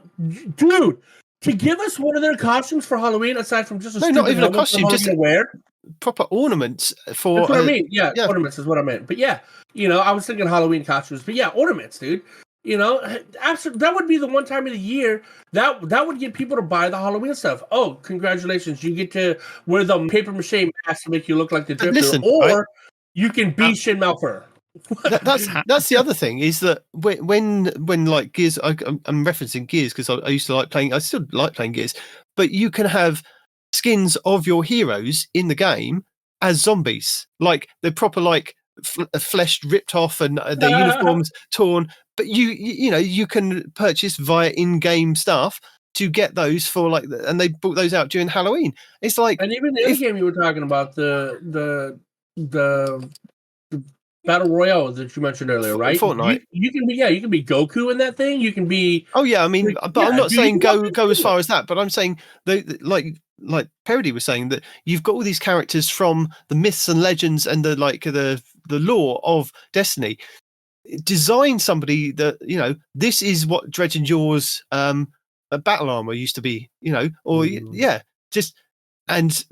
dude to give us one of their costumes for Halloween aside from just not even a costume, just to wear proper ornaments for. That's what I mean. Yeah, ornaments is what I meant. But yeah, I was thinking Halloween costumes, but yeah, ornaments, dude. Absolutely, that would be the one time of the year that would get people to buy the Halloween stuff. Oh, congratulations! You get to wear the paper mache mask to make you look like the Drifter, or you can be Shin Malphur. That's the other thing is that when like Gears, I'm referencing Gears because I used to like playing. I still like playing Gears, but you can have skins of your heroes in the game as zombies, like they're proper like flesh ripped off and their uniforms torn. But you can purchase via in-game stuff to get those for like, and they brought those out during Halloween. It's like, and even the game you were talking about the Battle Royale that you mentioned earlier, right? Fortnite. You can be Goku in that thing. You can be. Oh yeah, I mean, but I'm not saying go as far as that. But I'm saying like Peroty was saying that you've got all these characters from the myths and legends and the lore of Destiny. Design somebody that this is what Dredge and Jaw's battle armor used to be, or just and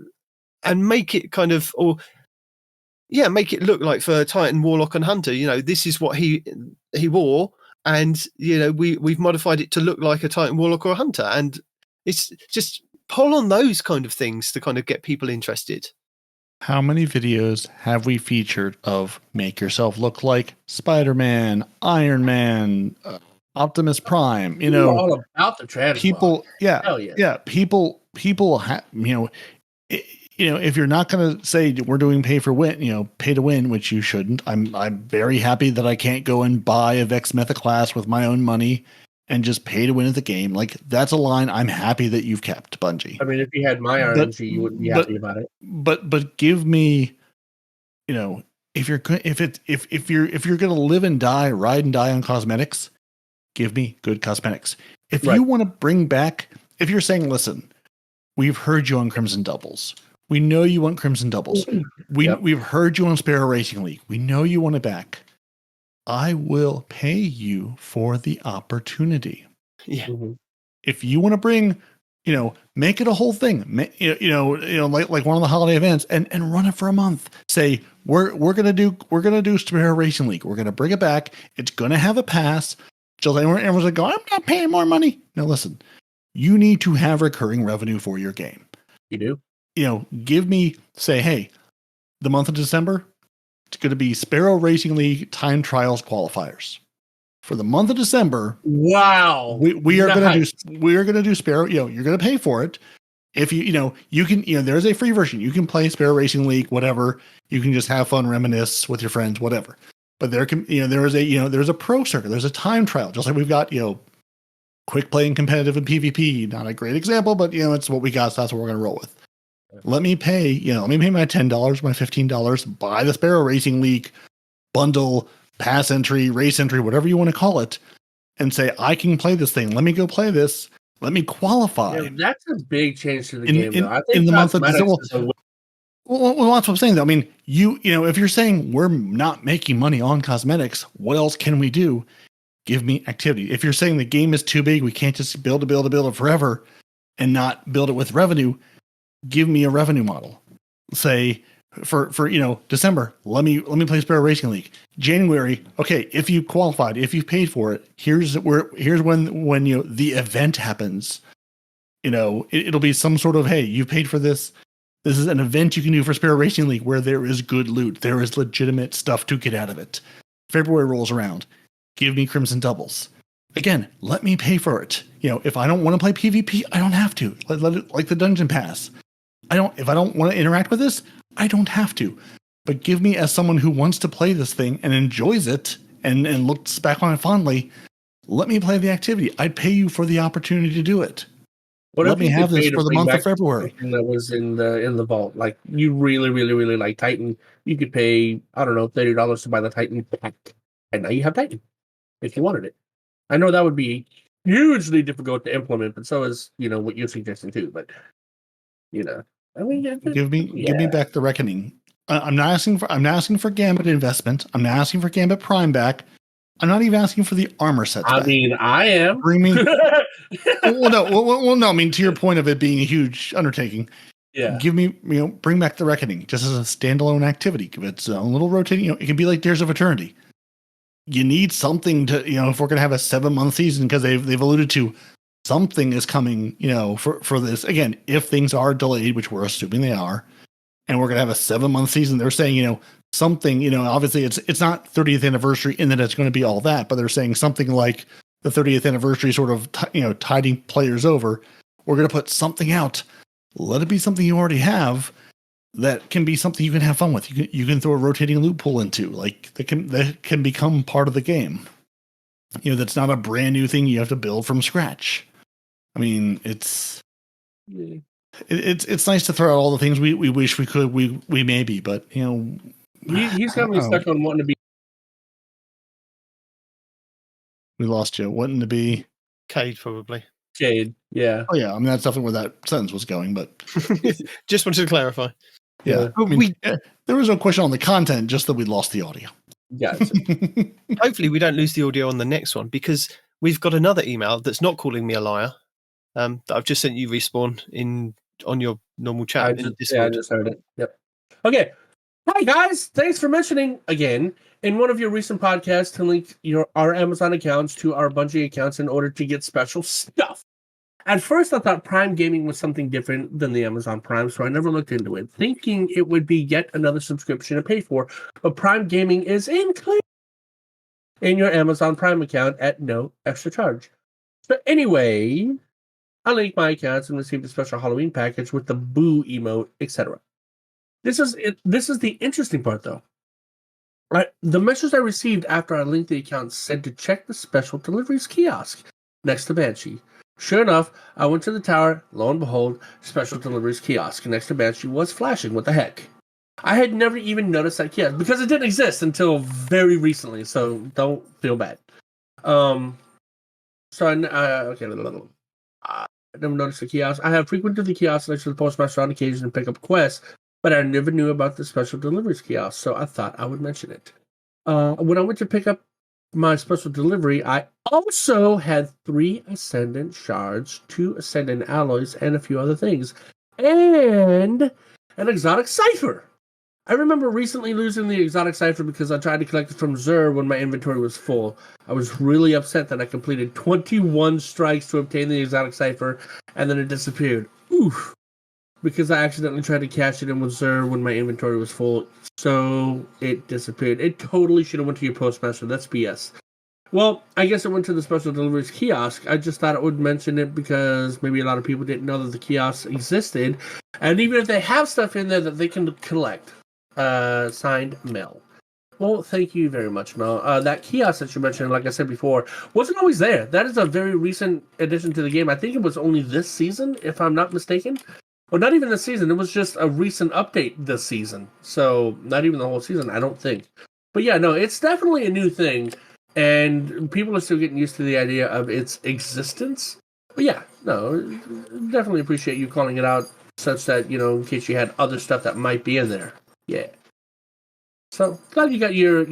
make it kind of make it look like for Titan, Warlock, and Hunter. This is what he wore, and we've modified it to look like a Titan, Warlock, or a Hunter, and it's just pull on those kind of things to kind of get people interested. How many videos have we featured of make yourself look like Spider-Man, Iron Man, Optimus Prime? We're all about the trans people. People. If you're not going to say we're doing pay to win, which you shouldn't. I'm very happy that I can't go and buy a Vex Meta class with my own money and just pay to win at the game. Like, that's a line I'm happy that you've kept, Bungie. I mean, if you had my RNG, you wouldn't be happy about it. But give me, if you're going to live and die, ride and die on cosmetics, give me good cosmetics. If you want to bring back, if you're saying, listen, we've heard you on Crimson Doubles. We know you want Crimson Doubles. We've heard you on Sparrow Racing League. We know you want it back. I will pay you for the opportunity. Yeah. Mm-hmm. If you want to bring, make it a whole thing. Like one of the holiday events, and run it for a month. Say we're gonna do Sparrow Racing League. We're gonna bring it back. It's gonna have a pass. Just everyone's like, I'm not paying more money. No, listen. You need to have recurring revenue for your game. You do. Give me, say, hey, the month of December, it's going to be Sparrow Racing League Time Trials qualifiers. For the month of December, wow, we are going to do Sparrow. You're going to pay for it. If you can, there's a free version. You can play Sparrow Racing League, whatever. You can just have fun, reminisce with your friends, whatever. But there can, there's a pro circuit, there's a time trial, just like we've got, quick play and competitive and PvP. Not a great example, but it's what we got, so that's what we're going to roll with. Let me pay my $10, my $15, buy the Sparrow Racing League bundle, pass entry, race entry, whatever you want to call it, and say, I can play this thing. Let me go play this. Let me qualify. Yeah, that's a big change to the game, though. I think in the month of December. Well, that's what I'm saying, though. I mean, if you're saying we're not making money on cosmetics, what else can we do? Give me activity. If you're saying the game is too big, we can't just build it forever and not build it with revenue, give me a revenue model. Say for December, let me play Sparrow Racing League. January, okay, if you qualified, if you paid for it, here's when the event happens. It'll be some sort of, hey, you paid for this. This is an event you can do for Sparrow Racing League where there is good loot. There is legitimate stuff to get out of it. February rolls around. Give me Crimson Doubles. Again, let me pay for it. If I don't want to play PvP, I don't have to. Let it, like the Dungeon Pass. If I don't want to interact with this, I don't have to. But give me, as someone who wants to play this thing and enjoys it and looks back on it fondly, let me play the activity. I'd pay you for the opportunity to do it. Let me have this for the month of February. That was in the vault. Like, you really, really, really like Titan. You could pay, I don't know, $30 to buy the Titan pack. And now you have Titan if you wanted it. I know that would be hugely difficult to implement, but so is, what you're suggesting too. But, I mean, give me back the Reckoning. I'm not asking for Gambit investment. I'm not asking for Gambit Prime back. I'm not even asking for the armor sets back. I mean, I am. Bring me. No. I mean, to your point of it being a huge undertaking, give me, bring back the Reckoning just as a standalone activity. Give it its own little rotating. It can be like Dares of Eternity. You need something to, if we're going to have a 7-month season, because they've alluded to something is coming, for this. Again, if things are delayed, which we're assuming they are, and we're going to have a 7-month season, they're saying, something, obviously it's not 30th anniversary in that it's going to be all that, but they're saying something like the 30th anniversary sort of, tiding players over. We're going to put something out. Let it be something you already have that can be something you can have fun with. You can throw a rotating loot pool into, like that can become part of the game. That's not a brand new thing you have to build from scratch. I mean, it's nice to throw out all the things we wish we could, we maybe, but he's got me stuck on wanting to be. We lost you. Wanting to be Cade, probably. Cade, yeah. Oh yeah, I mean that's definitely where that sentence was going, but just wanted to clarify. Yeah, I mean, there was no question on the content, just that we lost the audio. Yeah. Hopefully, we don't lose the audio on the next one, because we've got another email that's not calling me a liar. That I've just sent you, Respawn, on your normal chat in Discord. Yeah, I just heard it. Yep. Okay. Hi guys, thanks for mentioning again in one of your recent podcasts to link our Amazon accounts to our Bungie accounts in order to get special stuff. At first, I thought Prime Gaming was something different than the Amazon Prime, so I never looked into it, thinking it would be yet another subscription to pay for. But Prime Gaming is included in your Amazon Prime account at no extra charge. So anyway, I linked my accounts and received a special Halloween package with the boo emote, etc. This is the interesting part, though. The message I received after I linked the account said to check the special deliveries kiosk next to Banshee. Sure enough, I went to the tower. Lo and behold, special deliveries kiosk next to Banshee was flashing. What the heck? I had never even noticed that kiosk because it didn't exist until very recently. So don't feel bad. I never noticed the kiosk. I have frequented the kiosk next to the postmaster on occasion to pick up quests, but I never knew about the special deliveries kiosk, so I thought I would mention it. When I went to pick up my special delivery, I also had 3 Ascendant shards, 2 Ascendant alloys, and a few other things. And an exotic cipher. I remember recently losing the exotic cipher because I tried to collect it from Xur when my inventory was full. I was really upset that I completed 21 strikes to obtain the exotic cipher, and then it disappeared. Oof. Because I accidentally tried to cash it in with Xur when my inventory was full, so it disappeared. It totally should have went to your postmaster. That's BS. Well, I guess it went to the special deliveries kiosk. I just thought it would mention it because maybe a lot of people didn't know that the kiosk existed. And even if they have stuff in there that they can collect, signed Mel. Well, thank you very much, Mel. That kiosk that you mentioned, like I said before, wasn't always there. That is a very recent addition to the game. I think it was only this season, if I'm not mistaken. Well, not even this season. It was just a recent update this season. So, not even the whole season, I don't think. But yeah, no, it's definitely a new thing. And people are still getting used to the idea of its existence. But yeah, no, definitely appreciate you calling it out such that, in case you had other stuff that might be in there. Yeah. So glad you got your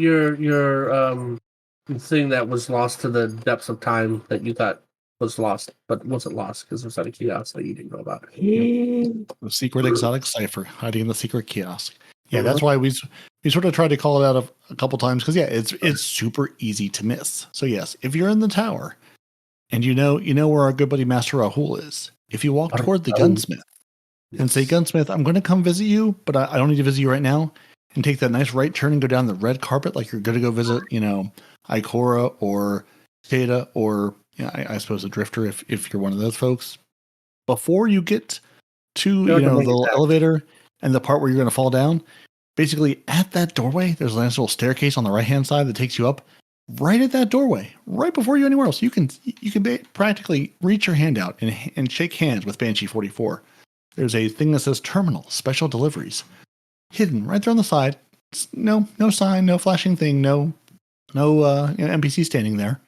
thing that was lost to the depths of time that you thought was lost, but wasn't lost because there's a kiosk that you didn't know about. The secret exotic cipher hiding in the secret kiosk. Yeah, that's why we sort of tried to call it out a couple times because it's super easy to miss. So yes, if you're in the tower and you know where our good buddy Master Rahul is, if you walk toward the gunsmith and say, "Gunsmith, I'm going to come visit you, but I don't need to visit you right now," and take that nice right turn and go down the red carpet like you're going to go visit, Ikora or Theta or I suppose a Drifter if you're one of those folks. Before you get to the little elevator and the part where you're going to fall down, basically at that doorway, there's a nice little staircase on the right hand side that takes you up. Right at that doorway, right before you anywhere else, you can practically reach your hand out and shake hands with Banshee 44. There's a thing that says terminal special deliveries. Hidden right there on the side. No sign, no flashing thing, no NPC standing there.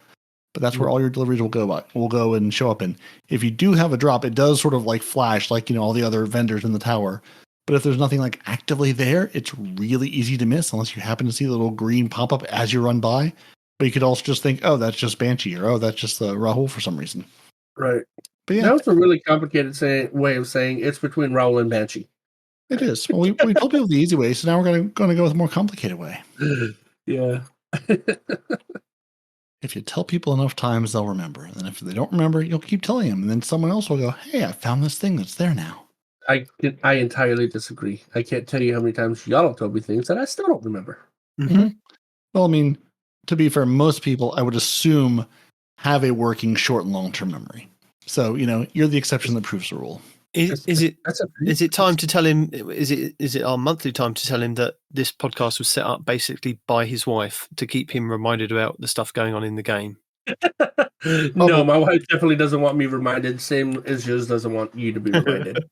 But that's where all your deliveries will go and show up in. If you do have a drop, it does sort of like flash like all the other vendors in the tower. But if there's nothing like actively there, it's really easy to miss unless you happen to see the little green pop up as you run by. But you could also just think, oh, that's just Banshee, or oh, that's just Rahul for some reason. Right. But yeah, that was a really complicated way of saying it's between Rahul and Banshee. It is. Well, we told people the easy way, so now we're going to go with a more complicated way. Yeah. If you tell people enough times, they'll remember. And then if they don't remember, you'll keep telling them. And then someone else will go, "Hey, I found this thing that's there now." I entirely disagree. I can't tell you how many times y'all have told me things that I still don't remember. Mm-hmm. Well, I mean, to be fair, most people, I would assume, have a working short and long-term memory. So, you're the exception that proves the rule. Is it time to tell him? Is it our monthly time to tell him that this podcast was set up basically by his wife to keep him reminded about the stuff going on in the game? No, my wife definitely doesn't want me reminded. Same as yours doesn't want you to be reminded.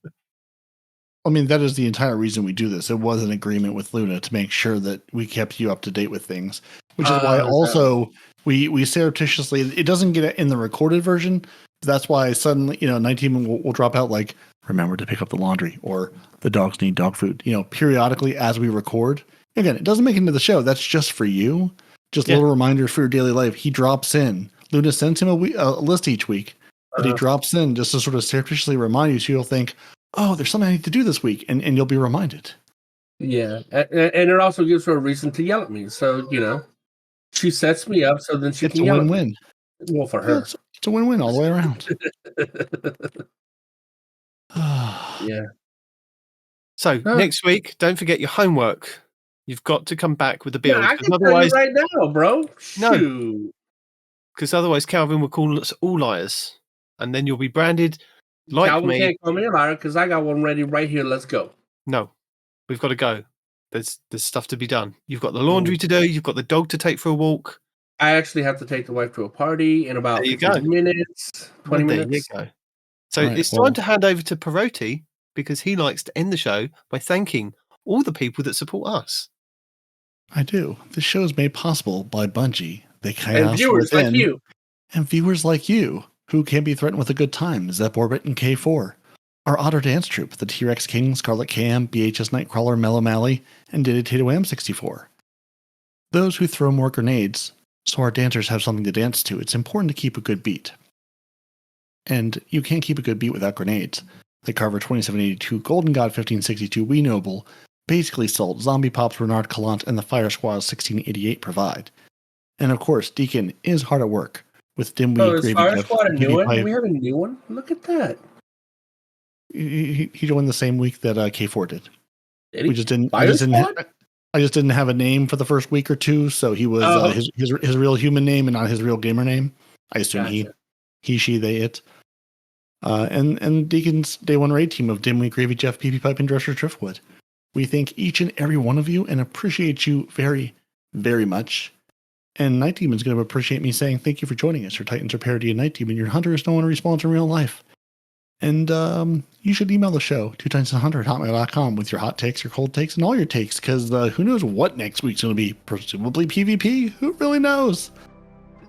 I mean, that is the entire reason we do this. It was an agreement with Luna to make sure that we kept you up to date with things, which is why also we surreptitiously, it doesn't get it in the recorded version. That's why suddenly, Nitedemon will drop out like, "Remember to pick up the laundry," or "The dogs need dog food," periodically as we record. Again, it doesn't make it into the show. That's just for you. Just little reminders for your daily life. He drops in. Luna sends him a list each week that he drops in just to sort of surreptitiously remind you. So you'll think, "Oh, there's something I need to do this week." And you'll be reminded. Yeah. And it also gives her a reason to yell at me. So, she sets me up so then she can yell at me. Win-win. Well, for her. It's a win-win all the way around. Yeah. So next week, don't forget your homework. You've got to come back with a build. Yeah, I can tell you right now, bro. No, because otherwise Calvin will call us all liars, and then you'll be branded like Calvin me. Can't call me a liar because I got one ready right here. Let's go. No, we've got to go. There's stuff to be done. You've got the laundry to do. You've got the dog to take for a walk. I actually have to take the wife to a party in about 15 minutes, 20 minutes. There you go. So it's time to hand over to Peroty because he likes to end the show by thanking all the people that support us. I do. This show is made possible by Bungie, the chaos and viewers within, like you, and viewers like you who can be threatened with a good time. Zep Orbit and K4, our Otter Dance Troupe, the T-Rex King, Scarlet KM, BHS Nightcrawler, Mellow Mally, and Diditato M64. Those who throw more grenades, so our dancers have something to dance to. It's important to keep a good beat. And you can't keep a good beat without grenades. The Carver 2782, Golden God 1562, We Noble, Basically Salt, Zombie Pops, Renard Calant, and the Fire Squad 1688 provide. And of course, Deacon is hard at work with Dimwee, is Fire Squad a new one? Do we have a new one? Look at that. He joined the same week that K4 did. Did we just didn't. I just didn't have a name for the first week or two, so he was his real human name and not his real gamer name. I assume he, she, they, it. And Deacon's Day 1 raid team of Dimwee, Gravy, Jeff, PP Pipe, and Dresser Driftwood. We thank each and every one of you and appreciate you very, very much. And Night Demon's going to appreciate me saying thank you for joining us. Your Titans are Peroty and Night Demon. Your hunters don't want to respond in real life. And you should email the show, 2titansandhunter@hotmail.com, with your hot takes, your cold takes, and all your takes, because who knows what next week's going to be? Presumably PvP? Who really knows?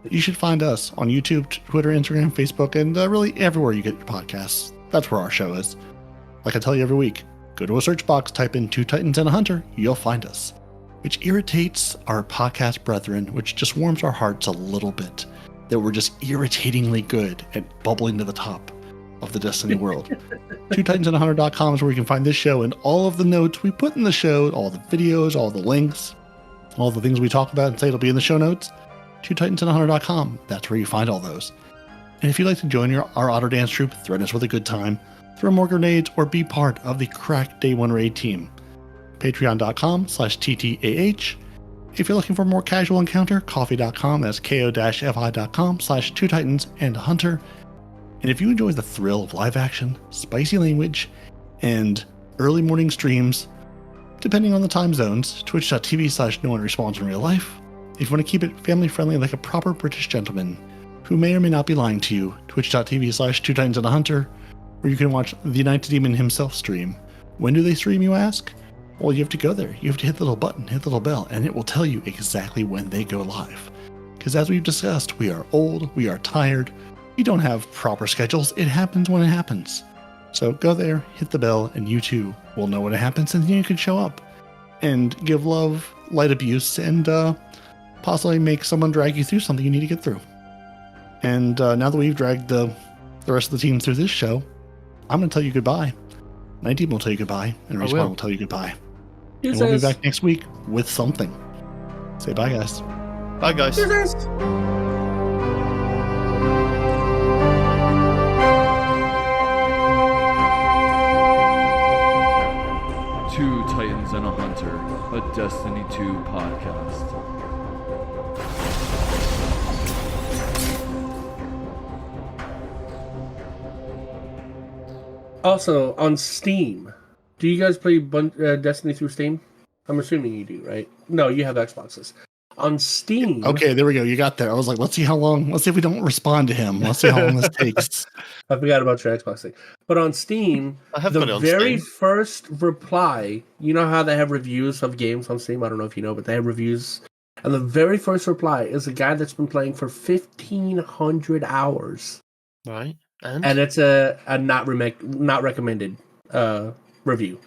You should find us on YouTube, Twitter, Instagram, Facebook, and really everywhere you get your podcasts. That's where our show is. Like I tell you every week, go to a search box, type in 2 Titans and a Hunter, you'll find us. Which irritates our podcast brethren, which just warms our hearts a little bit, that we're just irritatingly good at bubbling to the top of the Destiny world. 2titansandahunter.com is where you can find this show and all of the notes we put in the show, all the videos, all the links, all the things we talk about and say it'll be in the show notes. 2titansandahunter.com, that's where you find all those. And if you'd like to join our Otter Dance troop, threaten us with a good time, throw more grenades, or be part of the crack Day 1 raid team, patreon.com/TTAH. If you're looking for a more casual encounter, coffee.com, that's ko-fi.com/2titansandahunter. And if you enjoy the thrill of live action, spicy language, and early morning streams, depending on the time zones, twitch.tv/no-one-responds in real life. If you want to keep it family friendly like a proper British gentleman, who may or may not be lying to you, twitch.tv/2titansandahunter, where you can watch the Nitedemon himself stream. When do they stream, you ask? Well, you have to go there. You have to hit the little button, hit the little bell, and it will tell you exactly when they go live. Because as we've discussed, we are old, we are tired, we don't have proper schedules. It happens when it happens. So go there, hit the bell, and you too will know when it happens, and then you can show up and give love, light abuse, and possibly make someone drag you through something you need to get through. And now that we've dragged the rest of the team through this show, I'm going to tell you goodbye. Nitedemon will tell you goodbye, and Respawn will tell you goodbye. And we'll be back next week with something. Say bye, guys. Bye, guys. Two Titans and a Hunter, a Destiny 2 podcast. Also, on Steam, do you guys play Destiny through Steam? I'm assuming you do, right? No, you have Xboxes. On Steam... Okay, there we go. You got there. I was like, let's see how long... Let's see if we don't respond to him. Let's see how long this takes. I forgot about your Xbox thing. But on Steam, the very first reply... You know how they have reviews of games on Steam? I don't know if you know, but they have reviews. And the very first reply is a guy that's been playing for 1,500 hours. Right. And it's a not recommended review,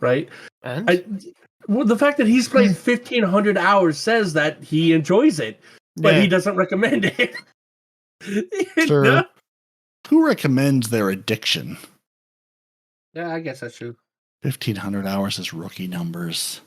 right? And well, the fact that he's played 1,500 hours says that he enjoys it, but he doesn't recommend it. Sir, who recommends their addiction? Yeah, I guess that's true. 1,500 hours is rookie numbers.